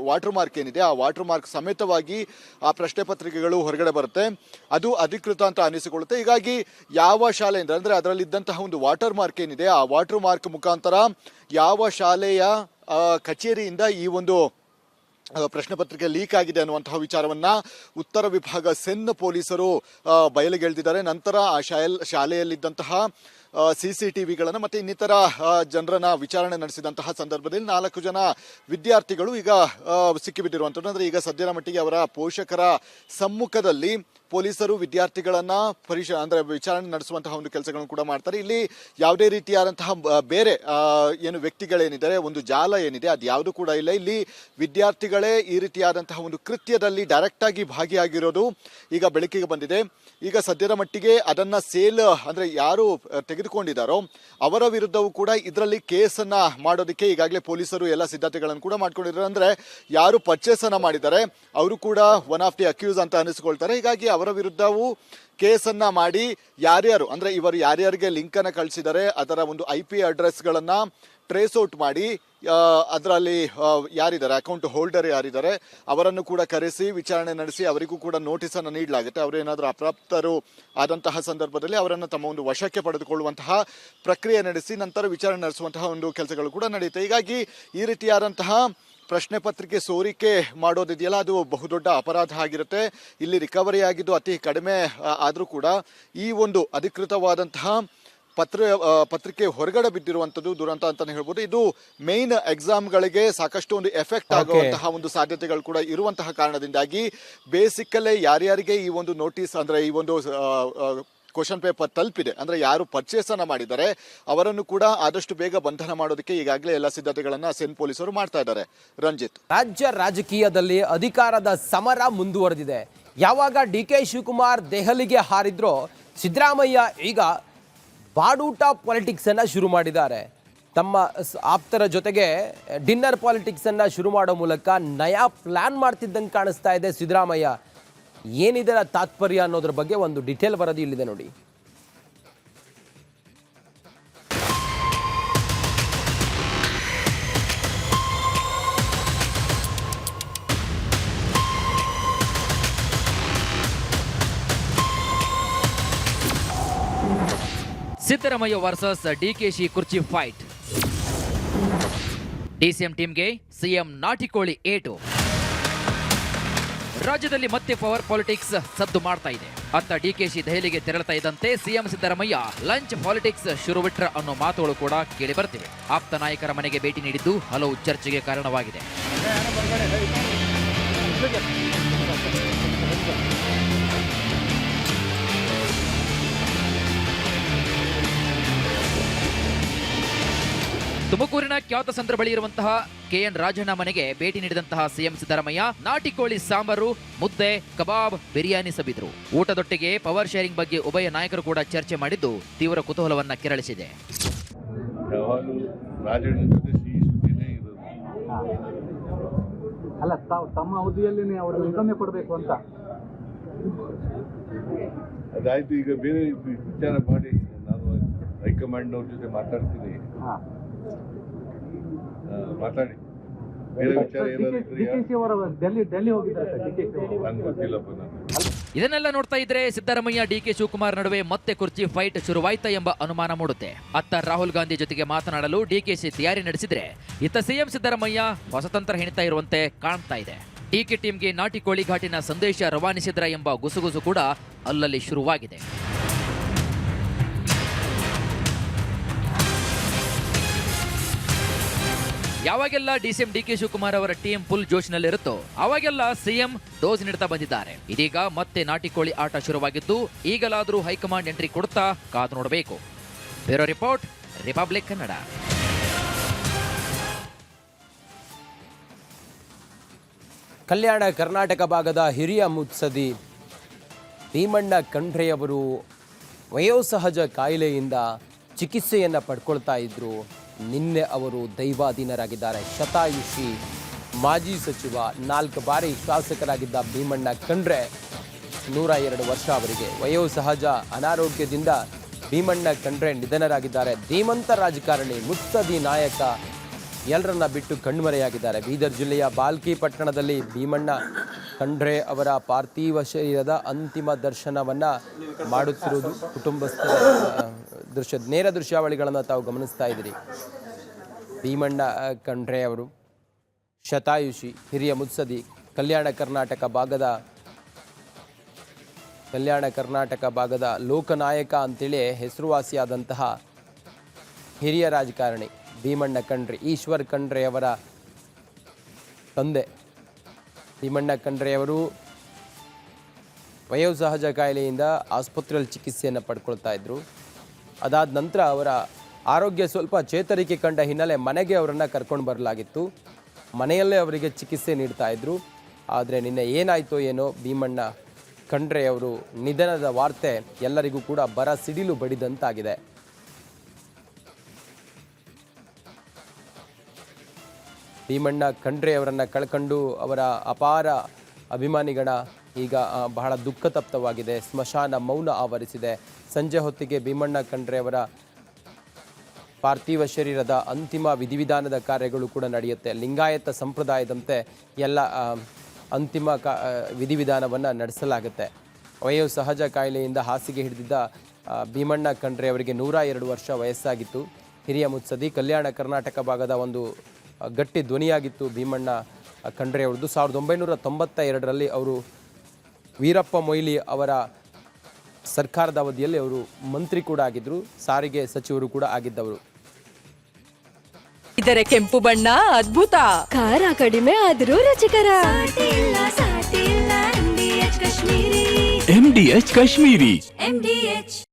ವಾಟರ್ ಮಾರ್ಕ್ ಏನಿದೆ, ಆ ವಾಟರ್ ಮಾರ್ಕ್ ಸಮೇತವಾಗಿ ಆ ಪ್ರಶ್ನೆ ಪತ್ರಿಕೆಗಳು ಹೊರಗಡೆ ಬರುತ್ತೆ, ಅದು ಅಧಿಕೃತ ಅಂತ ಅನಿಸಿಕೊಳ್ಳುತ್ತೆ. ಹೀಗಾಗಿ ಯಾವ ಶಾಲೆಯಿಂದ ಅಂದ್ರೆ ಅದರಲ್ಲಿದ್ದಂತಹ ಒಂದು ವಾಟರ್ ಮಾರ್ಕ್ ಏನಿದೆ, ಆ ವಾಟರ್ ಮಾರ್ಕ್ ಮುಖಾಂತರ ಯಾವ ಶಾಲೆಯ ಕಚೇರಿಯಿಂದ ಈ ಒಂದು ಪ್ರಶ್ನೆ ಪತ್ರಿಕೆ ಲೀಕ್ ಆಗಿದೆ ಅನ್ನುವಂತಹ ವಿಚಾರವನ್ನ ಉತ್ತರ ವಿಭಾಗ ಸೆನ್ ಪೊಲೀಸರು ಬಯಲಿಗೆಳೆದಿದ್ದಾರೆ. ನಂತರ ಆ ಶಾಲೆಯಲ್ಲಿದ್ದಂತಹ CCTVಗಳನ್ನು ಮತ್ತೆ ಇನ್ನಿತರ ಜನರನ್ನ ವಿಚಾರಣೆ ನಡೆಸಿದಂತಹ ಸಂದರ್ಭದಲ್ಲಿ 4 ಜನ ವಿದ್ಯಾರ್ಥಿಗಳು ಈಗ ಸಿಕ್ಕಿಬಿಟ್ಟಿರುವಂಥದ್ದು. ಅಂದ್ರೆ ಈಗ ಸದ್ಯದ ಮಟ್ಟಿಗೆ ಅವರ ಪೋಷಕರ ಸಮ್ಮುಖದಲ್ಲಿ ಪೊಲೀಸರು ವಿದ್ಯಾರ್ಥಿಗಳನ್ನ ವಿಚಾರಣೆ ನಡೆಸುವಂತಹ ಒಂದು ಕೆಲಸಗಳನ್ನು ಕೂಡ ಮಾಡ್ತಾರೆ. ಇಲ್ಲಿ ಯಾವುದೇ ರೀತಿಯಾದಂತಹ ಬೇರೆ ಏನು ವ್ಯಕ್ತಿಗಳೇನಿದ್ದಾರೆ, ಒಂದು ಜಾಲ ಏನಿದೆ, ಅದು ಯಾವುದು ಕೂಡ ಇಲ್ಲ. ಇಲ್ಲಿ ವಿದ್ಯಾರ್ಥಿಗಳೇ ಈ ರೀತಿಯಾದಂತಹ ಒಂದು ಕೃತ್ಯದಲ್ಲಿ ಡೈರೆಕ್ಟ್ ಆಗಿ ಭಾಗಿಯಾಗಿರೋದು ಈಗ ಬೆಳಕಿಗೆ ಬಂದಿದೆ. ಈಗ ಸದ್ಯದ ಮಟ್ಟಿಗೆ ಅದನ್ನ ಸೇಲ್ ಅಂದ್ರೆ ಯಾರು ತೆಗೆದುಕೊಂಡಿದ್ದಾರೋ ಅವರ ವಿರುದ್ಧವೂ ಕೂಡ ಇದರಲ್ಲಿ ಕೇಸನ್ನ ಮಾಡೋದಕ್ಕೆ ಈಗಾಗಲೇ ಪೊಲೀಸರು ಎಲ್ಲ ಸಿದ್ಧತೆಗಳನ್ನು ಕೂಡ ಮಾಡ್ಕೊಂಡಿದ್ದಾರೆ. ಅಂದ್ರೆ ಯಾರು ಪರ್ಚೇಸ್ ಅನ್ನ ಮಾಡಿದ್ದಾರೆ ಅವರು ಕೂಡ ಒನ್ ಆಫ್ ದಿ ಅಕ್ಯೂಸ್ ಅಂತ ಅನಿಸ್ಕೊಳ್ತಾರೆ. ಹೀಗಾಗಿ ಅವರ ವಿರುದ್ಧವೂ ಕೇಸನ್ನ ಮಾಡಿ ಯಾರ್ಯಾರು ಅಂದ್ರೆ ಇವರು ಯಾರ್ಯಾರಿಗೆ ಲಿಂಕ್ ಅನ್ನ ಕಳಿಸಿದ್ದಾರೆ ಅದರ ಒಂದು IP ಅಡ್ರೆಸ್ಗಳನ್ನ ಟ್ರೇಸ್ ಔಟ್ ಮಾಡಿ ಅದರಲ್ಲಿ ಯಾರಿದ್ದಾರೆ ಅಕೌಂಟ್ ಹೋಲ್ಡರ್ ಯಾರಿದ್ದಾರೆ ಅವರನ್ನು ಕೂಡ ಕರೆಸಿ ವಿಚಾರಣೆ ನಡೆಸಿ ಅವರಿಗೂ ಕೂಡ ನೋಟಿಸ್ ಅನ್ನು ನೀಡಲಾಗುತ್ತೆ. ಅವರು ಏನಾದರೂ ಅಪ್ರಾಪ್ತರು ಆದಂತಹ ಸಂದರ್ಭದಲ್ಲಿ ಅವರನ್ನು ತಮ್ಮ ಒಂದು ವಶಕ್ಕೆ ಪಡೆದುಕೊಳ್ಳುವಂತಹ ಪ್ರಕ್ರಿಯೆ ನಡೆಸಿ ನಂತರ ವಿಚಾರಣೆ ನಡೆಸುವಂತಹ ಒಂದು ಕೆಲಸಗಳು ಕೂಡ ನಡೆಯುತ್ತೆ. ಹೀಗಾಗಿ ಈ ರೀತಿಯಾದಂತಹ ಪ್ರಶ್ನೆ ಪತ್ರಿಕೆ ಸೋರಿಕೆ ಮಾಡೋದಿದೆಯಲ್ಲ, ಅದು ಬಹುದೊಡ್ಡ ಅಪರಾಧ ಆಗಿರುತ್ತೆ. ಇಲ್ಲಿ ರಿಕವರಿ ಆಗಿದ್ದು ಅತಿ ಕಡಿಮೆ ಆದರೂ ಕೂಡ ಈ ಒಂದು ಅಧಿಕೃತವಾದಂತಹ ಪತ್ರಿಕೆ ಹೊರಗಡೆ ಬಿದ್ದಿರುವಂತದ್ದು ದುರಂತ ಅಂತಾನೆ ಹೇಳ್ಬೋದು. ಇದು ಮೇನ್ ಎಕ್ಸಾಮ್ಗಳಿಗೆ ಸಾಕಷ್ಟು ಒಂದು ಎಫೆಕ್ಟ್ ಆಗುವಂತಹ ಒಂದು ಸಾಧ್ಯತೆಗಳು ಕೂಡ ಇರುವಂತಹ ಕಾರಣದಿಂದಾಗಿ ಬೇಸಿಕಲ್ಲೇ ಯಾರ್ಯಾರಿಗೆ ಈ ಒಂದು ನೋಟಿಸ್ ಅಂದ್ರೆ ಈ ಒಂದು ಕ್ವಶನ್ ಪೇಪರ್ ತಲುಪಿದೆ ಅಂದ್ರೆ ಯಾರು ಪರ್ಚೇಸ್ ಅನ್ನ ಮಾಡಿದ್ದಾರೆ ಅವರನ್ನು ಕೂಡ ಆದಷ್ಟು ಬೇಗ ಬಂಧನ ಮಾಡೋದಕ್ಕೆ ಈಗಾಗಲೇ ಎಲ್ಲ ಸಿದ್ಧತೆಗಳನ್ನ ಸೆನ್ ಪೊಲೀಸರು ಮಾಡ್ತಾ ಇದ್ದಾರೆ. ರಂಜಿತ್, ರಾಜ್ಯ ರಾಜಕೀಯದಲ್ಲಿ ಅಧಿಕಾರದ ಸಮರ ಮುಂದುವರೆದಿದೆ. ಯಾವಾಗ DK ಶಿವಕುಮಾರ್ ದೆಹಲಿಗೆ ಹಾರಿದ್ರೋ ಸಿದ್ದರಾಮಯ್ಯ ಈಗ ಬಾಡೂಟ ಪಾಲಿಟಿಕ್ಸ್ ಅನ್ನ ಶುರು ಮಾಡಿದ್ದಾರೆ. ತಮ್ಮ ಆಪ್ತರ ಜೊತೆಗೆ ಡಿನ್ನರ್ ಪಾಲಿಟಿಕ್ಸ್ ಅನ್ನ ಶುರು ಮಾಡೋ ಮೂಲಕ ನಯಾ ಪ್ಲಾನ್ ಮಾಡ್ತಿದ್ದಂಗೆ ಕಾಣಿಸ್ತಾ ಇದೆ ಸಿದ್ದರಾಮಯ್ಯ. ಏನಿದರ ತಾತ್ಪರ್ಯ ಅನ್ನೋದ್ರ ಬಗ್ಗೆ ಒಂದು ಡಿಟೇಲ್ ವರದಿ ಇಲ್ಲಿದೆ ನೋಡಿ. ಸಿದ್ದರಾಮಯ್ಯ ವರ್ಸಸ್ DKಶಿ ಕುರ್ಚಿ ಫೈಟ್. DCM ಟೀಮ್ಗೆ CM ನಾಟಿಕೋಳಿ ಏಟು. ರಾಜ್ಯದಲ್ಲಿ ಮತ್ತೆ ಪವರ್ ಪಾಲಿಟಿಕ್ಸ್ ಸದ್ದು ಮಾಡ್ತಾ ಇದೆ. ಅತ್ತ DKಶಿ ದೆಹಲಿಗೆ ತೆರಳುತ್ತಾ ಇದ್ದಂತೆ CM ಸಿದ್ದರಾಮಯ್ಯ ಲಂಚ್ ಪಾಲಿಟಿಕ್ಸ್ ಶುರು ಬಿಟ್ರ ಅನ್ನೋ ಮಾತುಗಳು ಕೂಡ ಕೇಳಿ ಬರ್ತಿವೆ. ಆಪ್ತ ನಾಯಕರ ಮನೆಗೆ ಭೇಟಿ ನೀಡಿದ್ದು ಹಲವು ಚರ್ಚೆಗೆ ಕಾರಣವಾಗಿದೆ. ತುಮಕೂರಿನ ಖ್ಯಾತ ಸಂದ್ರ ಬಳಿ ಇರುವಂತಹ KN ರಾಜಣ್ಣ ಮನೆಗೆ ಭೇಟಿ ನೀಡಿದಂತಹ CM ಸಿದ್ದರಾಮಯ್ಯ ನಾಟಿಕೋಳಿ ಸಾಂಬಾರು, ಮುದ್ದೆ, ಕಬಾಬ್, ಬಿರಿಯಾನಿ ಸವಿದ್ರು. ಊಟದೊಟ್ಟಿಗೆ ಪವರ್ ಶೇರಿಂಗ್ ಬಗ್ಗೆ ಉಭಯ ನಾಯಕರು ಕೂಡ ಚರ್ಚೆ ಮಾಡಿದ್ದು ತೀವ್ರ ಕುತೂಹಲವನ್ನ ಕೆರಳಿಸಿದೆ. ಅಲ್ಲ, ತಮ್ಮ ಅವಧಿಯಲ್ಲಿ ಅವರು ನಿಗಮನೆ ಕೊಡಬೇಕು ಅಂತ ಅದಾಯ್ತು. ಈಗ ಬೇರೆ ವಿಚಾರ ಮಾಡಿ ನಾನು ಹೈಕಮಾಂಡ್ ಅವ್ರ ಜೊತೆ ಮಾತಾಡ್ತೀನಿ. ಮಾತಾಡಿ ಬೇರೆ ವಿಚಾರ ಏನಾದ್ರು DKC ಅವರು ಡೆಲ್ಲಿ ಹೋಗಿದ್ದಾರೆ ಸರ್. DKC ಅವರು. ನಂಗೆ ಗೊತ್ತಿಲ್ಲಪ್ಪ ನಾನು. ಇದನ್ನೆಲ್ಲ ನೋಡ್ತಾ ಇದ್ರೆ ಸಿದ್ದರಾಮಯ್ಯ ಡಿಕೆ ಶಿವಕುಮಾರ್ ನಡುವೆ ಮತ್ತೆ ಕುರ್ಚಿ ಫೈಟ್ ಶುರುವಾಯ್ತಾ ಎಂಬ ಅನುಮಾನ ಮೂಡುತ್ತೆ. ಅತ್ತ ರಾಹುಲ್ ಗಾಂಧಿ ಜೊತೆಗೆ ಮಾತನಾಡಲು ಡಿಕೆಶಿ ತಯಾರಿ ನಡೆಸಿದ್ರೆ ಇತ್ತ ಸಿಎಂ ಸಿದ್ದರಾಮಯ್ಯ ಹೊಸತಂತ್ರ ಹೆಣಿತಾ ಇರುವಂತೆ ಕಾಣ್ತಾ ಇದೆ. ಡಿಕೆ ಟೀಮ್ಗೆ ನಾಟಿ ಕೋಳಿ ಘಾಟಿನ ಸಂದೇಶ ರವಾನಿಸಿದ್ರ ಎಂಬ ಗುಸುಗುಸು ಕೂಡ ಅಲ್ಲಲ್ಲಿ ಶುರುವಾಗಿದೆ. ಯಾವಾಗೆಲ್ಲ ಡಿಸಿಎಂ ಡಿಕೆ ಶಿವಕುಮಾರ್ ಅವರ ಟೀಮ್ ಫುಲ್ ಜೋಶ್ನಲ್ಲಿರುತ್ತೋ ಅವಾಗೆಲ್ಲ ಸಿಎಂ ಡೋಸ್ ನೀಡ್ತಾ ಬಂದಿದ್ದಾರೆ. ಇದೀಗ ಮತ್ತೆ ನಾಟಿಕೋಳಿ ಆಟ ಶುರುವಾಗಿದ್ದು ಈಗಲಾದರೂ ಹೈಕಮಾಂಡ್ ಎಂಟ್ರಿ ಕೊಡ್ತಾ ಕಾದು ನೋಡಬೇಕು. Bureau report, republic Kannada. Kalyana Karnataka ಭಾಗದ ಹಿರಿಯ ಮುತ್ಸದಿ ಭೀಮಣ್ಣ ಖಂಡ್ರೆಯವರು ವಯೋಸಹಜ ಕಾಯಿಲೆಯಿಂದ ಚಿಕಿತ್ಸೆಯನ್ನು ಪಡ್ಕೊಳ್ತಾ ಇದ್ರು. ನಿನ್ನೆ ಅವರು ದೈವಾಧೀನರಾಗಿದ್ದಾರೆ. ಶತಾಯುಷಿ ಮಾಜಿ ಸಚಿವ, 4 ಬಾರಿ ಶಾಸಕರಾಗಿದ್ದ ಭೀಮಣ್ಣ ಖಂಡ್ರೆ 102 ವರ್ಷ ಅವರಿಗೆ. ವಯೋಸಹಜ ಅನಾರೋಗ್ಯದಿಂದ ಭೀಮಣ್ಣ ಖಂಡ್ರೆ ನಿಧನರಾಗಿದ್ದಾರೆ. ಧೀಮಂತ ರಾಜಕಾರಣಿ, ಮುತ್ಸದಿ ನಾಯಕ, ಎಲ್ಲರನ್ನ ಬಿಟ್ಟು ಕಣ್ಮರೆಯಾಗಿದ್ದಾರೆ. ಬೀದರ್ ಜಿಲ್ಲೆಯ ಬಾಲ್ಕಿ ಪಟ್ಟಣದಲ್ಲಿ ಭೀಮಣ್ಣ ಖಂಡ್ರೆ ಅವರ ಪಾರ್ಥಿವ ಶರೀರದ ಅಂತಿಮ ದರ್ಶನವನ್ನು ಮಾಡುತ್ತಿರುವುದು ಕುಟುಂಬಸ್ಥರ ನೇರ ದೃಶ್ಯಾವಳಿಗಳನ್ನು ತಾವು ಗಮನಿಸ್ತಾ ಇದ್ದೀರಿ. ಭೀಮಣ್ಣ ಖಂಡ್ರೆ ಅವರು ಶತಾಯುಷಿ, ಹಿರಿಯ ಮುತ್ಸದಿ, ಕಲ್ಯಾಣ ಕರ್ನಾಟಕ ಭಾಗದ ಲೋಕನಾಯಕ ಅಂತೇಳಿ ಹೆಸರುವಾಸಿಯಾದಂತಹ ಹಿರಿಯ ರಾಜಕಾರಣಿ ಭೀಮಣ್ಣ ಖಂಡ್ರೆ. ಈಶ್ವರ್ ಖಂಡ್ರೆಯವರ ತಂದೆ ಭೀಮಣ್ಣ ಖಂಡ್ರೆಯವರು ವಯೋಸಹಜ ಕಾಯಿಲೆಯಿಂದ ಆಸ್ಪತ್ರೆಯಲ್ಲಿ ಚಿಕಿತ್ಸೆಯನ್ನು ಪಡ್ಕೊಳ್ತಾ ಇದ್ದರು. ಅದಾದ ನಂತರ ಅವರ ಆರೋಗ್ಯ ಸ್ವಲ್ಪ ಚೇತರಿಕೆ ಕಂಡ ಹಿನ್ನೆಲೆ ಮನೆಗೆ ಅವರನ್ನು ಕರ್ಕೊಂಡು ಬರಲಾಗಿತ್ತು. ಮನೆಯಲ್ಲೇ ಅವರಿಗೆ ಚಿಕಿತ್ಸೆ ನೀಡ್ತಾ ಇದ್ದರು. ಆದರೆ ನಿನ್ನೆ ಏನಾಯಿತೋ ಏನೋ, ಭೀಮಣ್ಣ ಖಂಡ್ರೆಯವರು ನಿಧನದ ವಾರ್ತೆ ಎಲ್ಲರಿಗೂ ಕೂಡ ಬರ ಸಿಡಿಲು ಬಡಿದಂತಾಗಿದೆ. ಭೀಮಣ್ಣ ಖಂಡ್ರೆಯವರನ್ನು ಕಳ್ಕೊಂಡು ಅವರ ಅಪಾರ ಅಭಿಮಾನಿಗಳ ಈಗ ಬಹಳ ದುಃಖತಪ್ತವಾಗಿದೆ. ಸ್ಮಶಾನ ಮೌನ ಆವರಿಸಿದೆ. ಸಂಜೆ ಹೊತ್ತಿಗೆ ಭೀಮಣ್ಣ ಖಂಡ್ರೆಯವರ ಪಾರ್ಥಿವ ಶರೀರದ ಅಂತಿಮ ವಿಧಿವಿಧಾನದ ಕಾರ್ಯಗಳು ಕೂಡ ನಡೆಯುತ್ತೆ. ಲಿಂಗಾಯತ ಸಂಪ್ರದಾಯದಂತೆ ಎಲ್ಲ ಅಂತಿಮ ವಿಧಿವಿಧಾನವನ್ನು ನಡೆಸಲಾಗುತ್ತೆ. ವಯೋಸಹಜ ಕಾಯಿಲೆಯಿಂದ ಹಾಸಿಗೆ ಹಿಡಿದಿದ್ದ ಭೀಮಣ್ಣ ಖಂಡ್ರೆಯವರಿಗೆ 102 ವರ್ಷ ವಯಸ್ಸಾಗಿತ್ತು. ಹಿರಿಯ ಮುತ್ಸದಿ, ಕಲ್ಯಾಣ ಕರ್ನಾಟಕ ಭಾಗದ ಒಂದು ಗಟ್ಟಿ ಧ್ವನಿಯಾಗಿತ್ತು ಭೀಮಣ್ಣ ಖಂಡ್ರೆಯವ್ರದ್ದು. 1992ರಲ್ಲಿ ಅವರು ವೀರಪ್ಪ ಮೊಯ್ಲಿ ಅವರ ಸರ್ಕಾರದ ಅವಧಿಯಲ್ಲಿ ಅವರು ಮಂತ್ರಿ ಕೂಡ ಆಗಿದ್ದರು, ಸಾರಿಗೆ ಸಚಿವರು ಕೂಡ ಆಗಿದ್ದವರು. ಇದರ ಕೆಂಪು ಬಣ್ಣ ಅದ್ಭುತ, ಖಾರ ಕಡಿಮೆ ಆದರೂ ರುಚಿಕರ. MDH ಕಾಶ್ಮೀರಿ.